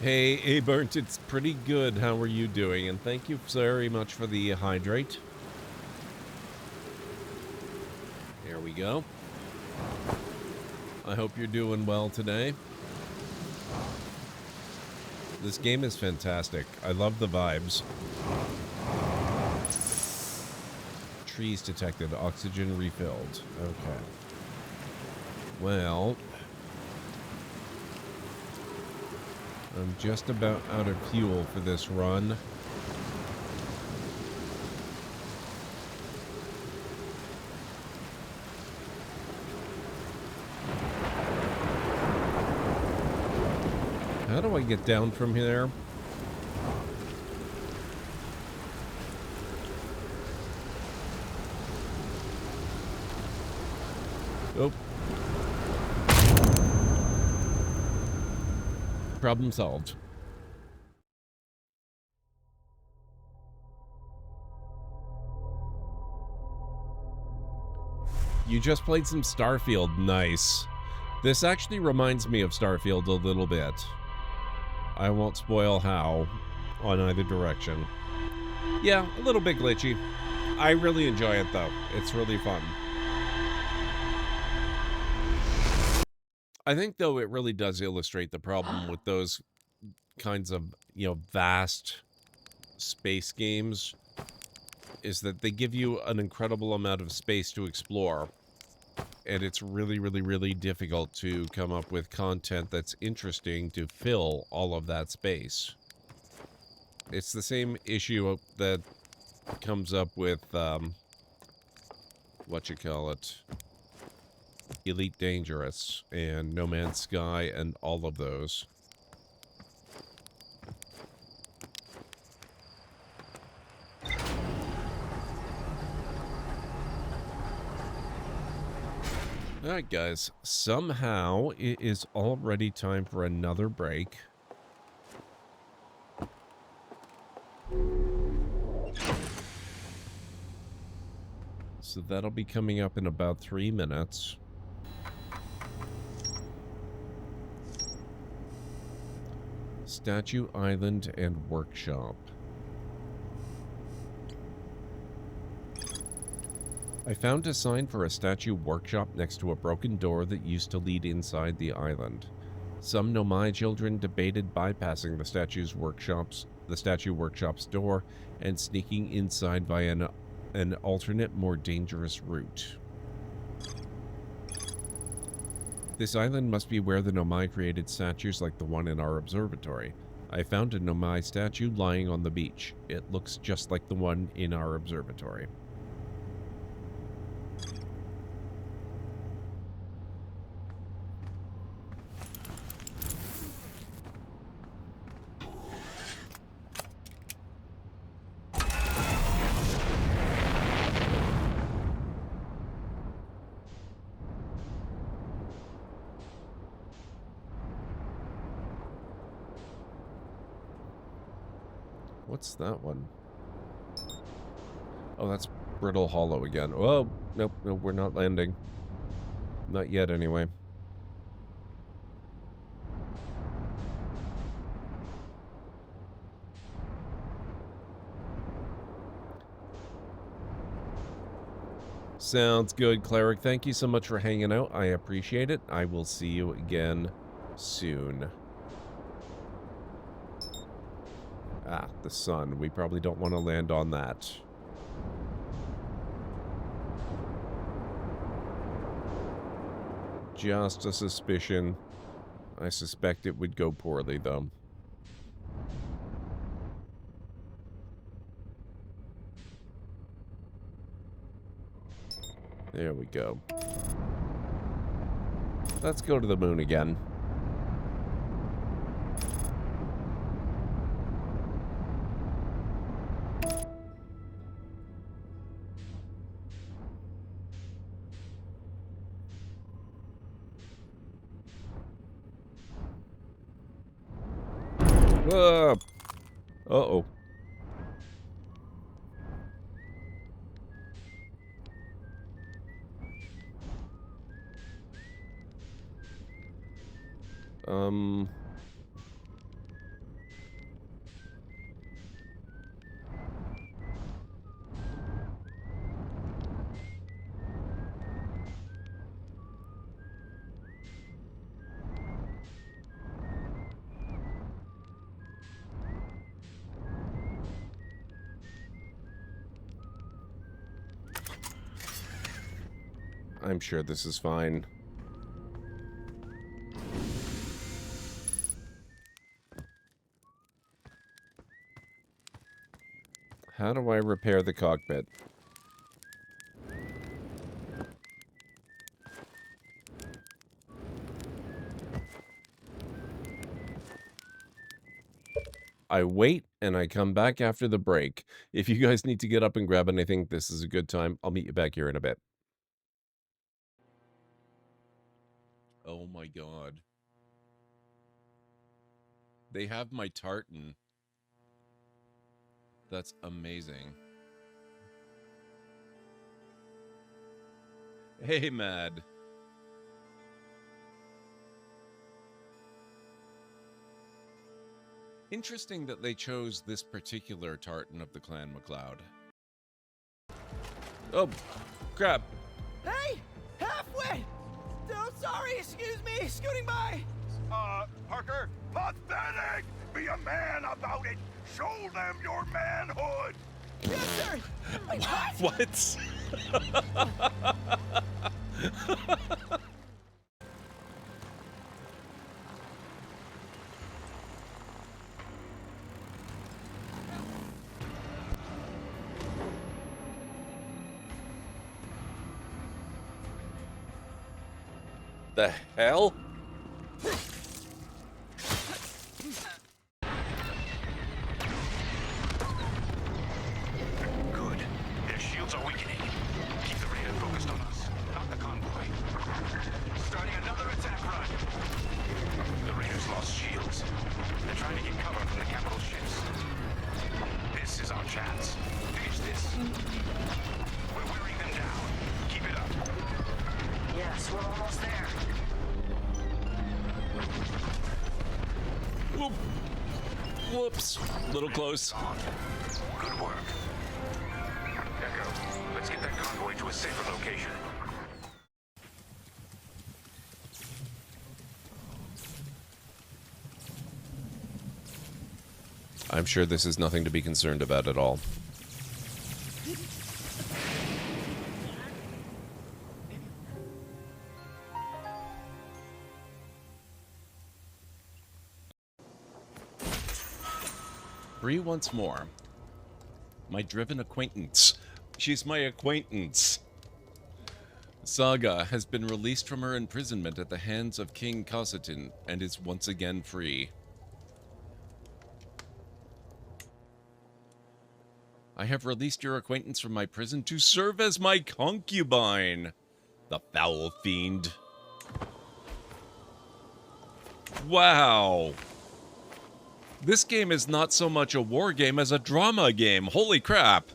Hey, Burnt, it's pretty good. How are you doing? And thank you very much for the hydrate. There we go. I hope you're doing well today. This game is fantastic. I love the vibes. Trees detected. Oxygen refilled. Okay. Well, I'm just about out of fuel for this run. How do I get down from here? Oh. Problem solved. You just played some Starfield. Nice. This actually reminds me of Starfield a little bit. I won't spoil how on either direction. Yeah, a little bit glitchy. I really enjoy it, though. It's really fun. I think, though, it really does illustrate the problem with those kinds of, vast space games, is that they give you an incredible amount of space to explore. And it's really, really, really difficult to come up with content that's interesting to fill all of that space. It's the same issue that comes up with, Elite Dangerous and No Man's Sky and all of those. Alright, guys. Somehow it is already time for another break. So that'll be coming up in about 3 minutes. Statue Island and Workshop. I found a sign for a statue workshop next to a broken door that used to lead inside the island. Some Nomai children debated bypassing the statue workshop's door and sneaking inside via an alternate, more dangerous route. This island must be where the Nomai created statues like the one in our observatory. I found a Nomai statue lying on the beach. It looks just like the one in our observatory. What's that one? Oh, that's Brittle Hollow again. Oh, nope, nope, we're not landing. Not yet, anyway. Sounds good, Cleric. Thank you so much for hanging out. I appreciate it. I will see you again soon. Ah, the sun. We probably don't want to land on that. Just a suspicion. I suspect it would go poorly, though. There we go. Let's go to the moon again. Uh-oh. I'm sure this is fine. How do I repair the cockpit? I wait, and I come back after the break. If you guys need to get up and grab anything, this is a good time. I'll meet you back here in a bit. Oh my god. They have my tartan. That's amazing. Hey, Mad. Interesting that they chose this particular tartan of the Clan McLeod. Oh, crap. Hey! Halfway! Oh, sorry, excuse me, scooting by! Parker, pathetic! Be a man about it! Show them your manhood! Yes, sir! Wait, What? The hell? Good. Their shields are weakening. Keep the radar focused on us, not the convoy. Starting another attack run. The raiders lost shields. They're trying to get cover from the capital ships. This is our chance. Finish this. We're wearing them down. Keep it up. Yes, we're almost there. Whoop. Whoops. Little close. Good work. Echo, let's get that convoy to a safer location. I'm sure this is nothing to be concerned about at all. Bree once more. My driven acquaintance. She's my acquaintance. Saga has been released from her imprisonment at the hands of King Cossetin and is once again free. I have released your acquaintance from my prison to serve as my concubine. The foul fiend. Wow. This game is not so much a war game as a drama game. Holy crap.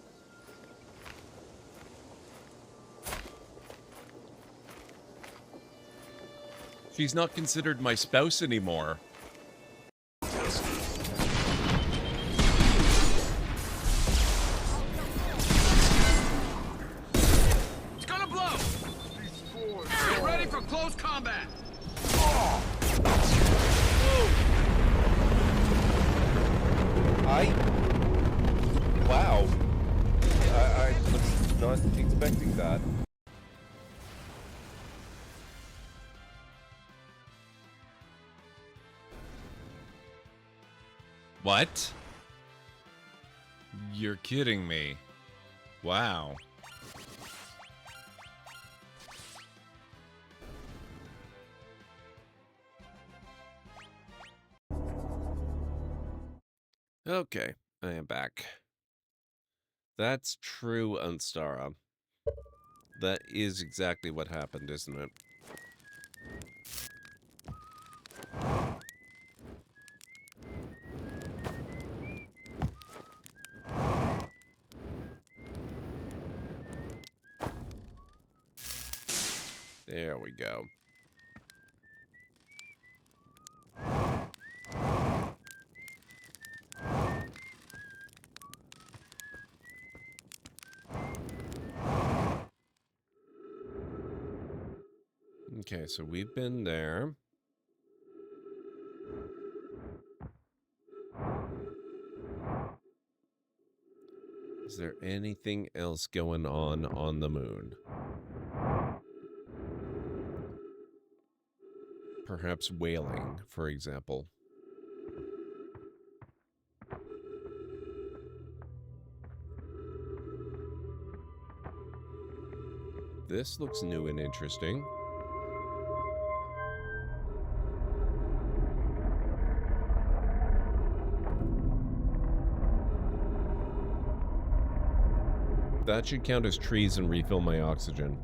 She's not considered my spouse anymore. It's gonna blow! Get ready for close combat! Wow. I was not expecting that. What? You're kidding me. Wow. Okay, I am back. That's true, Unstara. That is exactly what happened, isn't it? There we go. Okay, so we've been there. Is there anything else going on the moon? Perhaps whaling, for example. This looks new and interesting. That should count as trees and refill my oxygen.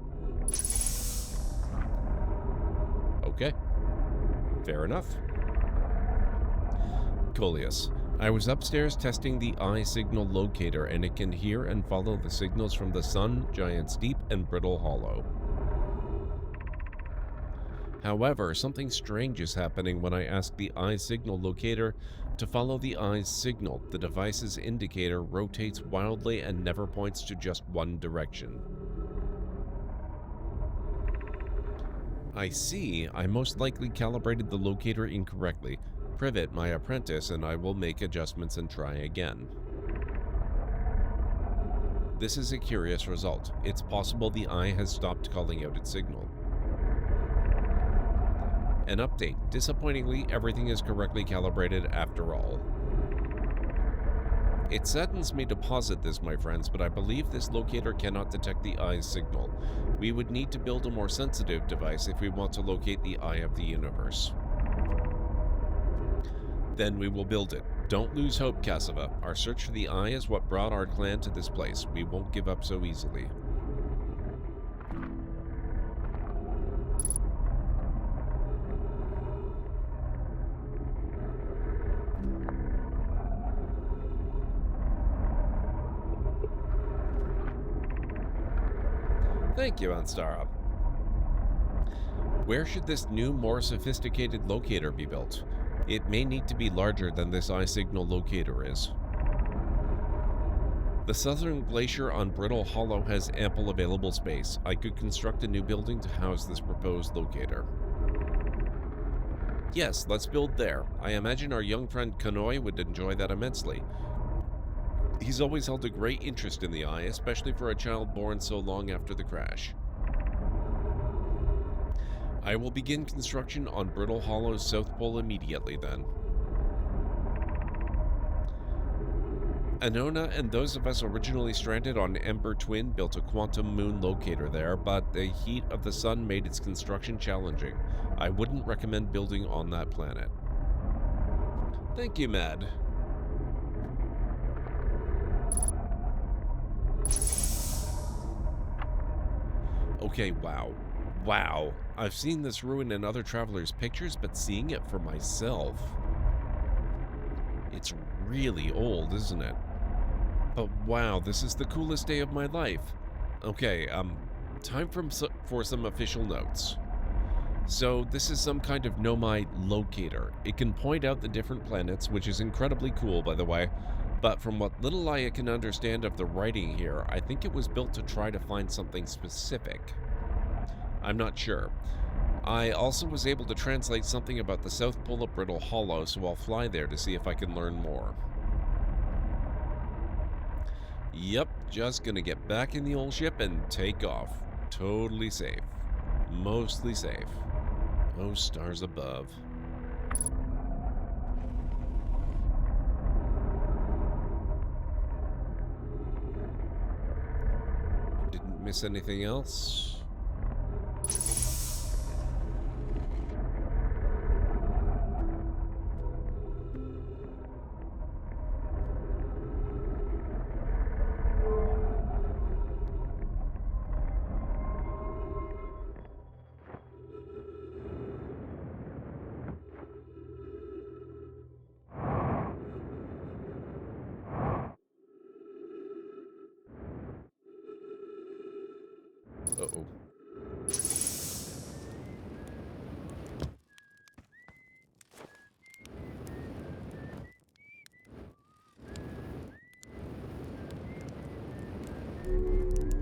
Okay. Fair enough. Coleus, I was upstairs testing the eye signal locator, and it can hear and follow the signals from the sun, Giant's Deep, and Brittle Hollow. However, something strange is happening when I ask the eye signal locator to follow the eye's signal. The device's indicator rotates wildly and never points to just one direction. I see. I most likely calibrated the locator incorrectly. Privet, my apprentice, and I will make adjustments and try again. This is a curious result. It's possible the eye has stopped calling out its signal. An update. Disappointingly, everything is correctly calibrated after all. It saddens me to posit this, my friends, but I believe this locator cannot detect the eye's signal. We would need to build a more sensitive device if we want to locate the eye of the universe. Then we will build it. Don't lose hope, Cassava. Our search for the eye is what brought our clan to this place. We won't give up so easily. Thank you, Anstara. Where should this new, more sophisticated locator be built? It may need to be larger than this eye signal locator is. The southern glacier on Brittle Hollow has ample available space. I could construct a new building to house this proposed locator. Yes, let's build there. I imagine our young friend Kanoi would enjoy that immensely. He's always held a great interest in the eye, especially for a child born so long after the crash. I will begin construction on Brittle Hollow's South Pole immediately then. Anona and those of us originally stranded on Ember Twin built a quantum moon locator there, but the heat of the sun made its construction challenging. I wouldn't recommend building on that planet. Thank you, Mad. Okay, wow. Wow. I've seen this ruin in other travelers' pictures, but seeing it for myself It's really old, isn't it? But wow, this is the coolest day of my life. Okay, time for some official notes. So this is some kind of nomite locator. It can point out the different planets, which is incredibly cool, by the way. But from what little I can understand of the writing here, I think it was built to try to find something specific. I'm not sure. I also was able to translate something about the South Pole of Brittle Hollow, so I'll fly there to see if I can learn more. Yep, just gonna get back in the old ship and take off. Totally safe. Mostly safe. Oh, stars above. Didn't miss anything else. Uh-oh.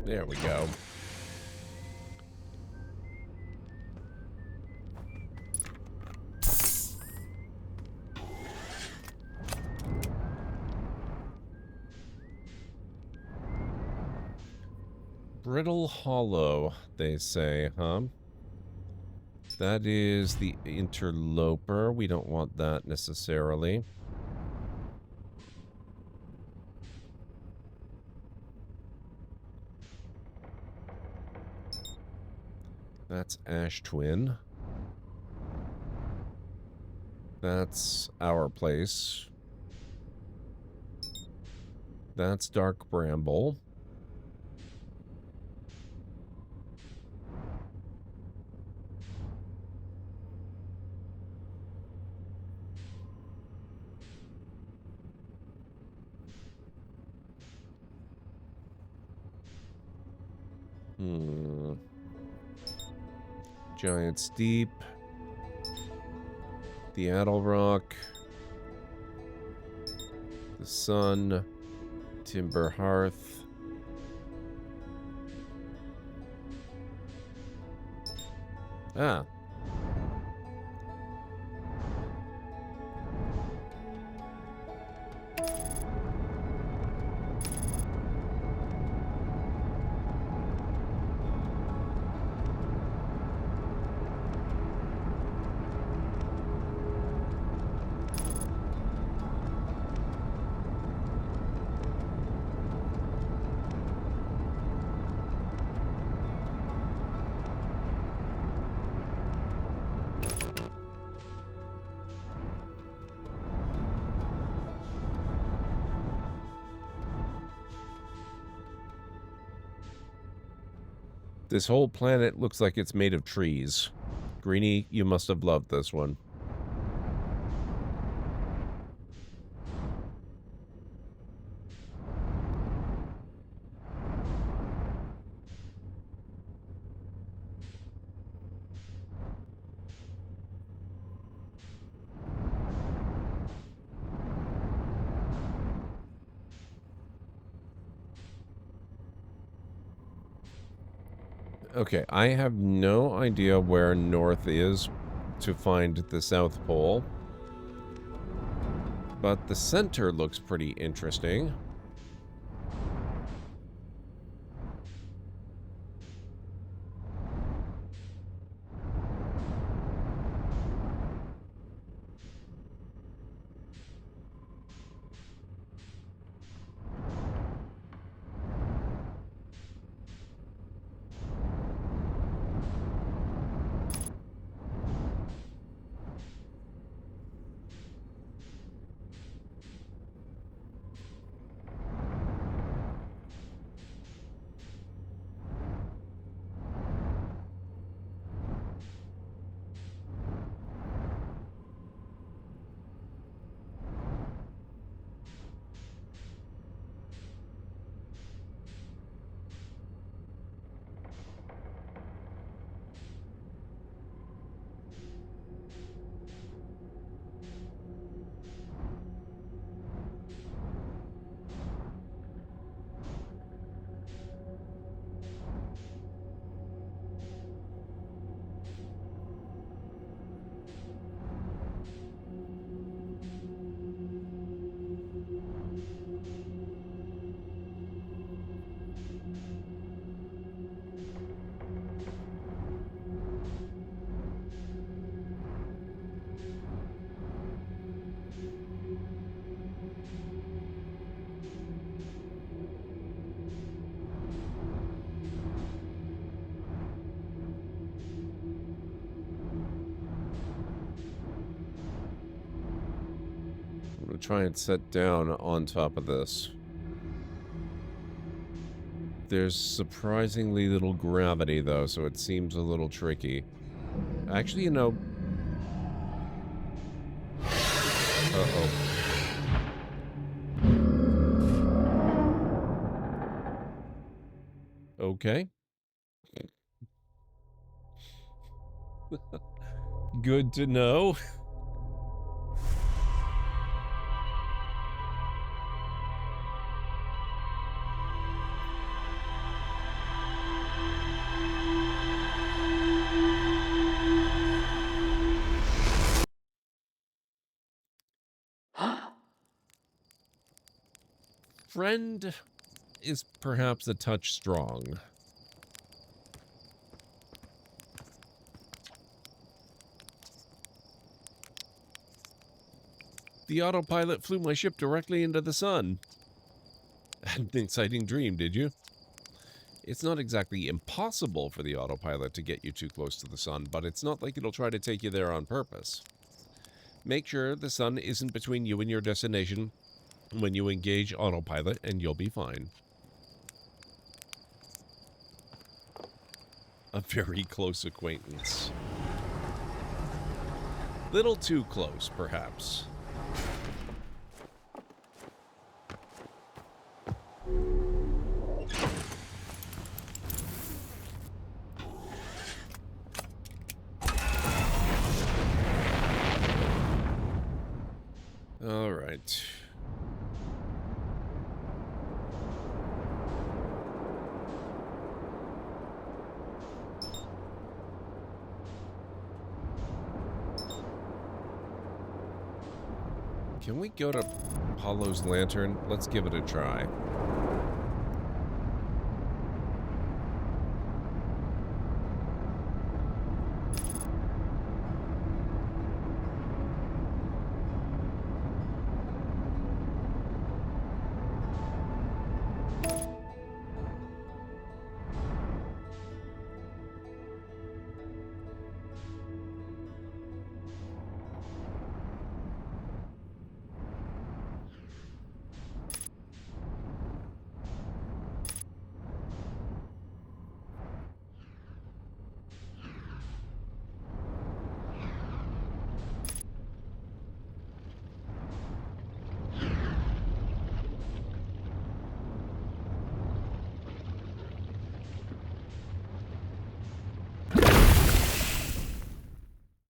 There we go. Brittle Hollow, they say, huh? That is the interloper. We don't want that necessarily. That's Ash Twin. That's our place. That's Dark Bramble. Giant Steep. The Addle Rock. The Sun. Timber Hearth. Ah. This whole planet looks like it's made of trees. Greenie, you must have loved this one. Okay, I have no idea where north is to find the South Pole. But the center looks pretty interesting. I'll try and sit down on top of this. There's surprisingly little gravity, though, so it seems a little tricky. Actually, you know... Uh-oh. Okay. Good to know. Friend is perhaps a touch strong. The autopilot flew my ship directly into the sun. Had an exciting dream, did you? It's not exactly impossible for the autopilot to get you too close to the sun, but it's not like it'll try to take you there on purpose. Make sure the sun isn't between you and your destination when you engage autopilot, and you'll be fine. A very close acquaintance. Little too close, perhaps. All right. Can we go to Apollo's lantern? Let's give it a try.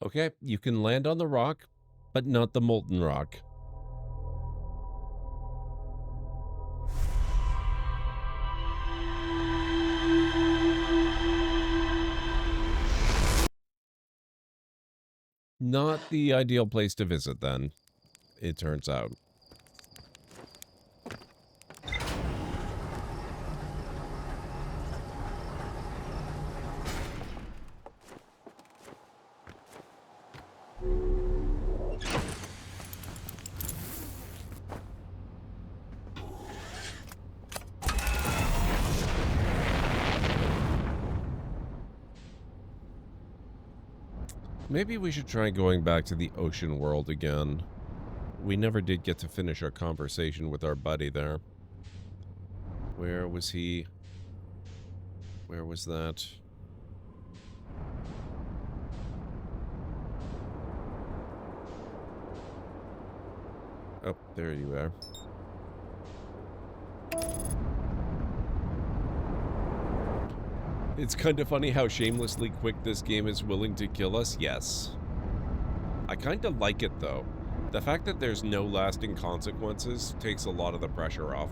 Okay, you can land on the rock, but not the molten rock. Not the ideal place to visit, then, it turns out. Maybe we should try going back to the ocean world again. We never did get to finish our conversation with our buddy there. Where was he? Where was that? Oh, there you are. It's kind of funny how shamelessly quick this game is willing to kill us, yes. I kind of like it, though. The fact that there's no lasting consequences takes a lot of the pressure off.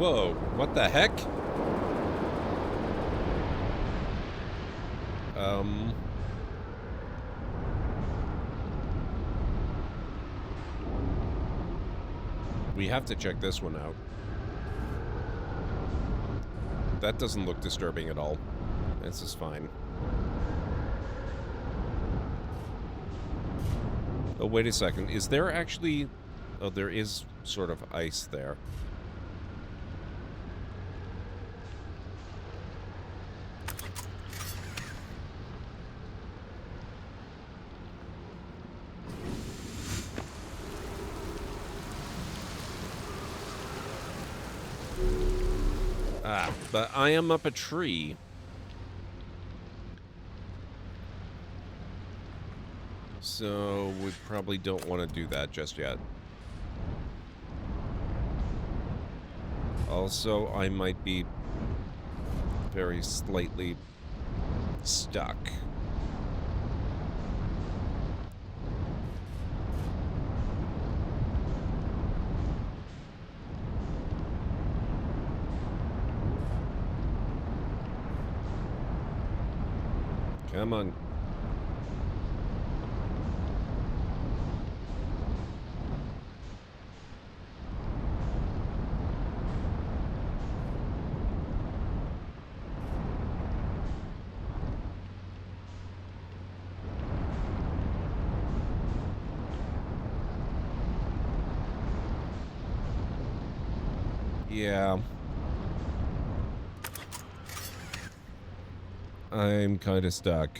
Whoa, what the heck? We have to check this one out. That doesn't look disturbing at all. This is fine. Oh, wait a second. Is there actually... Oh, there is sort of ice there. Ah, but I am up a tree. So we probably don't want to do that just yet. Also, I might be very slightly stuck. Come on. Yeah. I'm kind of stuck.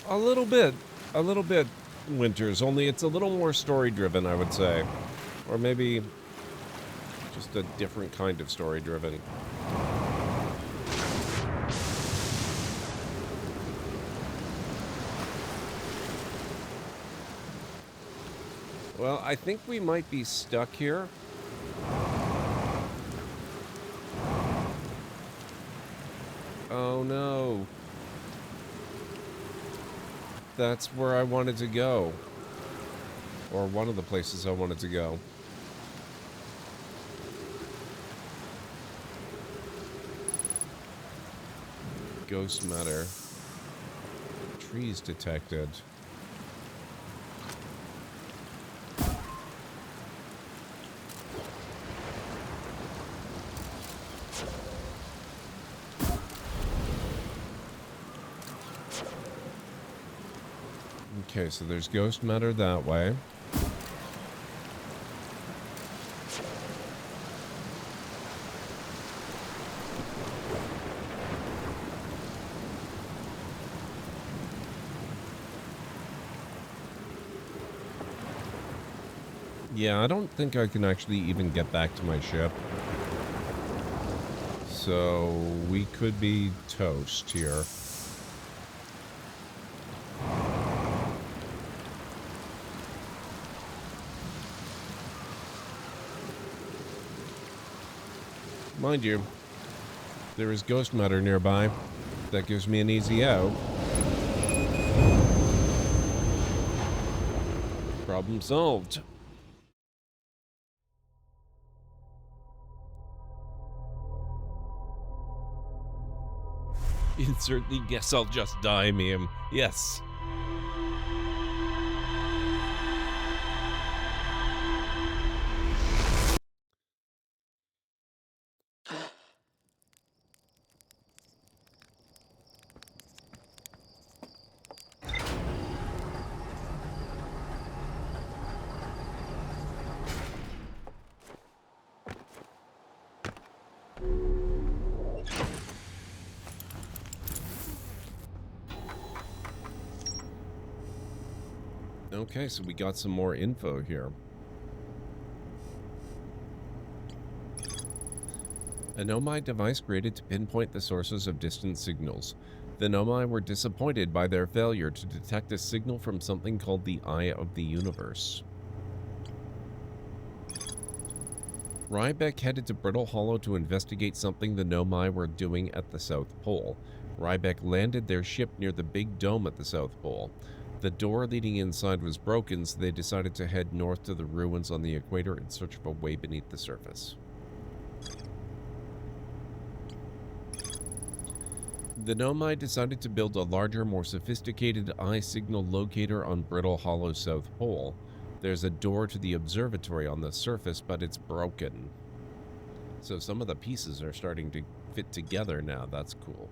A little bit, Winters, only it's a little more story-driven, I would say. Or maybe just a different kind of story-driven. Well, I think we might be stuck here. Oh, no. That's where I wanted to go. Or one of the places I wanted to go. Ghost matter. Trees detected. Okay, so there's ghost matter that way. Yeah, I don't think I can actually even get back to my ship. So we could be toast here. Mind you, there is ghost matter nearby. That gives me an easy out. Problem solved. Insert the guess I'll just die meme. Yes. Okay, so we got some more info here. A Nomai device created to pinpoint the sources of distant signals. The Nomai were disappointed by their failure to detect a signal from something called the Eye of the Universe. Rybeck headed to Brittle Hollow to investigate something the Nomai were doing at the South Pole. Rybeck landed their ship near the big dome at the South Pole. The door leading inside was broken, so they decided to head north to the ruins on the equator in search of a way beneath the surface. The Nomai decided to build a larger, more sophisticated eye signal locator on Brittle Hollow's South Pole. There's a door to the observatory on the surface, but it's broken. So some of the pieces are starting to fit together now. That's cool.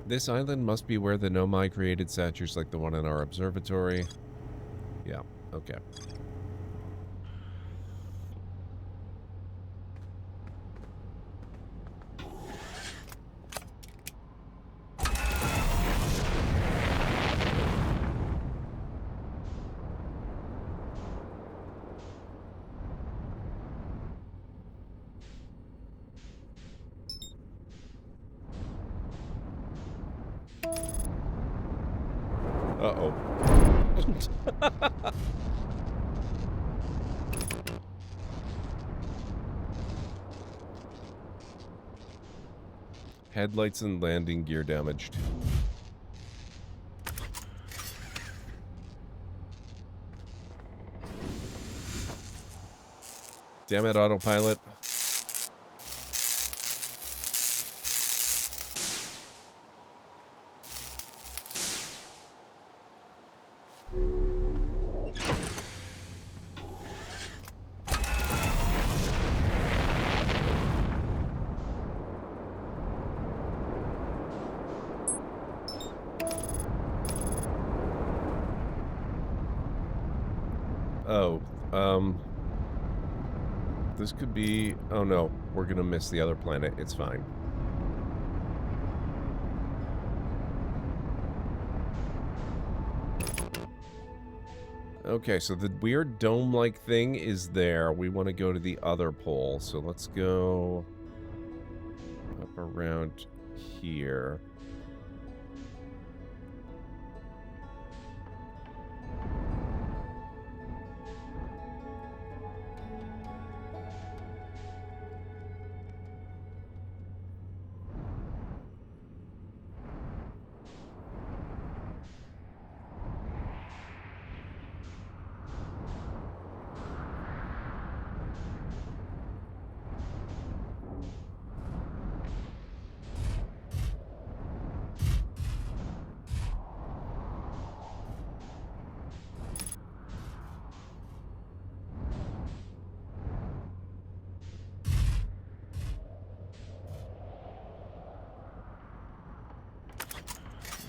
This island must be where the Nomai created statues like the one in our observatory. Yeah, okay. Uh-oh. Headlights and landing gear damaged. Damn it, autopilot. This could be... Oh no, we're gonna miss the other planet. It's fine. Okay, so the weird dome-like thing is there. We want to go to the other pole, so let's go up around here.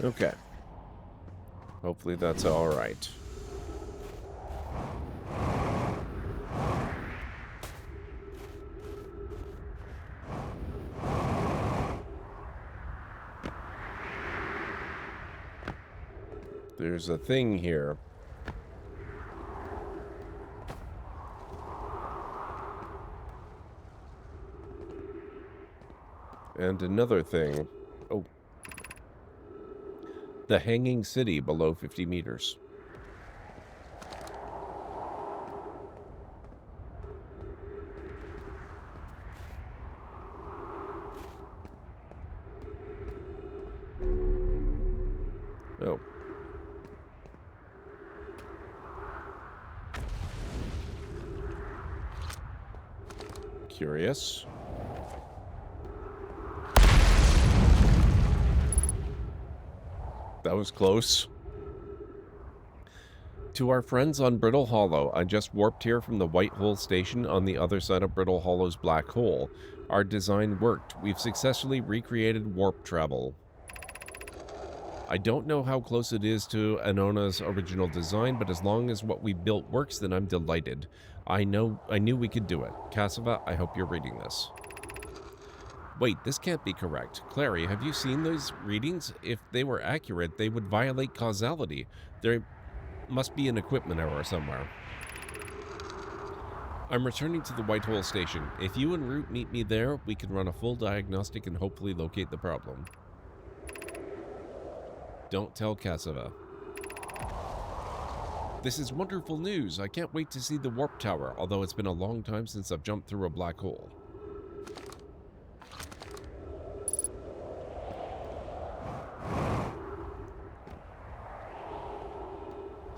Okay. Hopefully that's all right. There's a thing here. And another thing. Oh. The hanging city below 50 meters. Oh. Curious. That was close. To our friends on Brittle Hollow, I just warped here from the White Hole Station on the other side of Brittle Hollow's black hole. Our design worked. We've successfully recreated warp travel. I don't know how close it is to Anona's original design, but as long as what we built works, then I'm delighted. I knew we could do it. Cassava, I hope you're reading this. Wait, this can't be correct. Clary, have you seen those readings? If they were accurate, they would violate causality. There must be an equipment error somewhere. I'm returning to the White Hole station. If you and Root meet me there, we can run a full diagnostic and hopefully locate the problem. Don't tell Cassava. This is wonderful news. I can't wait to see the warp tower, although it's been a long time since I've jumped through a black hole.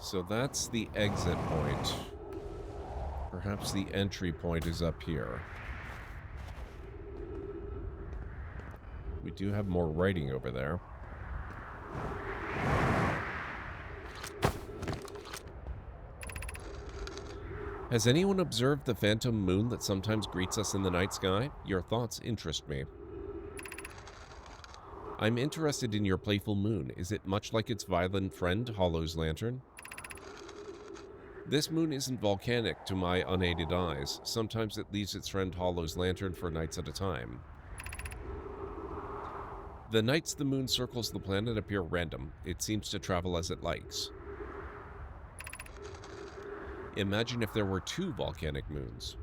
So that's the exit point. Perhaps the entry point is up here. We do have more writing over there. Has anyone observed the phantom moon that sometimes greets us in the night sky? Your thoughts interest me. I'm interested in your playful moon. Is it much like its violent friend, Hollow's lantern? This moon isn't volcanic to my unaided eyes. Sometimes it leaves its friend Hollow's lantern for nights at a time. The nights the moon circles the planet appear random. It seems to travel as it likes. Imagine if there were 2 volcanic moons.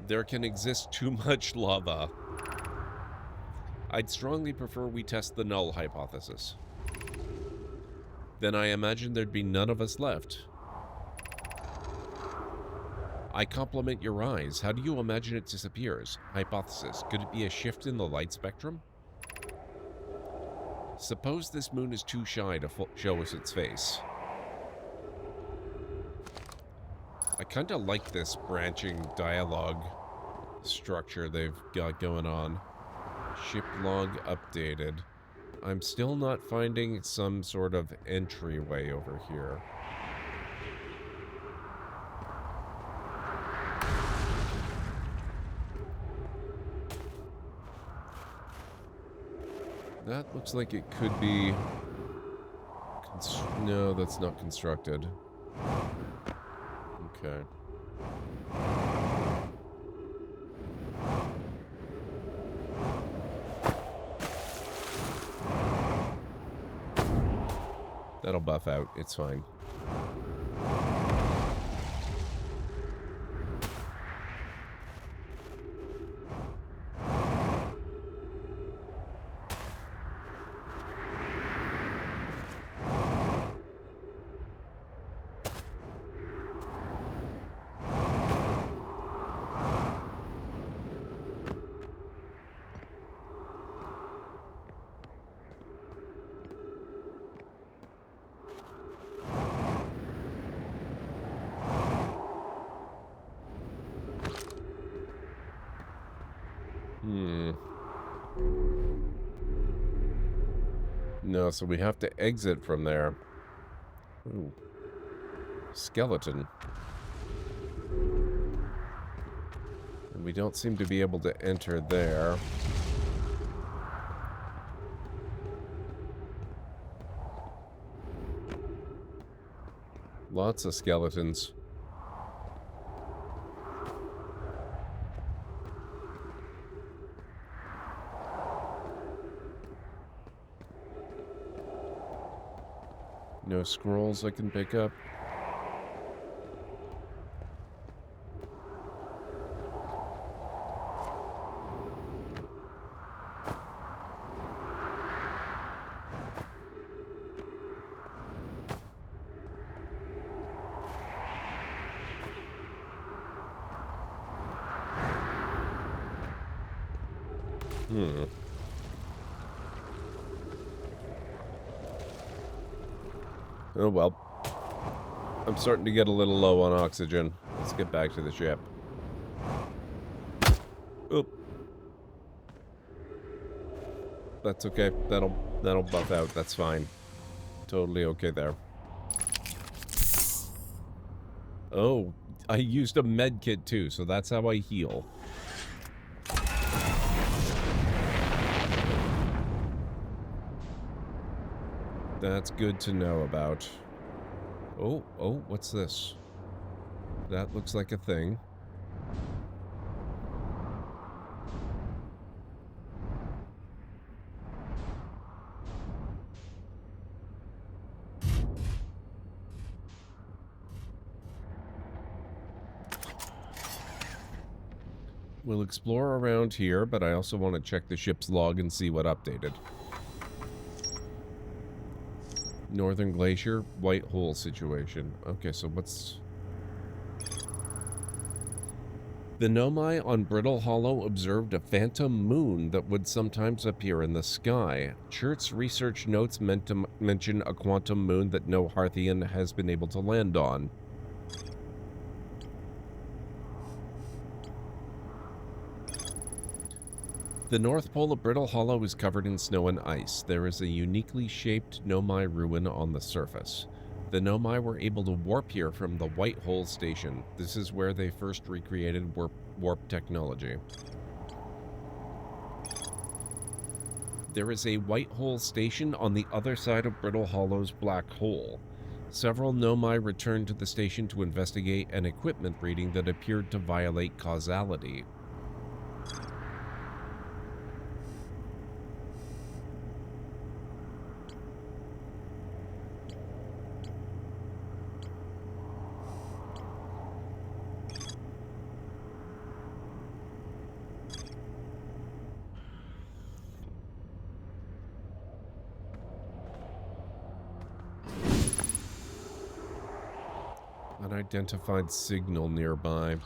There can exist too much lava. I'd strongly prefer we test the null hypothesis. Then I imagine there'd be none of us left. I compliment your eyes. How do you imagine it disappears? Hypothesis. Could it be a shift in the light spectrum? Suppose this moon is too shy to show us its face. I kind of like this branching dialogue structure they've got going on. Ship log updated. I'm still not finding some sort of entryway over here. That looks like it could be... No, that's not constructed. Okay. That'll buff out. It's fine. No, so we have to exit from there. Ooh. Skeleton. And we don't seem to be able to enter there. Lots of skeletons. No scrolls I can pick up. Oh well. I'm starting to get a little low on oxygen. Let's get back to the ship. Oop. That's okay. That'll buff out. That's fine. Totally okay there. Oh, I used a med kit too, so that's how I heal. That's good to know about. Oh, what's this? That looks like a thing. We'll explore around here, but I also want to check the ship's log and see what updated. Northern Glacier, White Hole situation. Okay, so what's... The Nomai on Brittle Hollow observed a phantom moon that would sometimes appear in the sky. Chert's research notes meant to mention a quantum moon that no Harthian has been able to land on. The North Pole of Brittle Hollow is covered in snow and ice. There is a uniquely shaped Nomai ruin on the surface. The Nomai were able to warp here from the White Hole Station. This is where they first recreated warp technology. There is a White Hole Station on the other side of Brittle Hollow's black hole. Several Nomai returned to the station to investigate an equipment reading that appeared to violate causality. Unidentified signal nearby.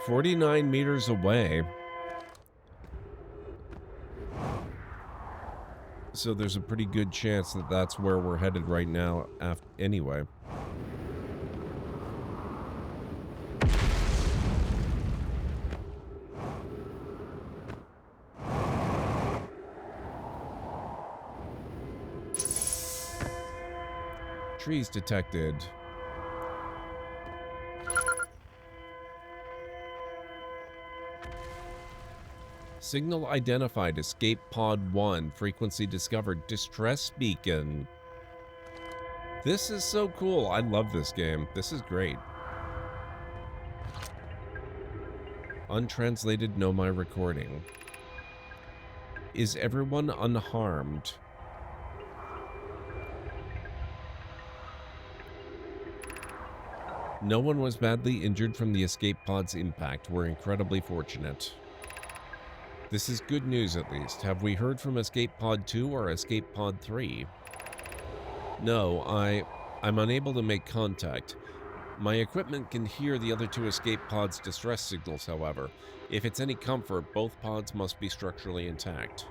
"49 meters away." So there's a pretty good chance that that's where we're headed right now anyway. Trees detected. Signal identified. Escape pod 1. Frequency discovered. Distress beacon. This is so cool. I love this game. This is great. Untranslated Nomai recording. Is everyone unharmed? No one was badly injured from the escape pod's impact. We're incredibly fortunate. This is good news, at least. Have we heard from Escape Pod 2 or Escape Pod 3? No, I'm unable to make contact. My equipment can hear the other two escape pods' distress signals, however. If it's any comfort, both pods must be structurally intact.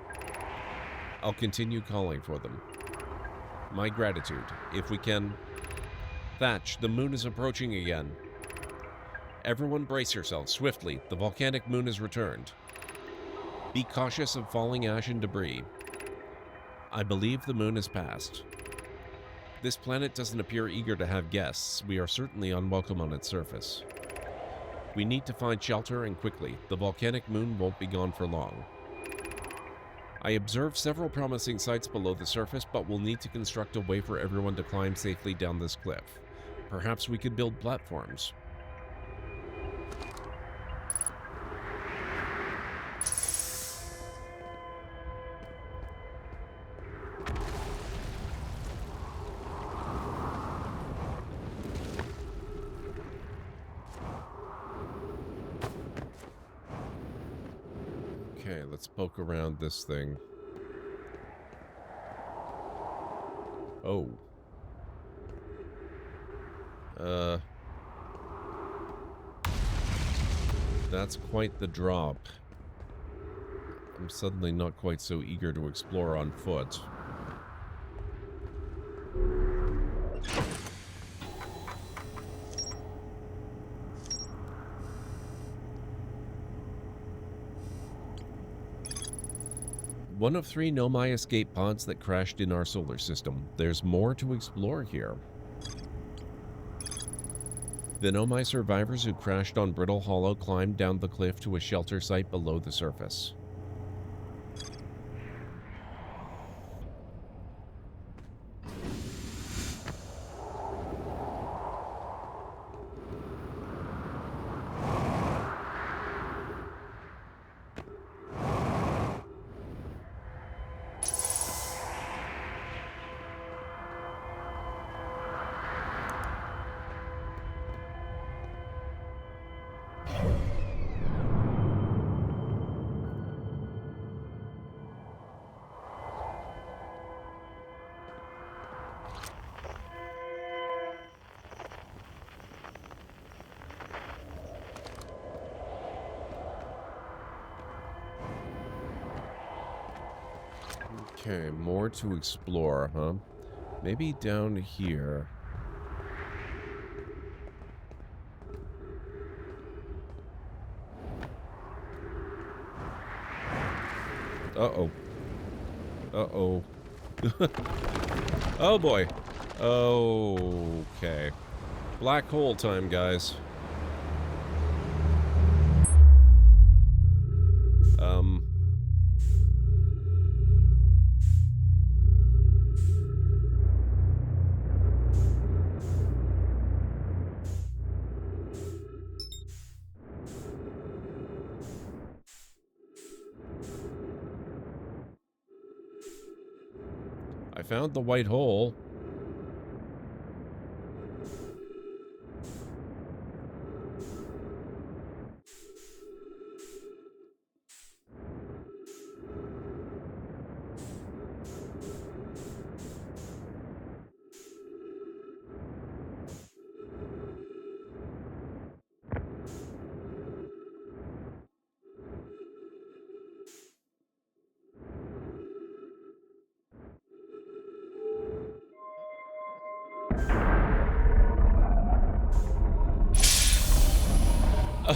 I'll continue calling for them. My gratitude. If we can... Thatch, the moon is approaching again. Everyone brace yourselves, swiftly. The volcanic moon has returned. Be cautious of falling ash and debris. I believe the moon has passed. This planet doesn't appear eager to have guests. We are certainly unwelcome on its surface. We need to find shelter, and quickly. The volcanic moon won't be gone for long. I observed several promising sites below the surface, but we'll need to construct a way for everyone to climb safely down this cliff. Perhaps we could build platforms. Okay, let's poke around this thing. Oh. That's quite the drop. I'm suddenly not quite so eager to explore on foot. One of 3 Nomai escape pods that crashed in our solar system. There's more to explore here. The Nomai survivors who crashed on Brittle Hollow climbed down the cliff to a shelter site below the surface. Okay, more to explore, huh? Maybe down here. Uh-oh. Uh-oh. Oh, boy. Okay. Black hole time, guys. I found the white hole.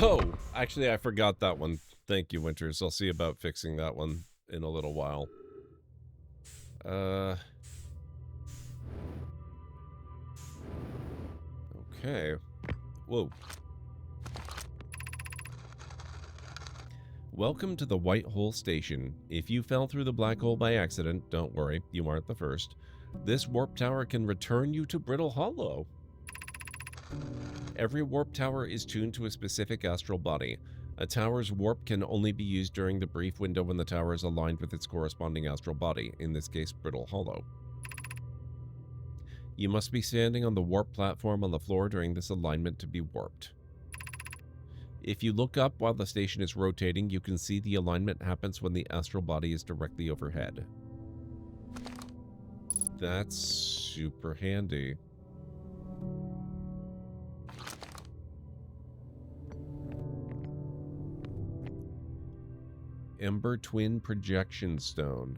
Oh, actually, I forgot that one. Thank you, Winters. I'll see about fixing that one in a little while. Okay. Whoa. Welcome to the White Hole Station. If you fell through the black hole by accident, don't worry, you aren't the first. This warp tower can return you to Brittle Hollow. Every warp tower is tuned to a specific astral body. A tower's warp can only be used during the brief window when the tower is aligned with its corresponding astral body, in this case, Brittle Hollow. You must be standing on the warp platform on the floor during this alignment to be warped. If you look up while the station is rotating, you can see the alignment happens when the astral body is directly overhead. That's super handy. Ember Twin Projection Stone.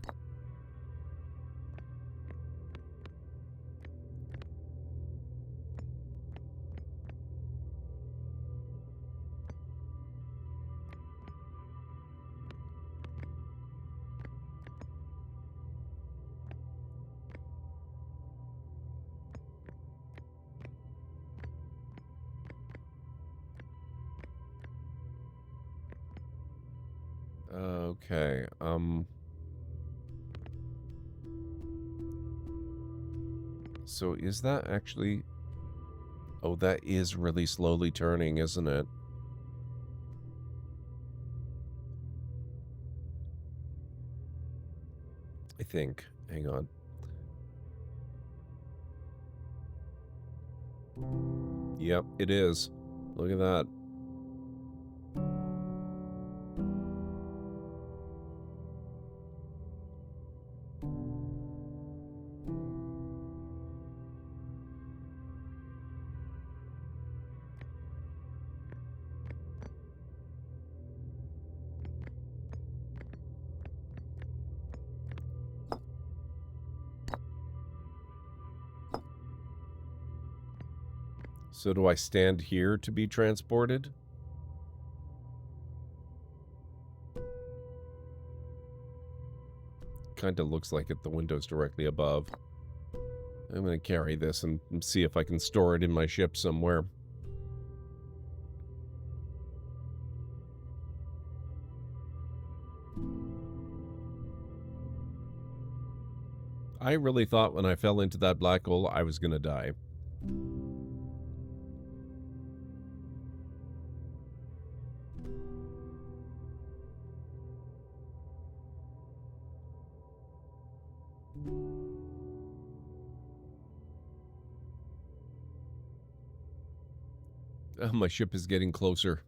Okay, so is that actually... Oh, that is really slowly turning, isn't it? I think. Hang on. Yep, it is. Look at that. So do I stand here to be transported? Kinda looks like it. The window's directly above. I'm gonna carry this and see if I can store it in my ship somewhere. I really thought when I fell into that black hole, I was gonna die. Oh, my ship is getting closer.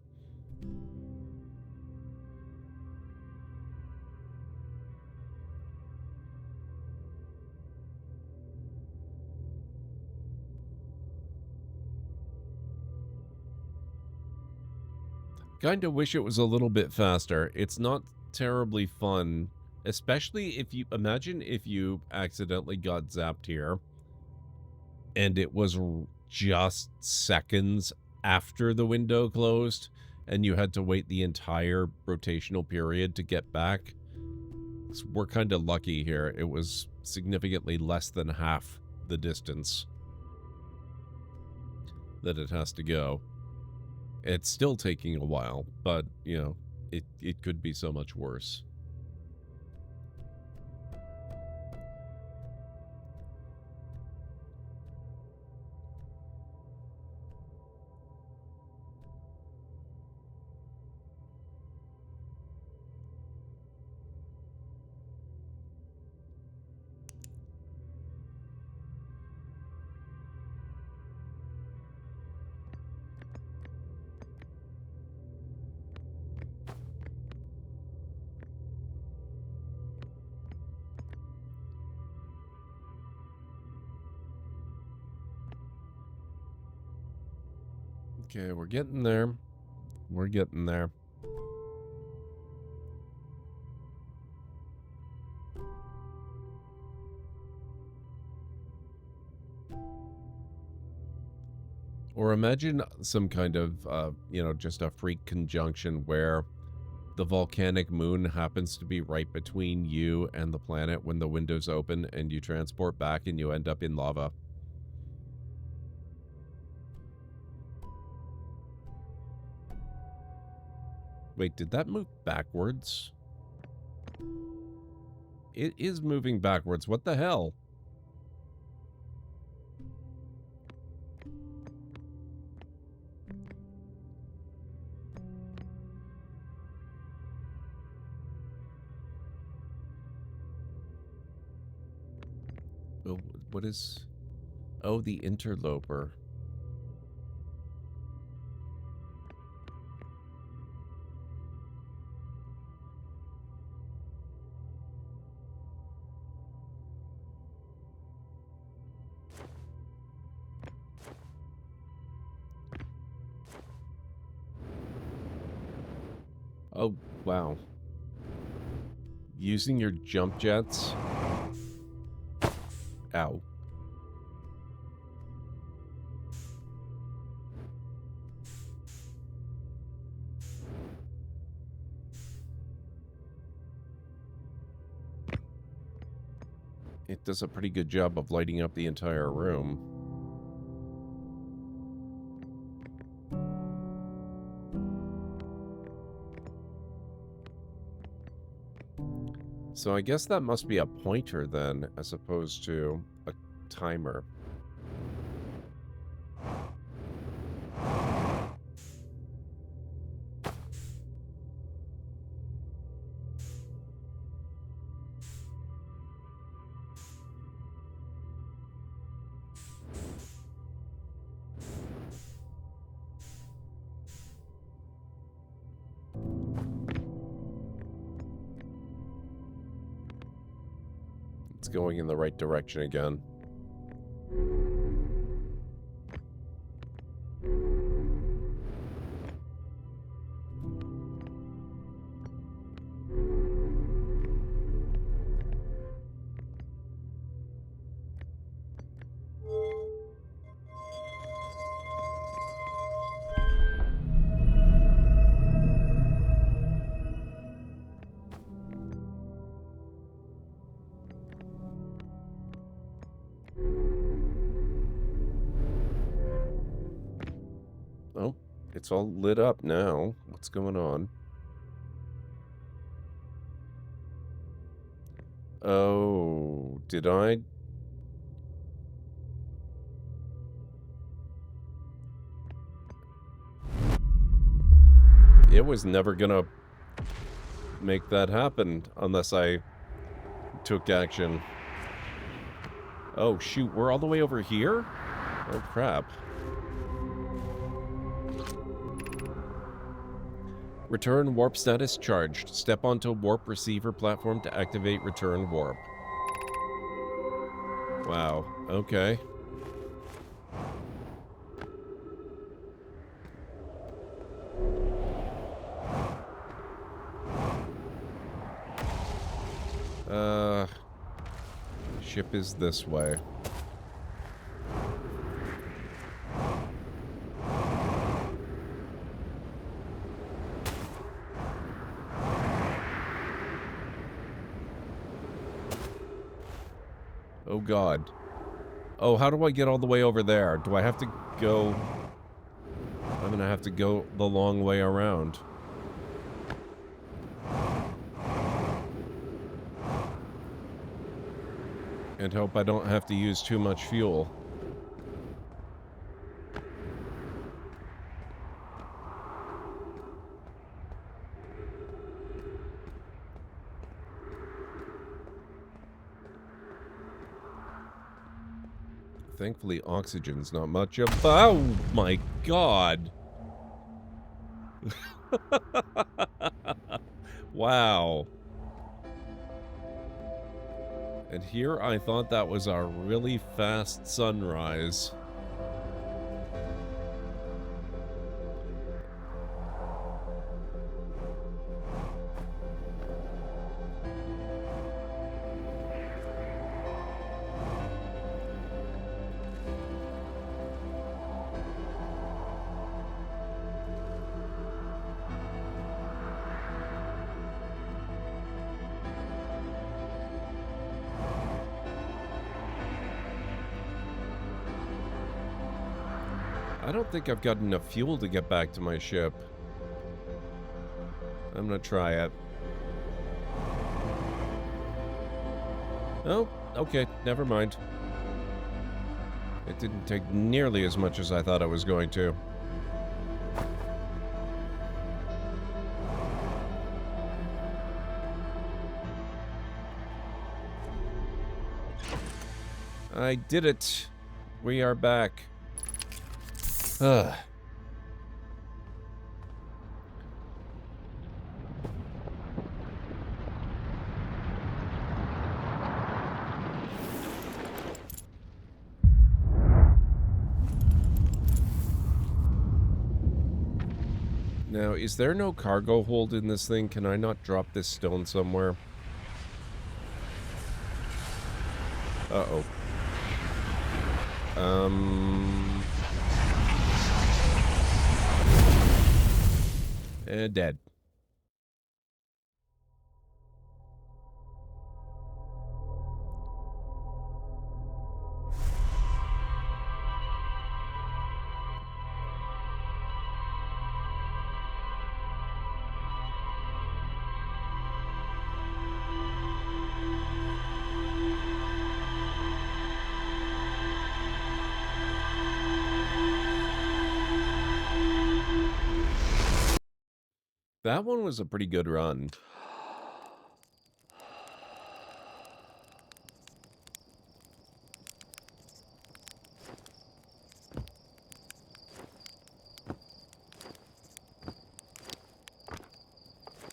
Kinda wish it was a little bit faster. It's not terribly fun, especially if you imagine if you accidentally got zapped here and it was just seconds after the window closed and you had to wait the entire rotational period to get back. So we're kind of lucky here. It was significantly less than half the distance that it has to go. It's still taking a while, but, you know, it could be so much worse. Okay, we're getting there. We're getting there. Or imagine some kind of, you know, just a freak conjunction where the volcanic moon happens to be right between you and the planet when the windows open and you transport back and you end up in lava. Wait, did that move backwards? It is moving backwards. What the hell? Oh, what is... Oh, the interloper. Oh, wow. Using your jump jets. Ow. It does a pretty good job of lighting up the entire room. So I guess that must be a pointer then, as opposed to a timer. It's going in the right direction again. Oh, it's all lit up now. What's going on? Oh, did I? It was never gonna make that happen unless I took action. Oh, shoot, we're all the way over here? Oh, crap. Return warp status charged. Step onto warp receiver platform to activate return warp. Wow, okay. Ship is this way. Oh god. Oh, how do I get all the way over there? Do I have to go... I'm gonna have to go the long way around. And hope I don't have to use too much fuel. Thankfully, oxygen's not much of... Oh my god! Wow. And here I thought that was a really fast sunrise. I don't think I've got enough fuel to get back to my ship. I'm gonna try it. Oh, okay, never mind. It didn't take nearly as much as I thought it was going to. I did it. We are back. Ugh. Now, is there no cargo hold in this thing? Can I not drop this stone somewhere? Uh-oh. Dead. That one was a pretty good run.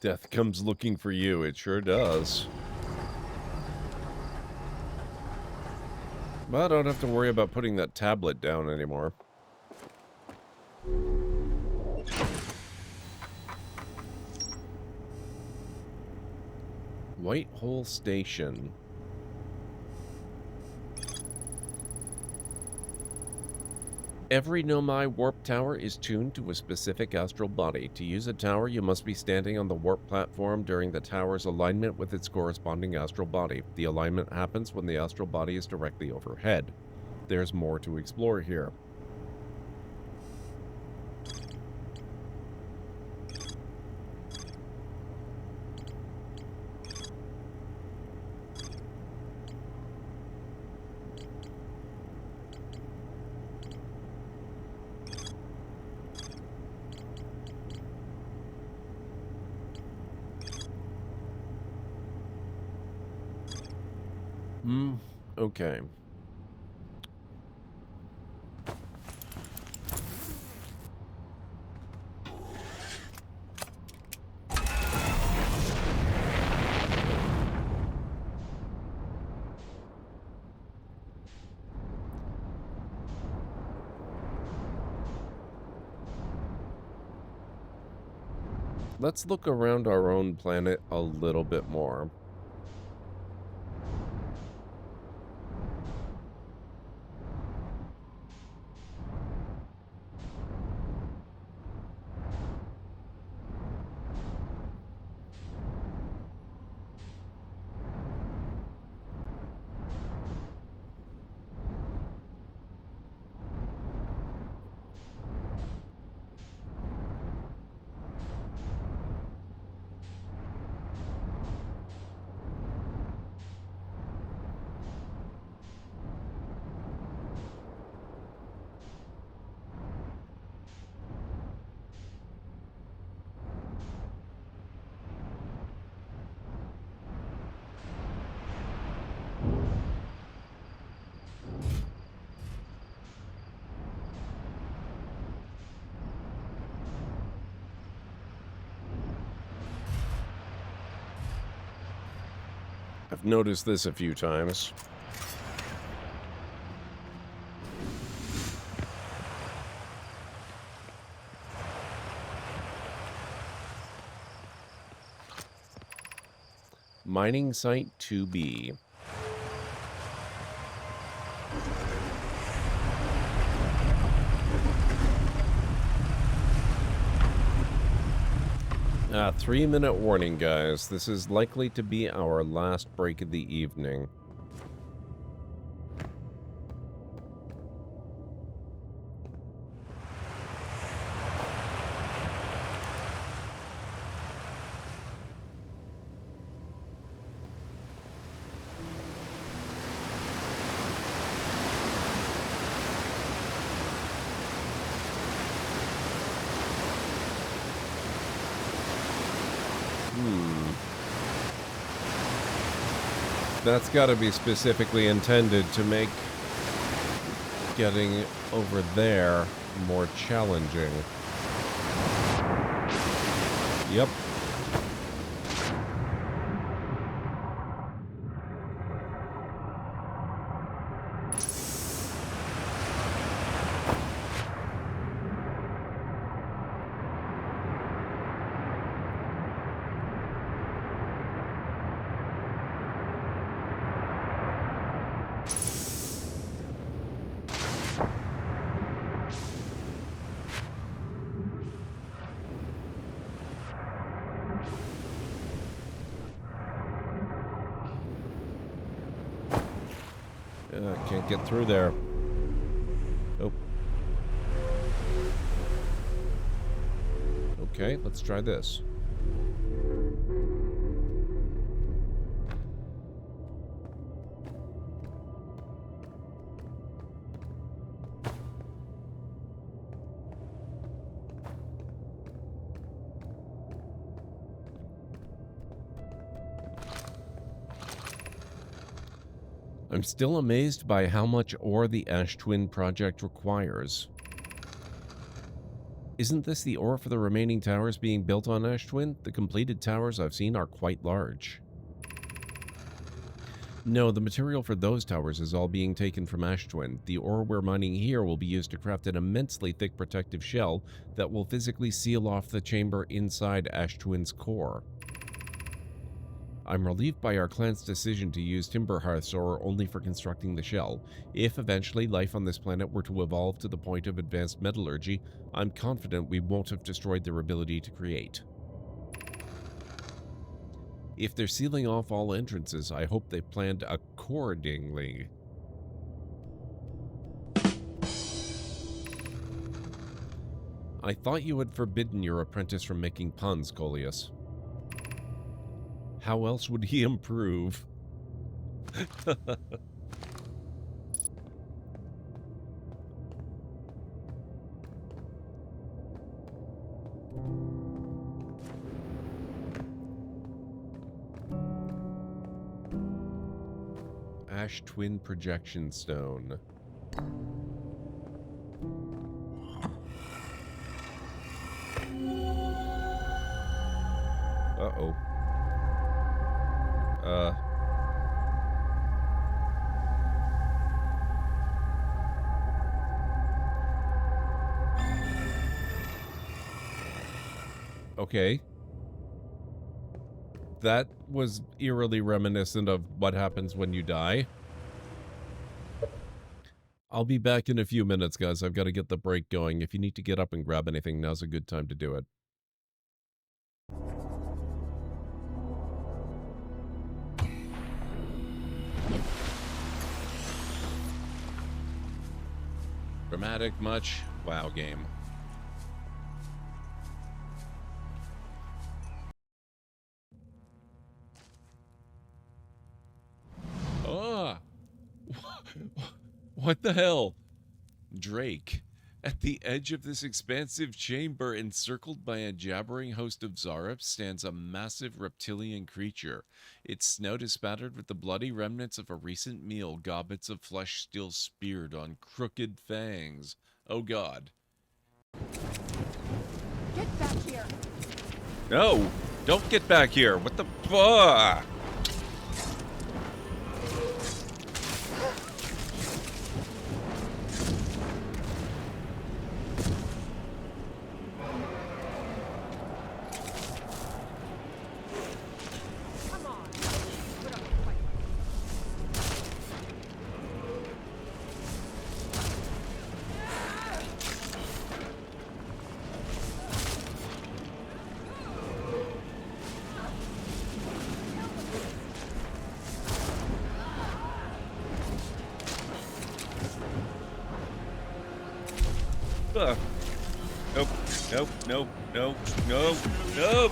Death comes looking for you. It sure does. But I don't have to worry about putting that tablet down anymore. White Hole Station. Every Nomai warp tower is tuned to a specific astral body. To use a tower, you must be standing on the warp platform during the tower's alignment with its corresponding astral body. The alignment happens when the astral body is directly overhead. There's more to explore here. Okay. Let's look around our own planet a little bit more. I've noticed this a few times. Mining Site 2B. Ah, 3-minute warning, guys. This is likely to be our last break of the evening. That's got to be specifically intended to make getting over there more challenging. Yep. Can't get through there. Oh. Okay, let's try this. I'm still amazed by how much ore the Ash Twin project requires. Isn't this the ore for the remaining towers being built on Ash Twin? The completed towers I've seen are quite large. No, the material for those towers is all being taken from Ash Twin. The ore we're mining here will be used to craft an immensely thick protective shell that will physically seal off the chamber inside Ash Twin's core. I'm relieved by our clan's decision to use timber hearths ore only for constructing the shell. If eventually life on this planet were to evolve to the point of advanced metallurgy, I'm confident we won't have destroyed their ability to create. If they're sealing off all entrances, I hope they've planned accordingly. I thought you had forbidden your apprentice from making puns, Coleus. How else would he improve? Ash Twin Projection Stone. Uh-oh. Okay. That was eerily reminiscent of what happens when you die. I'll be back in a few minutes, guys. I've got to get the break going. If you need to get up and grab anything, now's a good time to do it. Dramatic much? Wow, game. Ah! What the hell? Drake. At the edge of this expansive chamber, encircled by a jabbering host of Zaryps, stands a massive reptilian creature. Its snout is spattered with the bloody remnants of a recent meal, gobbets of flesh still speared on crooked fangs. Oh god. Get back here! No! Don't get back here! What the fuck? Nope, nope, nope, nope, nope, nope.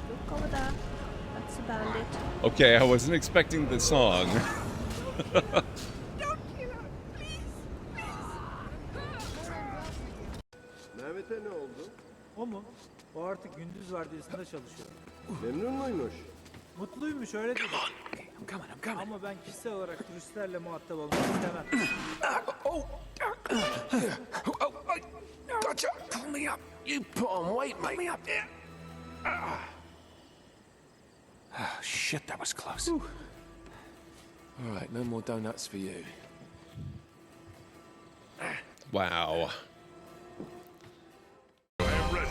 Look over there. That's a bandit. Okay, I wasn't expecting the song. Mehmet'e ne oldu? O mu? O artık gündüz vardiyasında çalışıyor. Memnun muymuş? Mutluymuş öyle dedi. I'm coming. Ama ben kişisel olarak turistlerle muhatap olmak istemem. Gotcha! Pull me up! You put on weight, mate! Pull me up! Oh, shit, that was close. Alright, no more donuts for you. Wow. I am ready.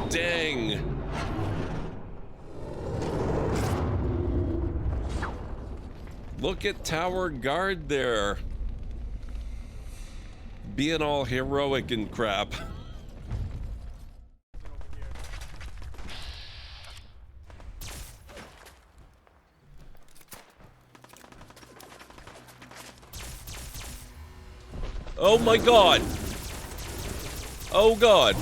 Dang. Look at Tower Guard there. Being all heroic and crap. Oh my god. Oh god.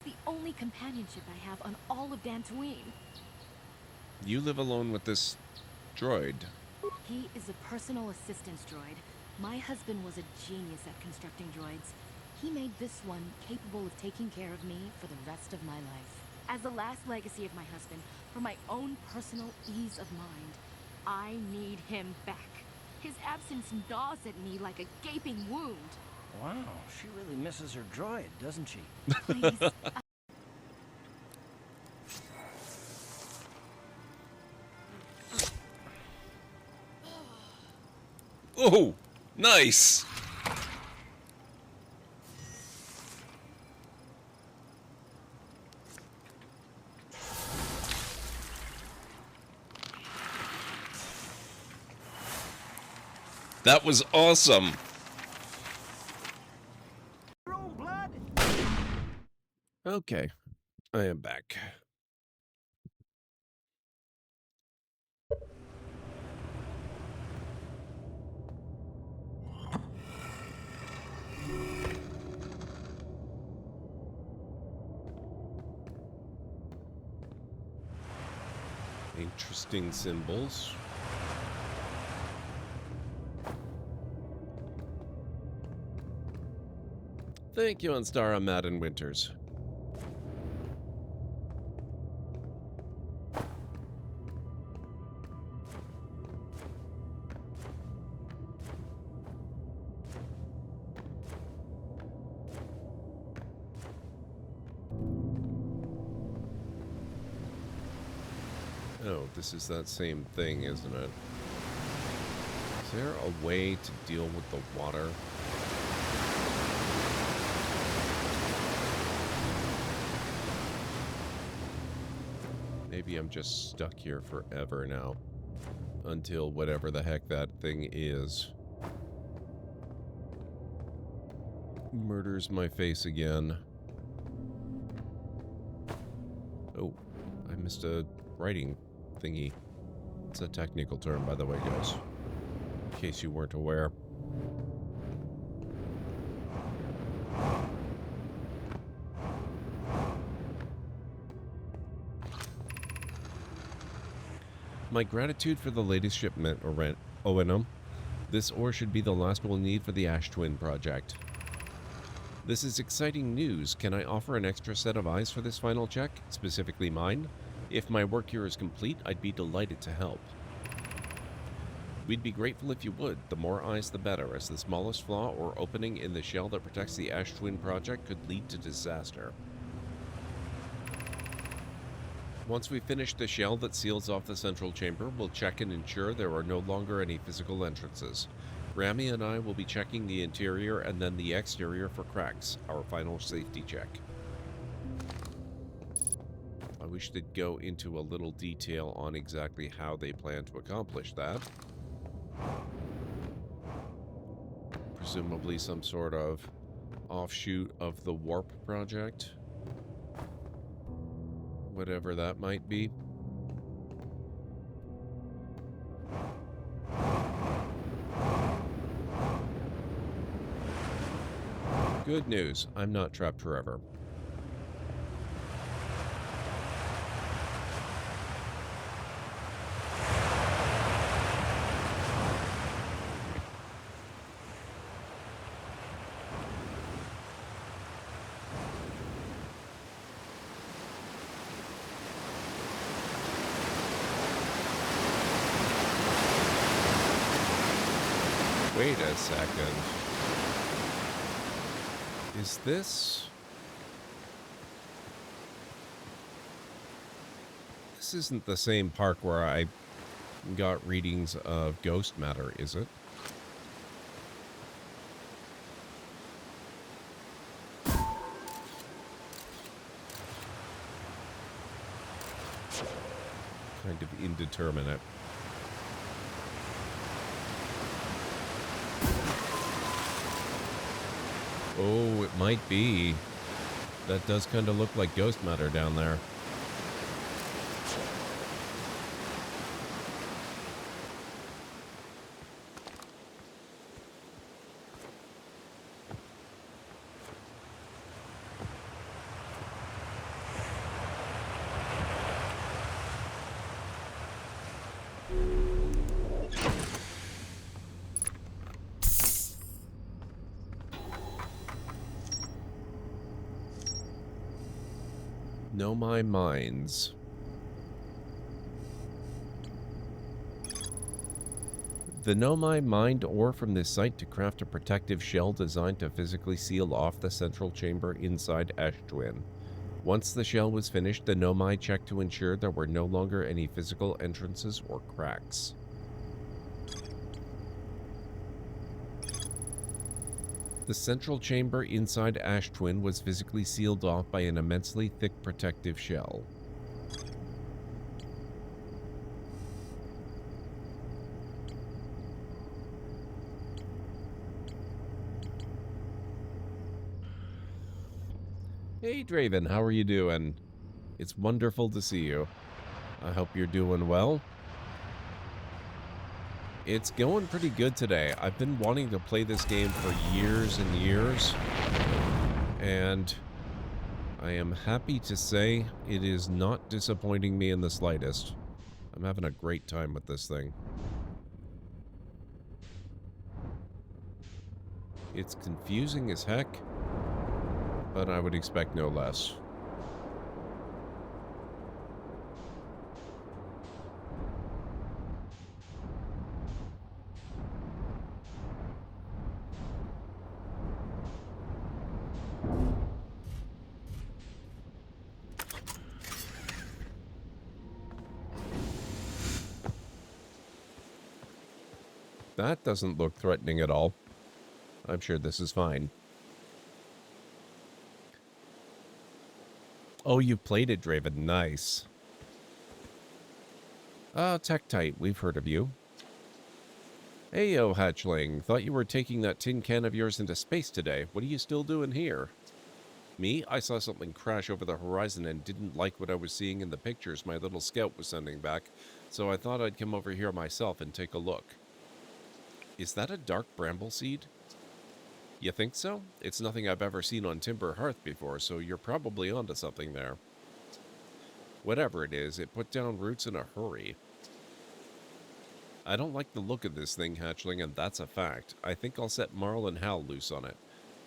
The only companionship I have on all of Dantooine. You live alone with this droid. He is a personal assistance droid. My husband was a genius at constructing droids. He made this one capable of taking care of me for the rest of my life. As the last legacy of my husband, for my own personal ease of mind, I need him back. His absence gnaws at me like a gaping wound. Wow, she really misses her droid, doesn't she? Please. Oh, nice. That was awesome. Okay, I am back. Interesting symbols. Thank you, Anstara, Madden Winters. Oh, this is that same thing, isn't it? Is there a way to deal with the water? Maybe I'm just stuck here forever now. Until whatever the heck that thing is murders my face again. Oh, I missed a writing thingy. It's a technical term, by the way, guys. In case you weren't aware. My gratitude for the latest shipment, O&M. This ore should be the last we'll need for the Ash Twin project. This is exciting news. Can I offer an extra set of eyes for this final check, specifically mine? If my work here is complete, I'd be delighted to help. We'd be grateful if you would. The more eyes, the better, as the smallest flaw or opening in the shell that protects the Ash Twin project could lead to disaster. Once we finish the shell that seals off the central chamber, we'll check and ensure there are no longer any physical entrances. Rami and I will be checking the interior and then the exterior for cracks, our final safety check. I wish they'd go into a little detail on exactly how they plan to accomplish that. Presumably some sort of offshoot of the warp project. Whatever that might be. Good news, I'm not trapped forever. Wait a second. Is this... This isn't the same park where I got readings of ghost matter, is it? Kind of indeterminate. Oh, it might be. That does kind of look like ghost matter down there. Know my mines. The Nomai mined ore from this site to craft a protective shell designed to physically seal off the central chamber inside Ash Twin. Once the shell was finished, the Nomai checked to ensure there were no longer any physical entrances or cracks. The central chamber inside Ash Twin was physically sealed off by an immensely thick protective shell. Hey Draven, how are you doing? It's wonderful to see you. I hope you're doing well. It's going pretty good today. I've been wanting to play this game for years and years, and I am happy to say it is not disappointing me in the slightest. I'm having a great time with this thing. It's confusing as heck, but I would expect no less. That doesn't look threatening at all. I'm sure this is fine. Oh, you've played it, Draven. Nice. Tektite, we've heard of you. Hey, yo, hatchling. Thought you were taking that tin can of yours into space today. What are you still doing here? Me? I saw something crash over the horizon and didn't like what I was seeing in the pictures my little scout was sending back, so I thought I'd come over here myself and take a look. Is that a dark bramble seed? You think so? It's nothing I've ever seen on Timber Hearth before, so you're probably onto something there. Whatever it is, it put down roots in a hurry. I don't like the look of this thing, hatchling, and that's a fact. I think I'll set Marl and Hal loose on it.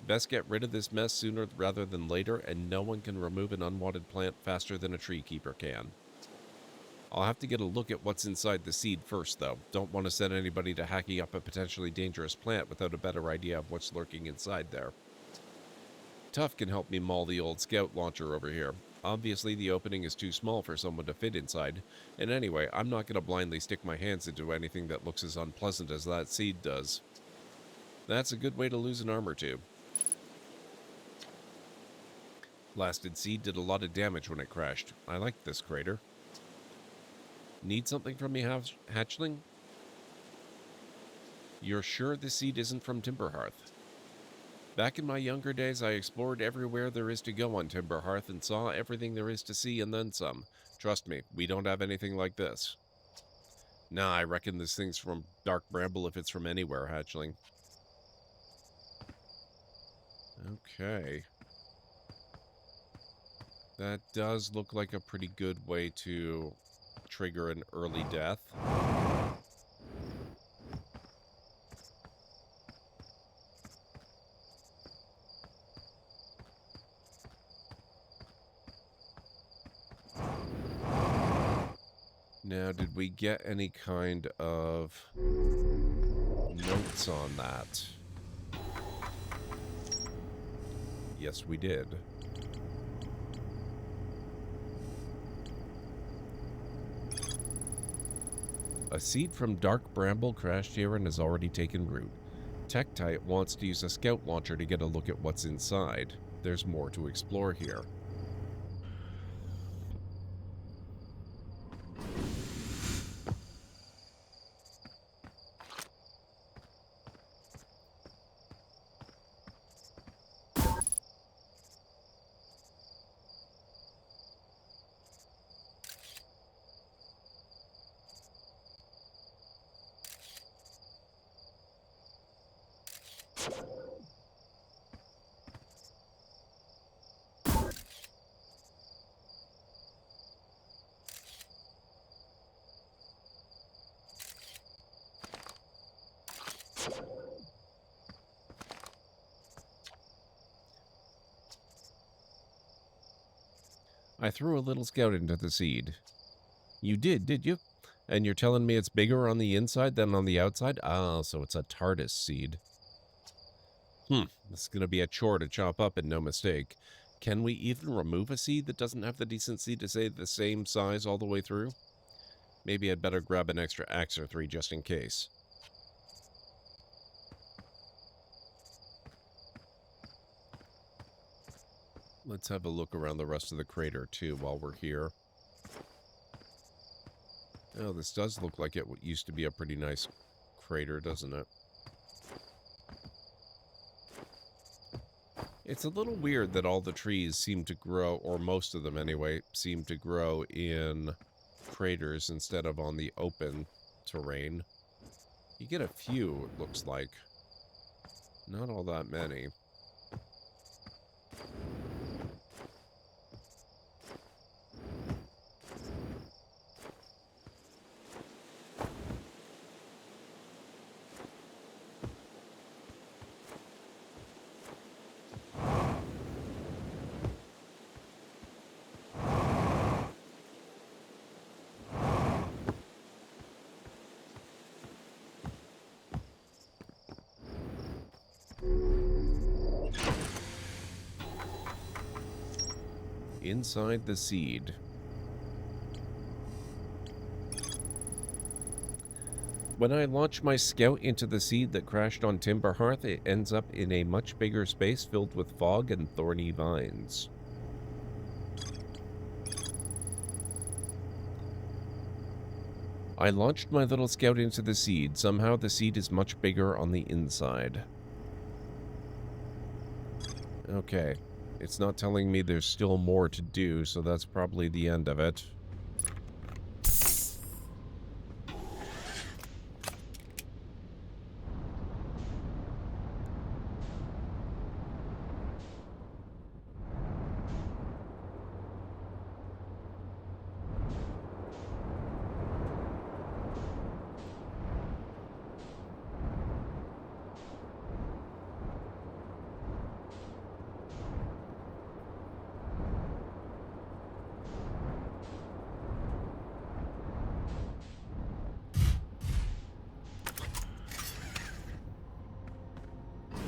Best get rid of this mess sooner rather than later, and no one can remove an unwanted plant faster than a tree keeper can. I'll have to get a look at what's inside the seed first, though. Don't want to send anybody to hacking up a potentially dangerous plant without a better idea of what's lurking inside there. Tuff can help me maul the old scout launcher over here. Obviously, the opening is too small for someone to fit inside, and anyway, I'm not going to blindly stick my hands into anything that looks as unpleasant as that seed does. That's a good way to lose an arm or two. Blasted seed did a lot of damage when it crashed. I like this crater. Need something from me, hatchling? You're sure the seed isn't from Timber Hearth? Back in my younger days, I explored everywhere there is to go on Timber Hearth and saw everything there is to see and then some. Trust me, we don't have anything like this. Nah, I reckon this thing's from Dark Bramble if it's from anywhere, hatchling. Okay. That does look like a pretty good way to trigger an early death. Now, did we get any kind of notes on that? Yes, we did. A seed from Dark Bramble crashed here and has already taken root. Tektite wants to use a scout launcher to get a look at what's inside. There's more to explore here. I threw a little scout into the seed. You did you? And you're telling me it's bigger on the inside than on the outside? Ah, so it's a TARDIS seed. This is going to be a chore to chop up and no mistake. Can we even remove a seed that doesn't have the decency to say the same size all the way through? Maybe I'd better grab an extra axe or 3 just in case. Let's have a look around the rest of the crater, too, while we're here. Oh, this does look like it used to be a pretty nice crater, doesn't it? It's a little weird that all the trees seem to grow, or most of them anyway, seem to grow in craters instead of on the open terrain. You get a few, it looks like. Not all that many. Inside the seed. When I launch my scout into the seed that crashed on Timber Hearth, it ends up in a much bigger space filled with fog and thorny vines. I launched my little scout into the seed. Somehow the seed is much bigger on the inside. Okay. It's not telling me there's still more to do, so that's probably the end of it.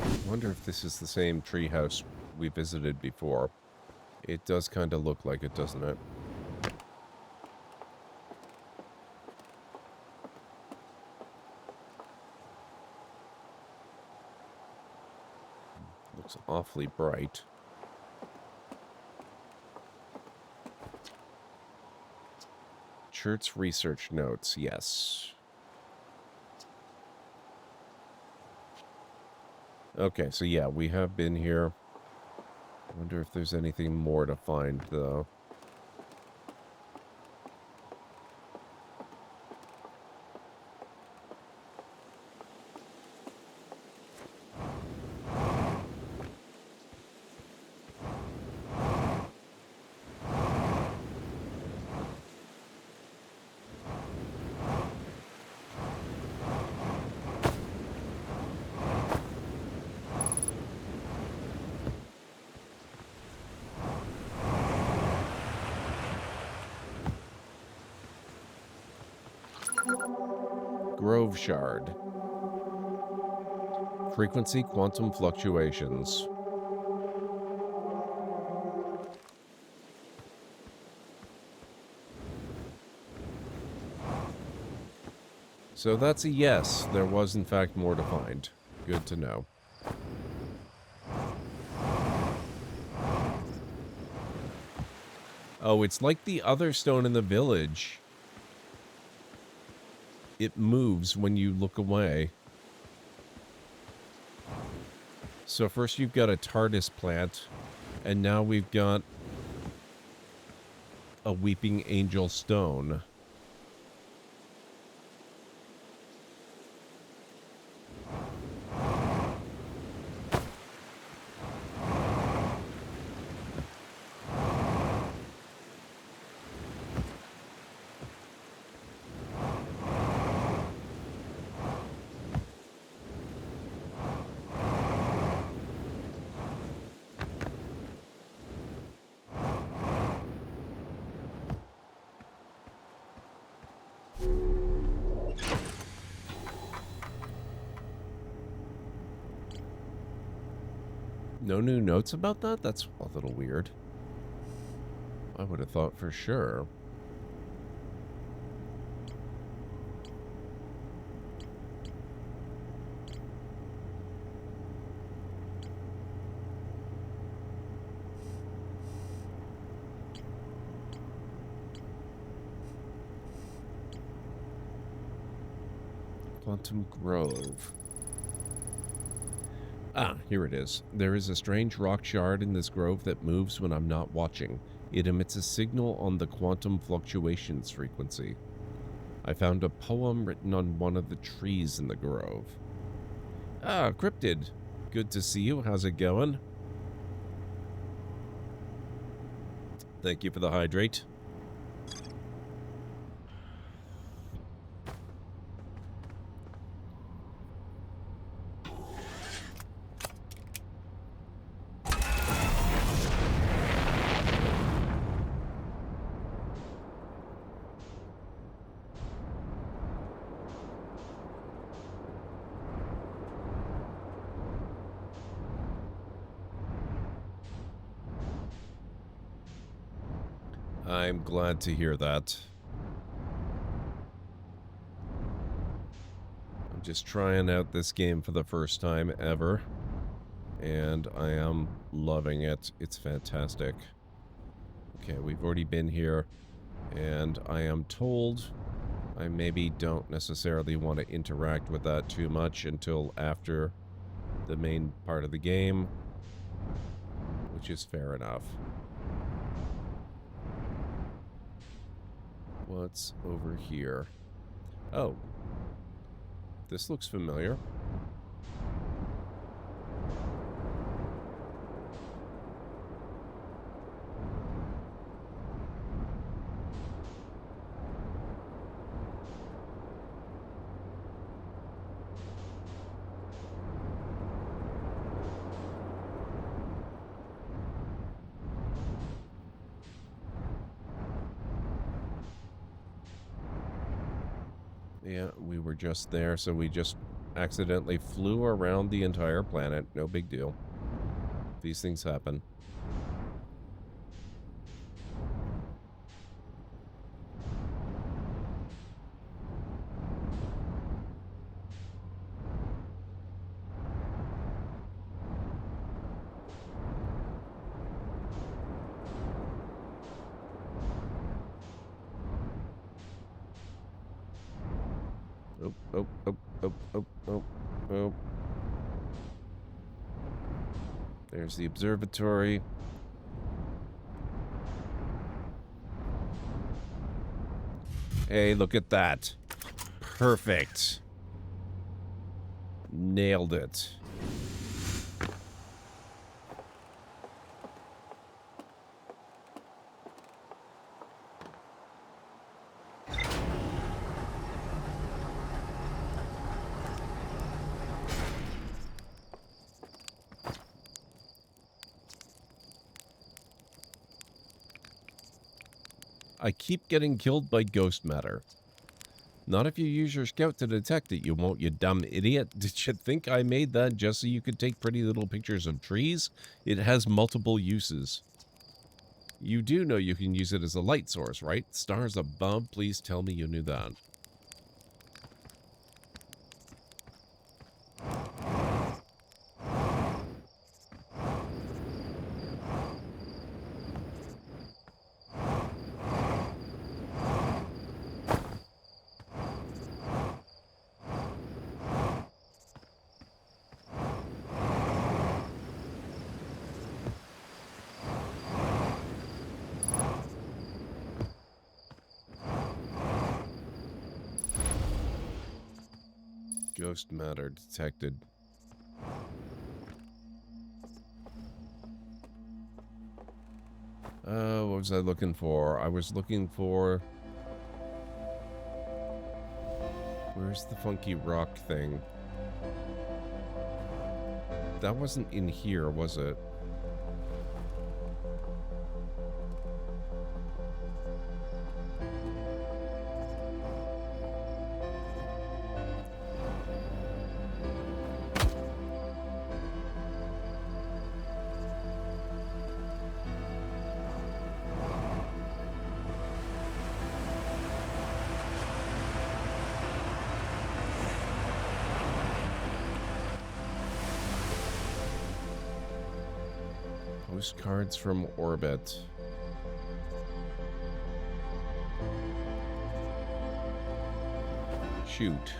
I wonder if this is the same treehouse we visited before. It does kind of look like it, doesn't it? Looks awfully bright. Church research notes, yes. Okay, so yeah, we have been here. I wonder if there's anything more to find, though. Grove Shard. Frequency quantum fluctuations. So that's a yes. There was in fact more to find. Good to know. Oh, it's like the other stone in the village. It moves when you look away. So first you've got a TARDIS plant, and now we've got a Weeping Angel stone. No new notes about that? That's a little weird. I would have thought for sure. Quantum Grove. Ah, here it is. There is a strange rock shard in this grove that moves when I'm not watching. It emits a signal on the quantum fluctuations frequency. I found a poem written on one of the trees in the grove. Ah, Cryptid. Good to see you. How's it going? Thank you for the hydrate. I'm glad to hear that. I'm just trying out this game for the first time ever, and I am loving it. It's fantastic. Okay, we've already been here, and I am told I maybe don't necessarily want to interact with that too much until after the main part of the game, which is fair enough. What's over here? Oh. This looks familiar. Yeah, we were just there, so we just accidentally flew around the entire planet. No big deal. These things happen. Oh, oh, oh, oh, oh, oh, oh. There's the observatory. Hey, look at that. Perfect. Nailed it. I keep getting killed by ghost matter. Not if you use your scout to detect it, you won't, you dumb idiot. Did you think I made that just so you could take pretty little pictures of trees? It has multiple uses. You do know you can use it as a light source, right? Stars above, please tell me you knew that. Ghost matter detected. What was I looking for? I was looking for... Where's the funky rock thing? That wasn't in here, was it? Postcards from orbit. Shoot.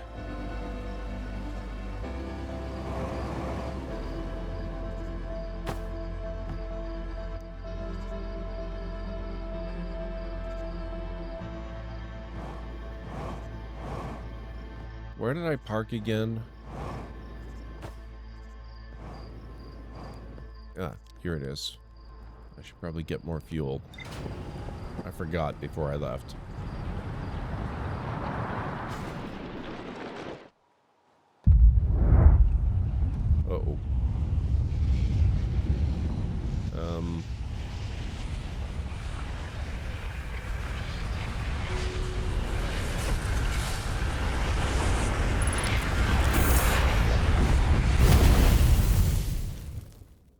Where did I park again? Ah, here it is. I should probably get more fuel. I forgot before I left. Uh-oh.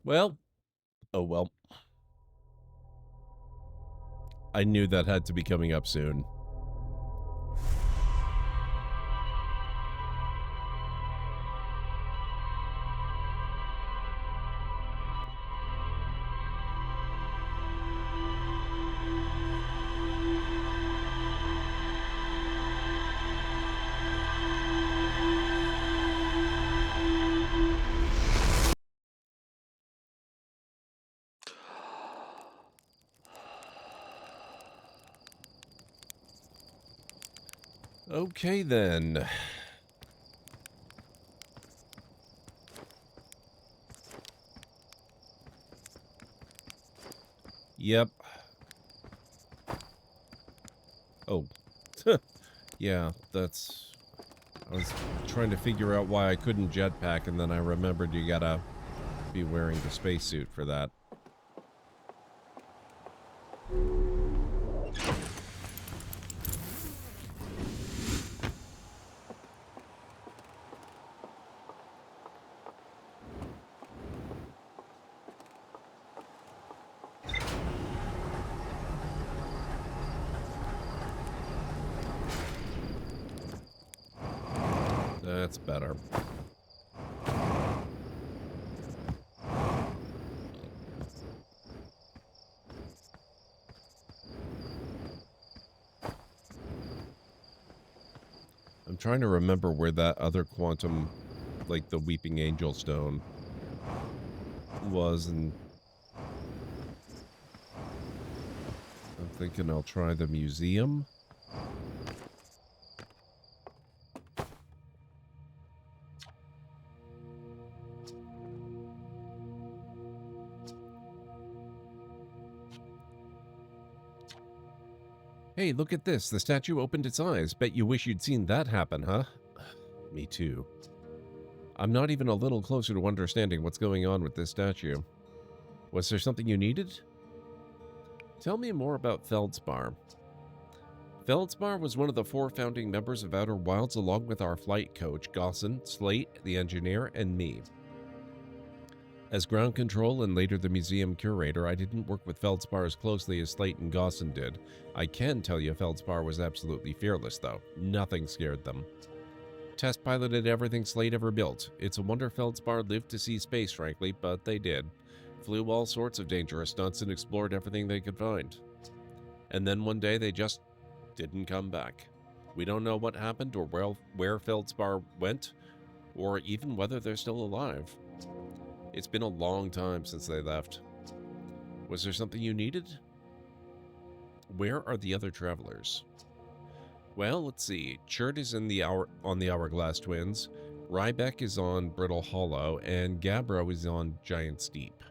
Well. Oh, well. I knew that had to be coming up soon. Okay, then. Yep. Oh. Yeah, that's... I was trying to figure out why I couldn't jetpack, and then I remembered you gotta be wearing the spacesuit for that. That's better. I'm trying to remember where that other quantum, like the Weeping Angel Stone, was, and I'm thinking I'll try the museum. Hey, look at this. The statue opened its eyes. Bet you wish you'd seen that happen, huh? Me too. I'm not even a little closer to understanding what's going on with this statue. Was there something you needed? Tell me more about Feldspar. Feldspar was one of the 4 founding members of Outer Wilds, along with our flight coach, Gosson, Slate, the engineer, and me. As ground control and later the museum curator, I didn't work with Feldspar as closely as Slate and Gosson did. I can tell you Feldspar was absolutely fearless, though. Nothing scared them. Test piloted everything Slate ever built. It's a wonder Feldspar lived to see space, frankly, but they did. Flew all sorts of dangerous stunts and explored everything they could find. And then one day they just didn't come back. We don't know what happened or where Feldspar went, or even whether they're still alive. It's been a long time since they left. Was there something you needed? Where are the other travelers? Well, let's see. Chert is on the Hourglass Twins, Rybeck is on Brittle Hollow, and Gabbro is on Giant Steep.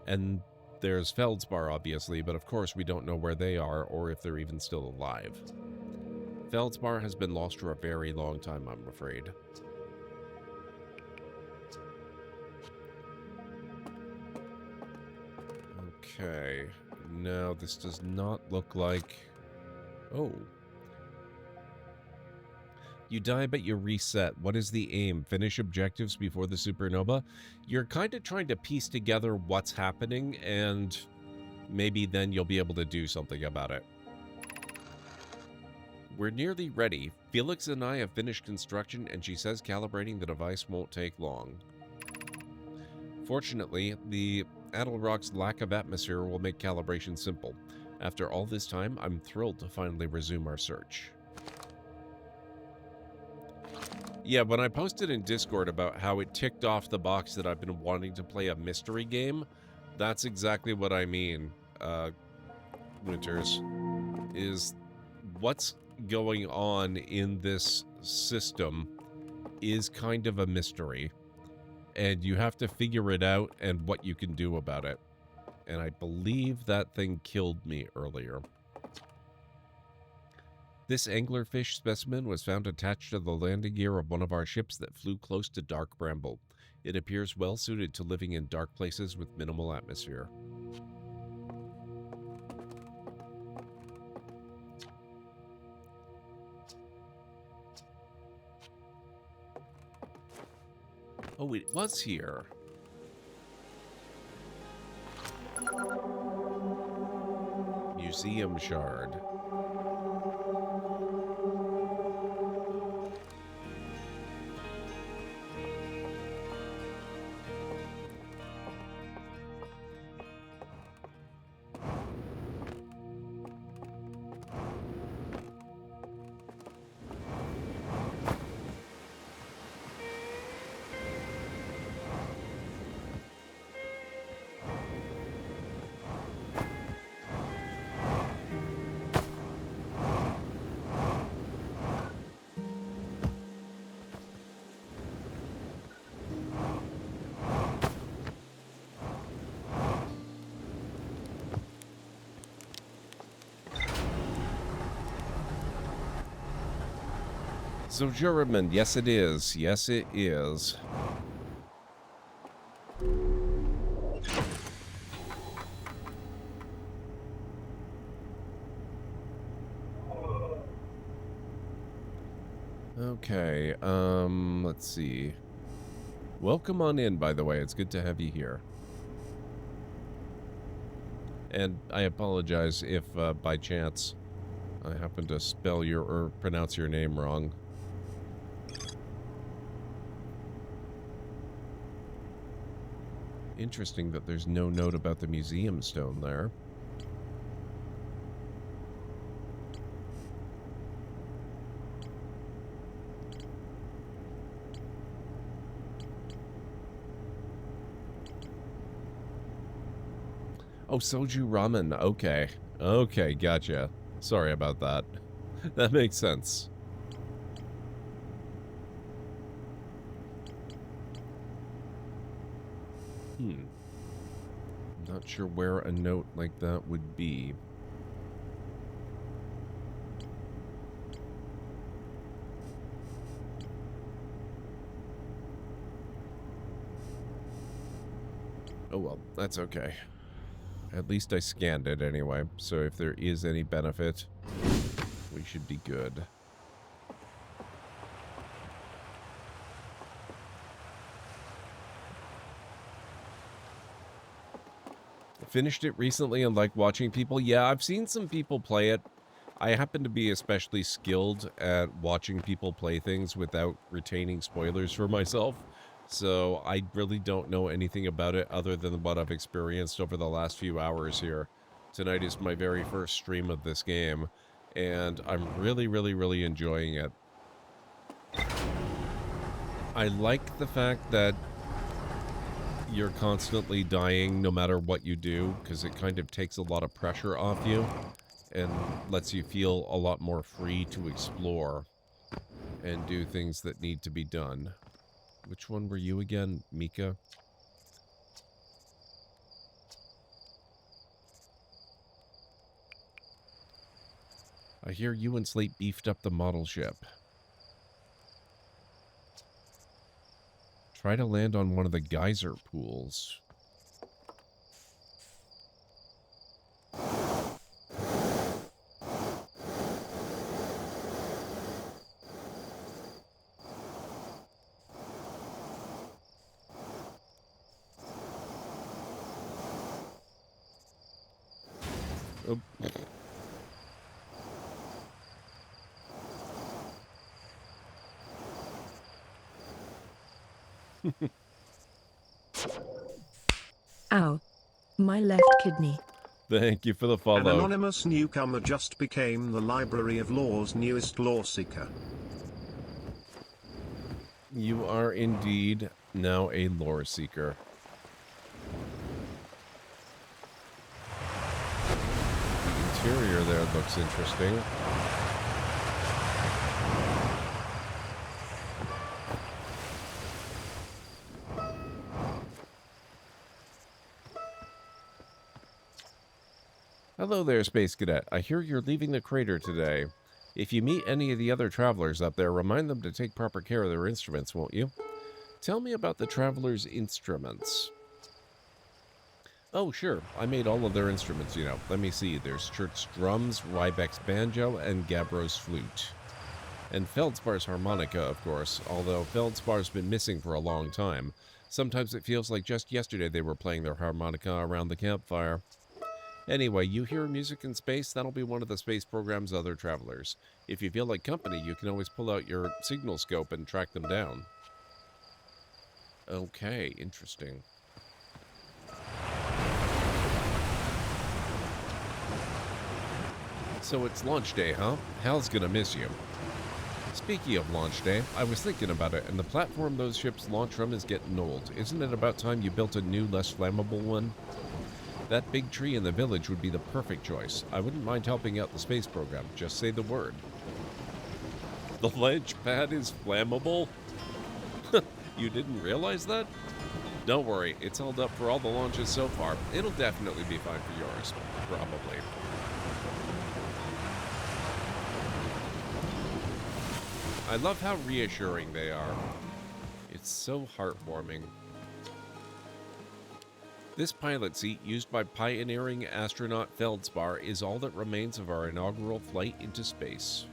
And there's Feldspar, obviously, but of course we don't know where they are or if they're even still alive. Feldspar has been lost for a very long time, I'm afraid. Okay, now this does not look like... Oh. You die, but you reset. What is the aim? Finish objectives before the supernova? You're kind of trying to piece together what's happening, and maybe then you'll be able to do something about it. We're nearly ready. Felix and I have finished construction, and she says calibrating the device won't take long. Fortunately, the Adelrock's lack of atmosphere will make calibration simple. After all this time, I'm thrilled to finally resume our search. Yeah, when I posted in Discord about how it ticked off the box that I've been wanting to play a mystery game, that's exactly what I mean, Winters, is what's going on in this system is kind of a mystery. And you have to figure it out and what you can do about it. And I believe that thing killed me earlier. This anglerfish specimen was found attached to the landing gear of one of our ships that flew close to Dark Bramble. It appears well suited to living in dark places with minimal atmosphere. Oh, it was here. museum shard. So, German, yes it is. Yes it is. Okay, let's see. Welcome on in, by the way. It's good to have you here. And I apologize if, by chance, I happen to spell your or pronounce your name wrong. Interesting that there's no note about the museum stone there. Oh, soju ramen. Okay. Okay, gotcha. Sorry about that. That makes sense. Not sure where a note like that would be. Oh well, that's okay. At least I scanned it anyway, so if there is any benefit, we should be good. Finished it recently and like watching people. Yeah, I've seen some people play it. I happen to be especially skilled at watching people play things without retaining spoilers for myself. So I really don't know anything about it other than what I've experienced over the last few hours here. Tonight is my very first stream of this game, and I'm really enjoying it. I like the fact that you're constantly dying no matter what you do, because it kind of takes a lot of pressure off you and lets you feel a lot more free to explore and do things that need to be done. Which one were you again, Mika? I hear you and Slate beefed up the model ship. Try to land on one of the geyser pools. Oh. Ow. My left kidney. Thank you for the follow. An anonymous newcomer just became the Library of Law's newest law seeker. You are indeed now a lore seeker. The interior there looks interesting. Hello there, Space Cadet. I hear you're leaving the crater today. If you meet any of the other travelers up there, remind them to take proper care of their instruments, won't you? Tell me about the travelers' instruments. Oh, sure. I made all of their instruments, you know. Let me see. There's Chert's drums, Rybek's banjo, and Gabbro's flute. And Feldspar's harmonica, of course, although Feldspar's been missing for a long time. Sometimes it feels like just yesterday they were playing their harmonica around the campfire. Anyway, you hear music in space, that'll be one of the space program's other travelers. If you feel like company, you can always pull out your signal scope and track them down. Okay, interesting. So it's launch day, huh? Hal's gonna miss you. Speaking of launch day, I was thinking about it, and the platform those ships launch from is getting old. Isn't it about time you built a new, less flammable one? That big tree in the village would be the perfect choice. I wouldn't mind helping out the space program. Just say the word. The launch pad is flammable? You didn't realize that? Don't worry, it's held up for all the launches so far. It'll definitely be fine for yours. Probably. I love how reassuring they are. It's so heartwarming. This pilot seat, used by pioneering astronaut Feldspar, is all that remains of our inaugural flight into space.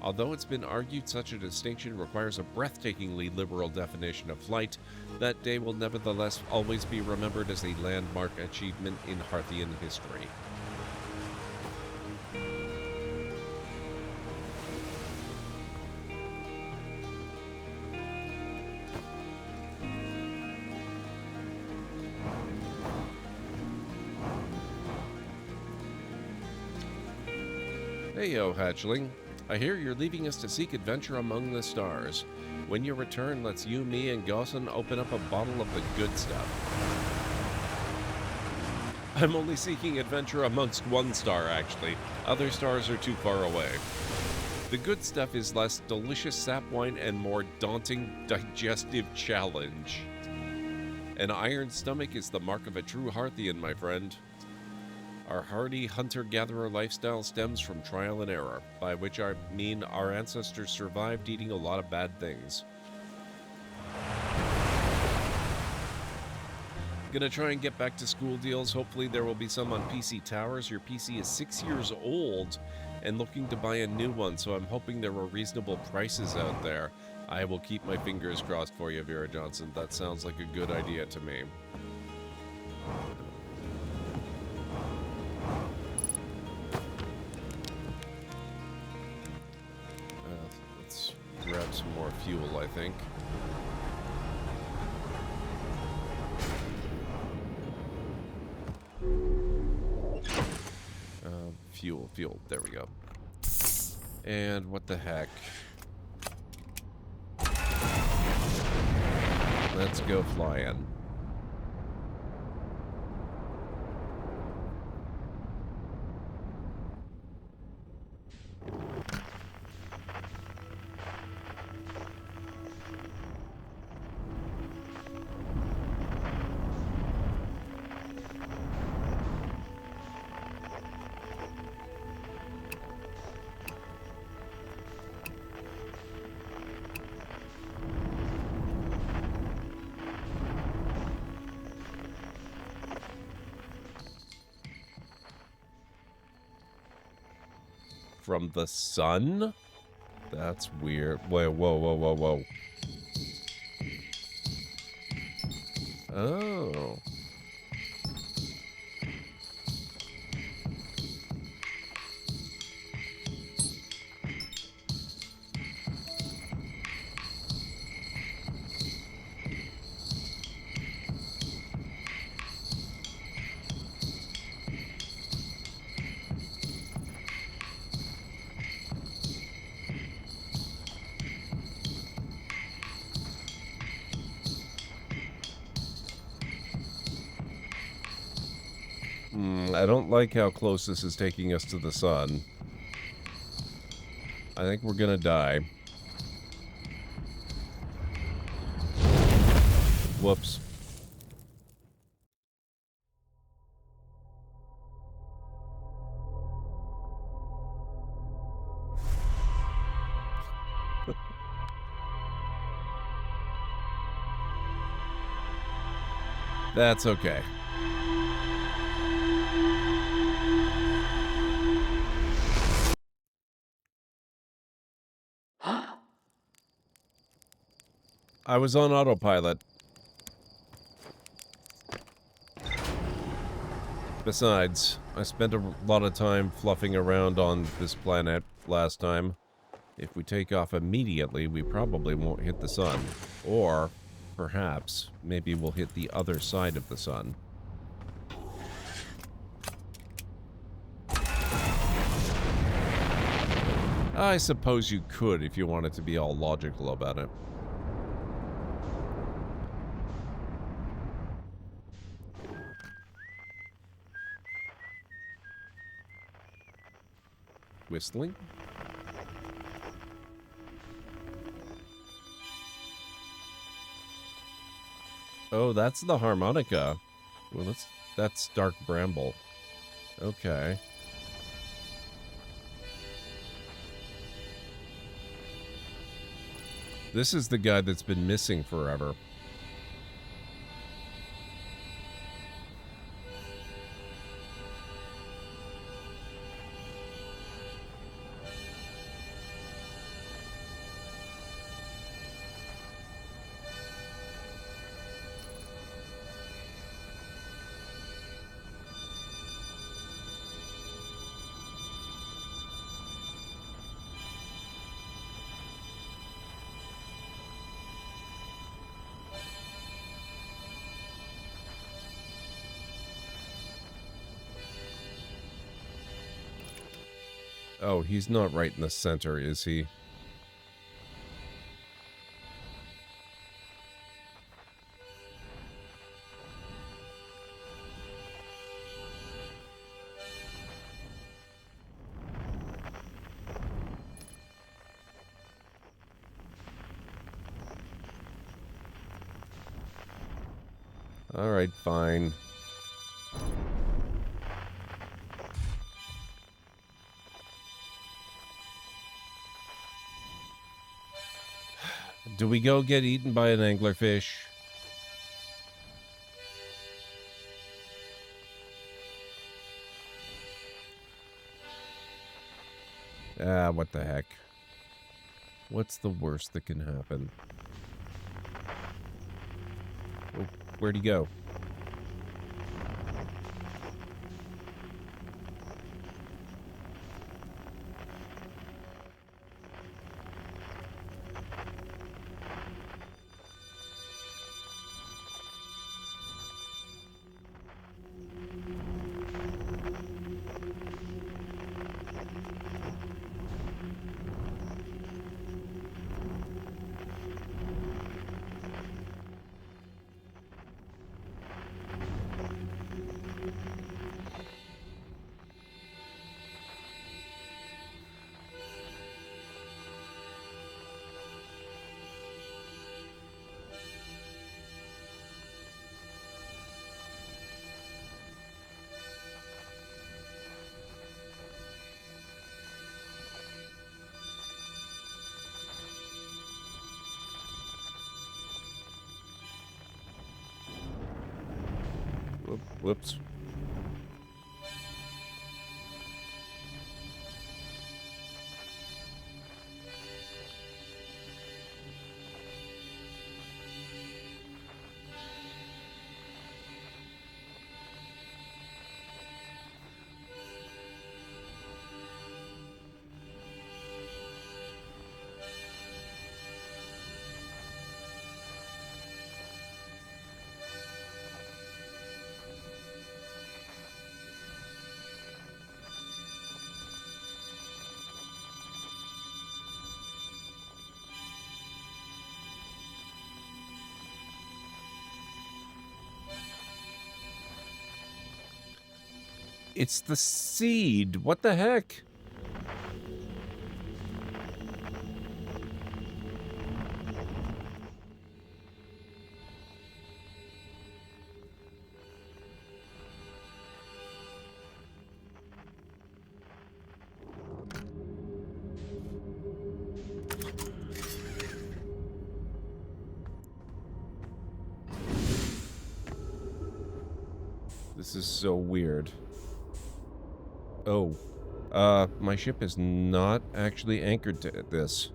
Although it's been argued such a distinction requires a breathtakingly liberal definition of flight, that day will nevertheless always be remembered as a landmark achievement in Harthian history. Heyo, hatchling. I hear you're leaving us to seek adventure among the stars. When you return, let's you, me, and Gosson open up a bottle of the good stuff. I'm only seeking adventure amongst one star, actually. Other stars are too far away. The good stuff is less delicious sap wine and more daunting digestive challenge. An iron stomach is the mark of a true Harthian, my friend. Our hardy hunter-gatherer lifestyle stems from trial and error, by which I mean our ancestors survived eating a lot of bad things. Gonna try and get back to school deals. Hopefully there will be some on PC Towers. Your PC is 6 years old and looking to buy a new one, so I'm hoping there are reasonable prices out there. I will keep my fingers crossed for you, Vera Johnson. That sounds like a good idea to me. Let's grab some more fuel, I think. Fuel. There we go. And what the heck? Let's go flying. From the sun? That's weird. Wait, whoa. Oh. I don't like how close this is taking us to the sun. I think we're gonna die. Whoops. That's okay. I was on autopilot. Besides, I spent a lot of time fluffing around on this planet last time. If we take off immediately, we probably won't hit the sun. Or, perhaps, maybe we'll hit the other side of the sun. I suppose you could if you wanted to be all logical about it. Whistling? Oh, that's the harmonica. Well, that's Dark Bramble. Okay. This is the guy that's been missing forever. Oh, he's not right in the center, is he? All right, fine. Do we go get eaten by an anglerfish? Ah, what the heck. What's the worst that can happen? Oh, where'd he go? Whoops. It's the seed. What the heck? This is so weird. Oh. My ship is not actually anchored to this.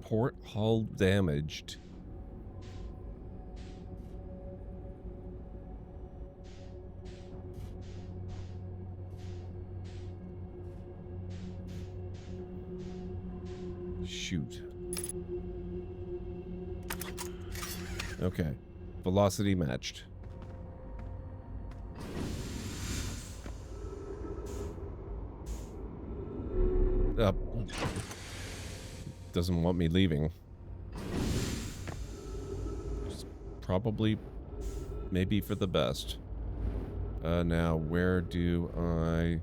Port hull damaged. Shoot. Okay. Velocity matched. Doesn't want me leaving. Just probably, maybe for the best. Now, where do I...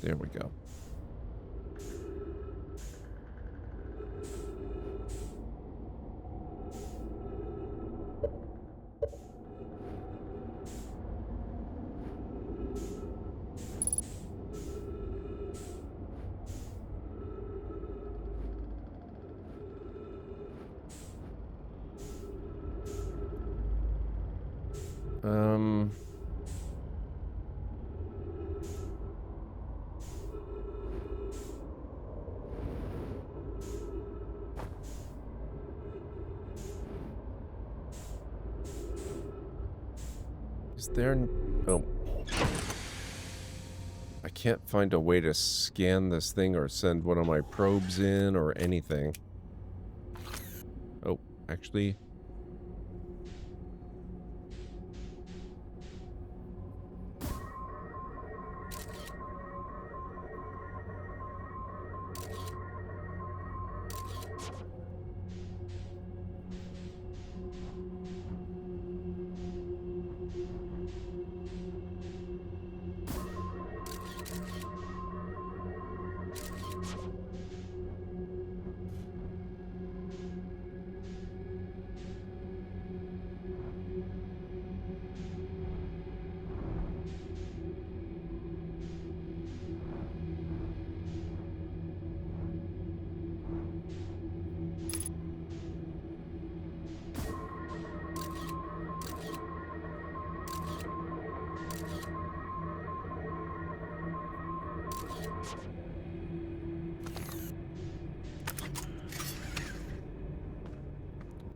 There we go. Is there... Oh. I can't find a way to scan this thing or send one of my probes in or anything. Oh, actually...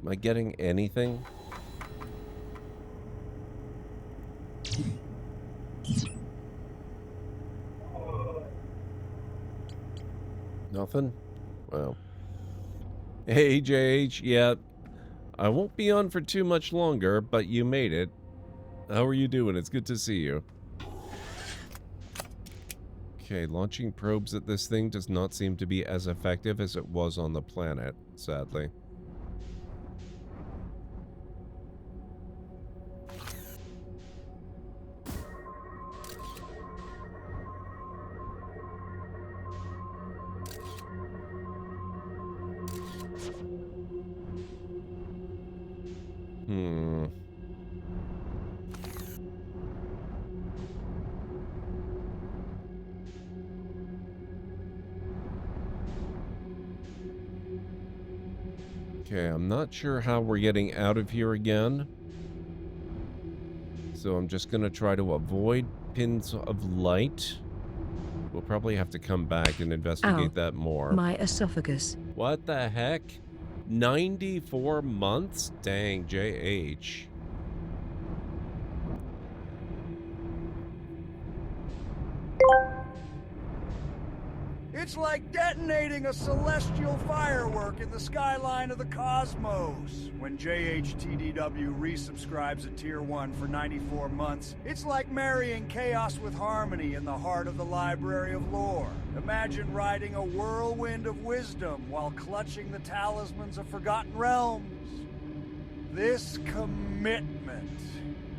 Am I getting anything? Nothing? Well. Hey, JH. Yeah, I won't be on for too much longer, but you made it. How are you doing? It's good to see you. Okay, launching probes at this thing does not seem to be as effective as it was on the planet, sadly. Okay, I'm not sure how we're getting out of here again. So I'm just going to try to avoid pins of light. We'll probably have to come back and investigate that more. My esophagus. What the heck? 94 months? Dang, JH. It's like detonating a celestial firework in the skyline of the cosmos. When JHTDW resubscribes at Tier 1 for 94 months, it's like marrying chaos with harmony in the heart of the Library of Lore. Imagine riding a whirlwind of wisdom while clutching the talismans of forgotten realms. This commitment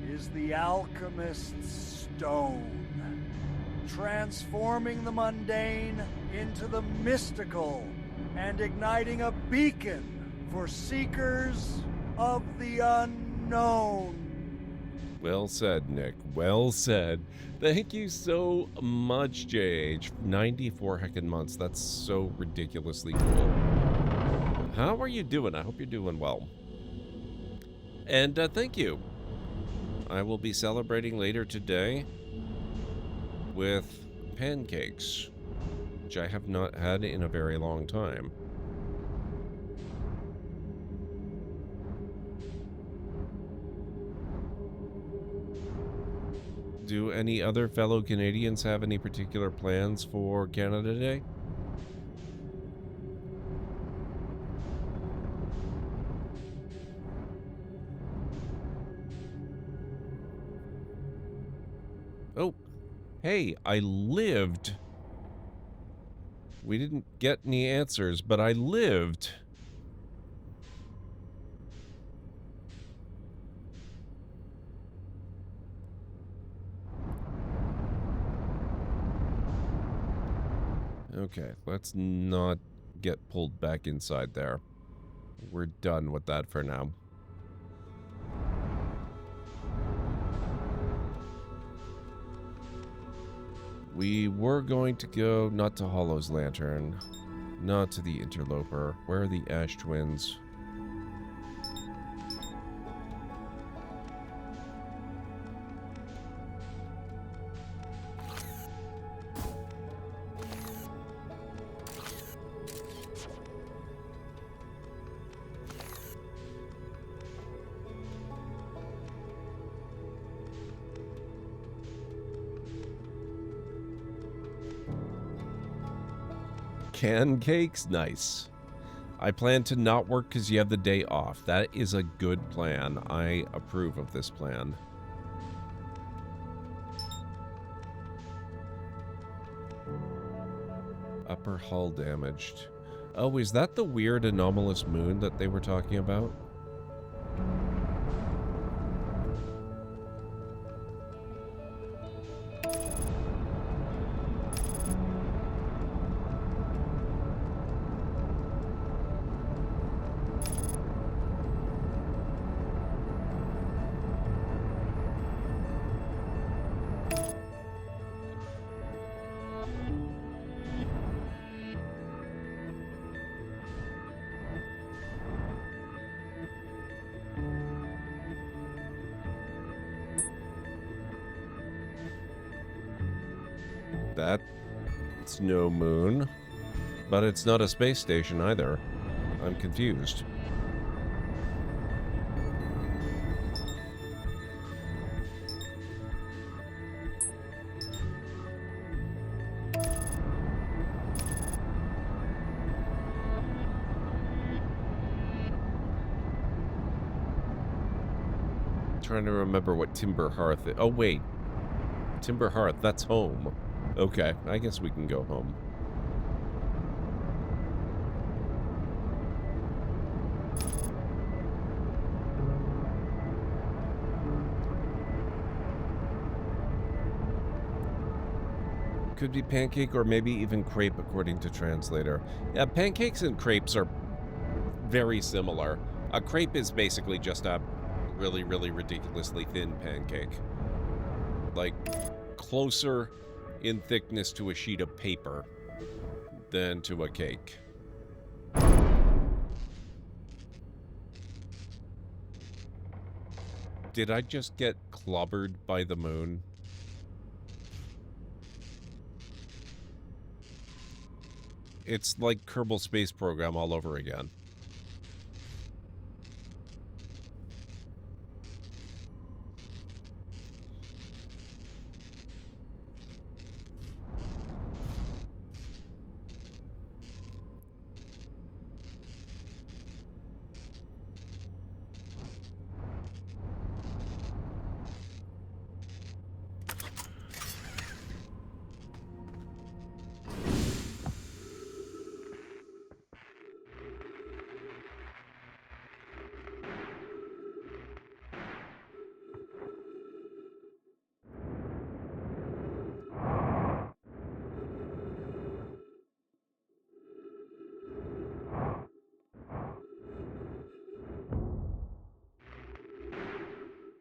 is the alchemist's stone, transforming the mundane into the mystical and igniting a beacon for seekers of the unknown. Well said, Nick. Well said. Thank you so much, JH. 94 heckin' months. That's so ridiculously cool. How are you doing? I hope you're doing well. And thank you. I will be celebrating later today with pancakes, which I have not had in a very long time. Do any other fellow Canadians have any particular plans for Canada Day? Oh, hey, I lived. We didn't get any answers, but I lived. Okay, let's not get pulled back inside there. We're done with that for now. We were going to go not to Hollow's Lantern, not to the Interloper. Where are the Ash Twins? Can cakes? Nice. I plan to not work because you have the day off. That is a good plan. I approve of this plan. Upper hull damaged. Oh, is that the weird anomalous moon that they were talking about? That's no moon. But it's not a space station either. I'm confused. Trying to remember what Timber Hearth is. Oh, wait. Timber Hearth, that's home. Okay, I guess we can go home. Could be pancake or maybe even crepe, according to translator. Yeah, pancakes and crepes are very similar. A crepe is basically just a really, really ridiculously thin pancake. Like, closer in thickness to a sheet of paper than to a cake. Did I just get clobbered by the moon? It's like Kerbal Space Program all over again.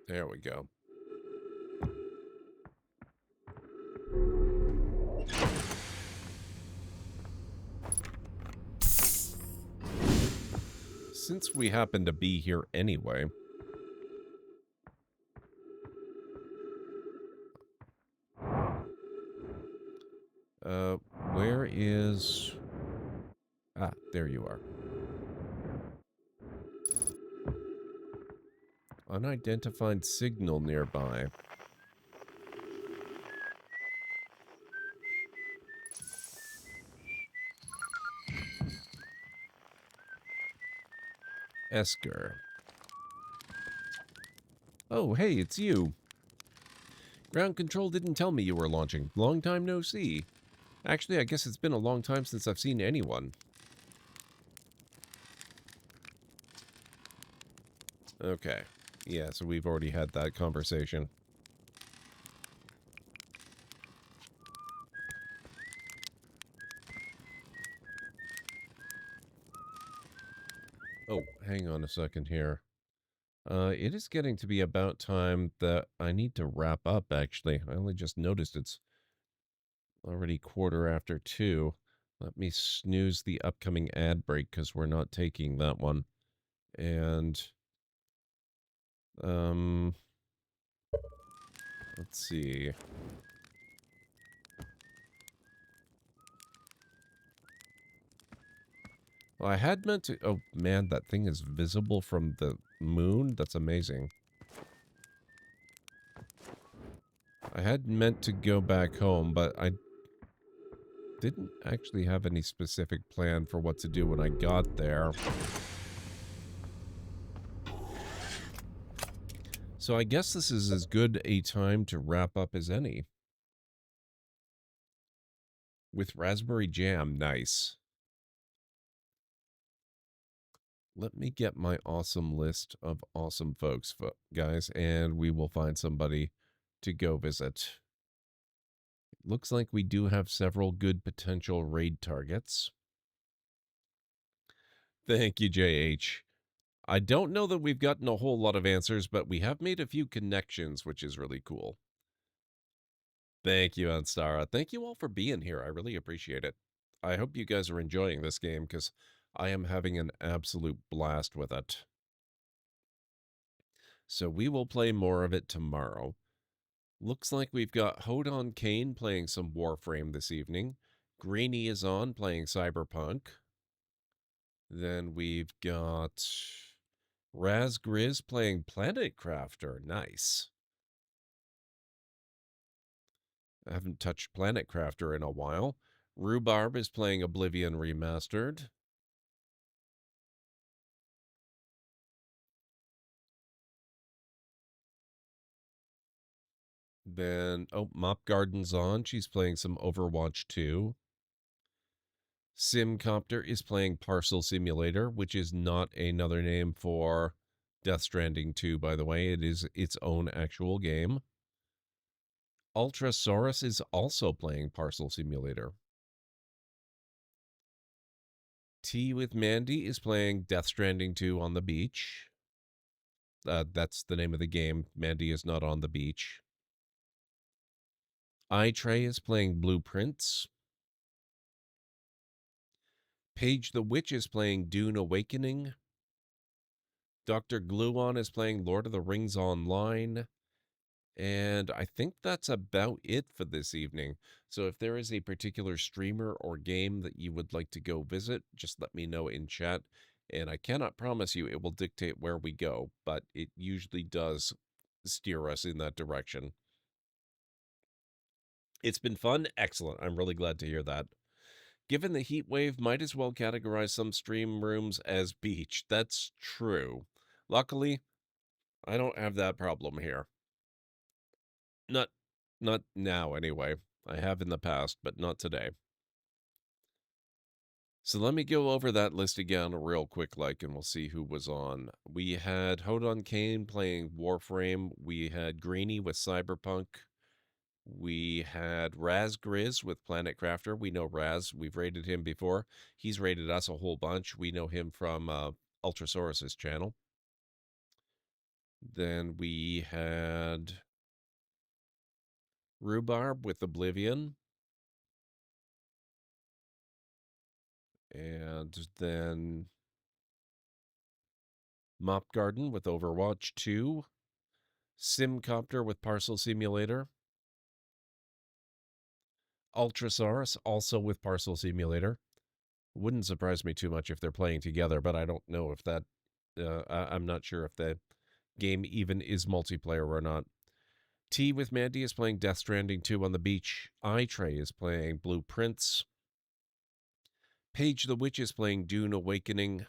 There we go. Since we happen to be here anyway, where is... Ah, there you are. Unidentified signal nearby. Esker. Oh, hey, it's you. Ground control didn't tell me you were launching. Long time no see. Actually, I guess it's been a long time since I've seen anyone. Okay. Yeah, so we've already had that conversation. Oh, hang on a second here. It is getting to be about time that I need to wrap up, actually. I only just noticed it's already 2:15. Let me snooze the upcoming ad break because we're not taking that one. And, let's see. Well, I had meant to... Oh, man, that thing is visible from the moon? That's amazing. I had meant to go back home, but I didn't actually have any specific plan for what to do when I got there. So I guess this is as good a time to wrap up as any. With raspberry jam, nice. Let me get my awesome list of awesome folks, guys, and we will find somebody to go visit. Looks like we do have several good potential raid targets. Thank you, JH. I don't know that we've gotten a whole lot of answers, but we have made a few connections, which is really cool. Thank you, Anstara. Thank you all for being here. I really appreciate it. I hope you guys are enjoying this game because I am having an absolute blast with it. So we will play more of it tomorrow. Looks like we've got Hodon Kane playing some Warframe this evening. Greeny is on playing Cyberpunk. Then we've got Raz Grizz playing Planet Crafter. Nice. I haven't touched Planet Crafter in a while. Rhubarb is playing Oblivion Remastered. Then, oh, Mop Garden's on. She's playing some Overwatch 2. Simcopter is playing Parcel Simulator, which is not another name for Death Stranding 2, by the way. It is its own actual game. Ultrasaurus is also playing Parcel Simulator. Tea with Mandy is playing Death Stranding 2 on the beach. That's the name of the game. Mandy is not on the beach. iTrey is playing Blueprints. Paige the Witch is playing Dune Awakening. Dr. Gluon is playing Lord of the Rings Online. And I think that's about it for this evening. So if there is a particular streamer or game that you would like to go visit, just let me know in chat. And I cannot promise you it will dictate where we go, but it usually does steer us in that direction. It's been fun. Excellent. I'm really glad to hear that. Given the heat wave, might as well categorize some stream rooms as beach. That's true. Luckily, I don't have that problem here. Not now, anyway. I have in the past, but not today. So let me go over that list again real quick, and we'll see who was on. We had Hodon Kane playing Warframe. We had Greeny with Cyberpunk. We had Raz Grizz with Planet Crafter. We know Raz. We've rated him before. He's rated us a whole bunch. We know him from Ultrasaurus's channel. Then we had Rhubarb with Oblivion. And then Mop Garden with Overwatch 2. Simcopter with Parcel Simulator. Ultrasaurus also with Parcel Simulator. Wouldn't surprise me too much if they're playing together, but I don't know if that... I'm not sure if the game even is multiplayer or not. T with Mandy is playing Death Stranding 2 on the beach. iTrey is playing Blueprints. Paige the Witch is playing Dune Awakening.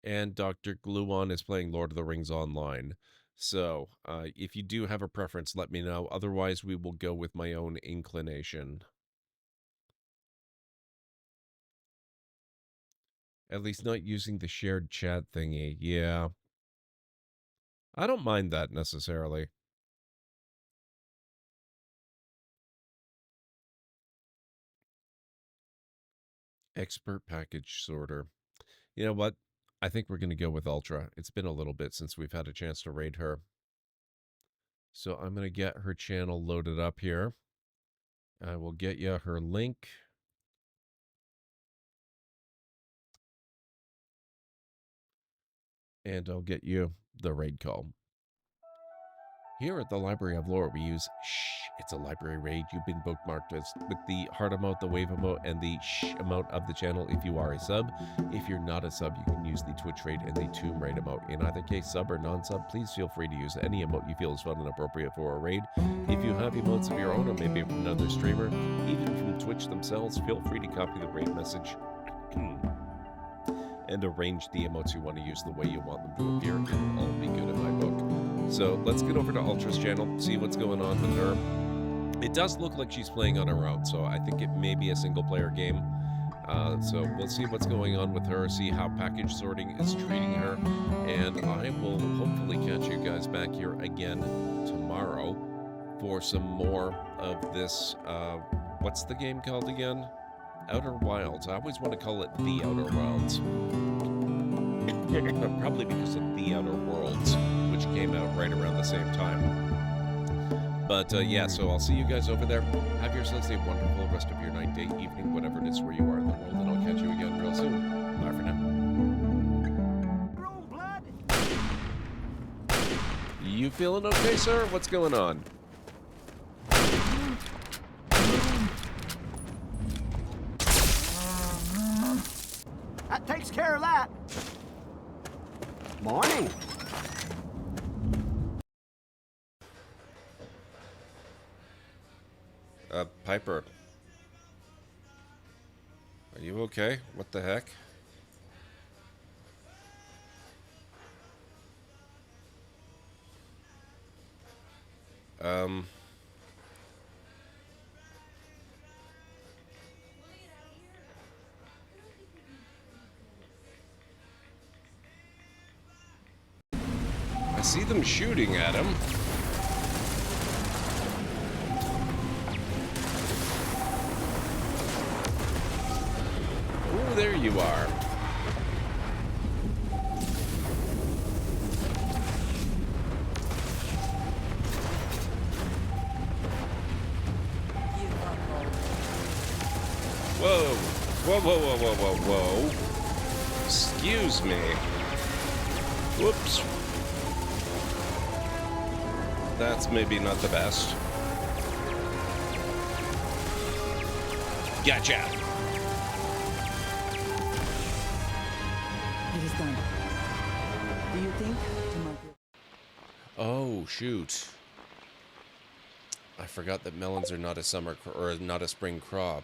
And Dr. Gluon is playing Lord of the Rings Online. So, if you do have a preference, let me know. Otherwise, we will go with my own inclination. At least not using the shared chat thingy. Yeah. I don't mind that necessarily. Expert package sorter. You know what? I think we're going to go with Ultra. It's been a little bit since we've had a chance to raid her. So I'm going to get her channel loaded up here. I will get you her link. And I'll get you the raid call. Here at the Library of Lore, we use it's a library raid. You've been bookmarked as with the heart emote, the wave emote, and the emote of the channel if you are a sub. If you're not a sub, you can use the Twitch raid and the Tomb raid emote. In either case, sub or non-sub, please feel free to use any emote you feel is fun and appropriate for a raid. If you have emotes of your own or maybe from another streamer, even from Twitch themselves, feel free to copy the raid message and arrange the emotes you want to use the way you want them to appear. It'll all be good in my book. So let's get over to Ultra's channel, see what's going on with her. It does look like she's playing on her own, so I think it may be a single-player game. So we'll see what's going on with her, see how package sorting is treating her, and I will hopefully catch you guys back here again tomorrow for some more of this, what's the game called again? Outer Wilds. I always want to call it The Outer Wilds. Probably because of The Outer Worlds, which came out right around the same time. But yeah, so I'll see you guys over there. Have yourselves a wonderful rest of your night, day, evening, whatever it is where you are in the world, and I'll catch you again real soon. Bye for now. You feeling okay, sir? What's going on? That takes care of that. Morning. Piper. Are you okay? What the heck? I see them shooting at him. Oh, there you are. Whoa. Whoa, whoa, whoa, whoa, whoa, whoa. Excuse me. Whoops. That's maybe not the best. Gotcha. It is done. Do you think tomorrow? Oh, shoot. I forgot that melons are not a summer or not a spring crop.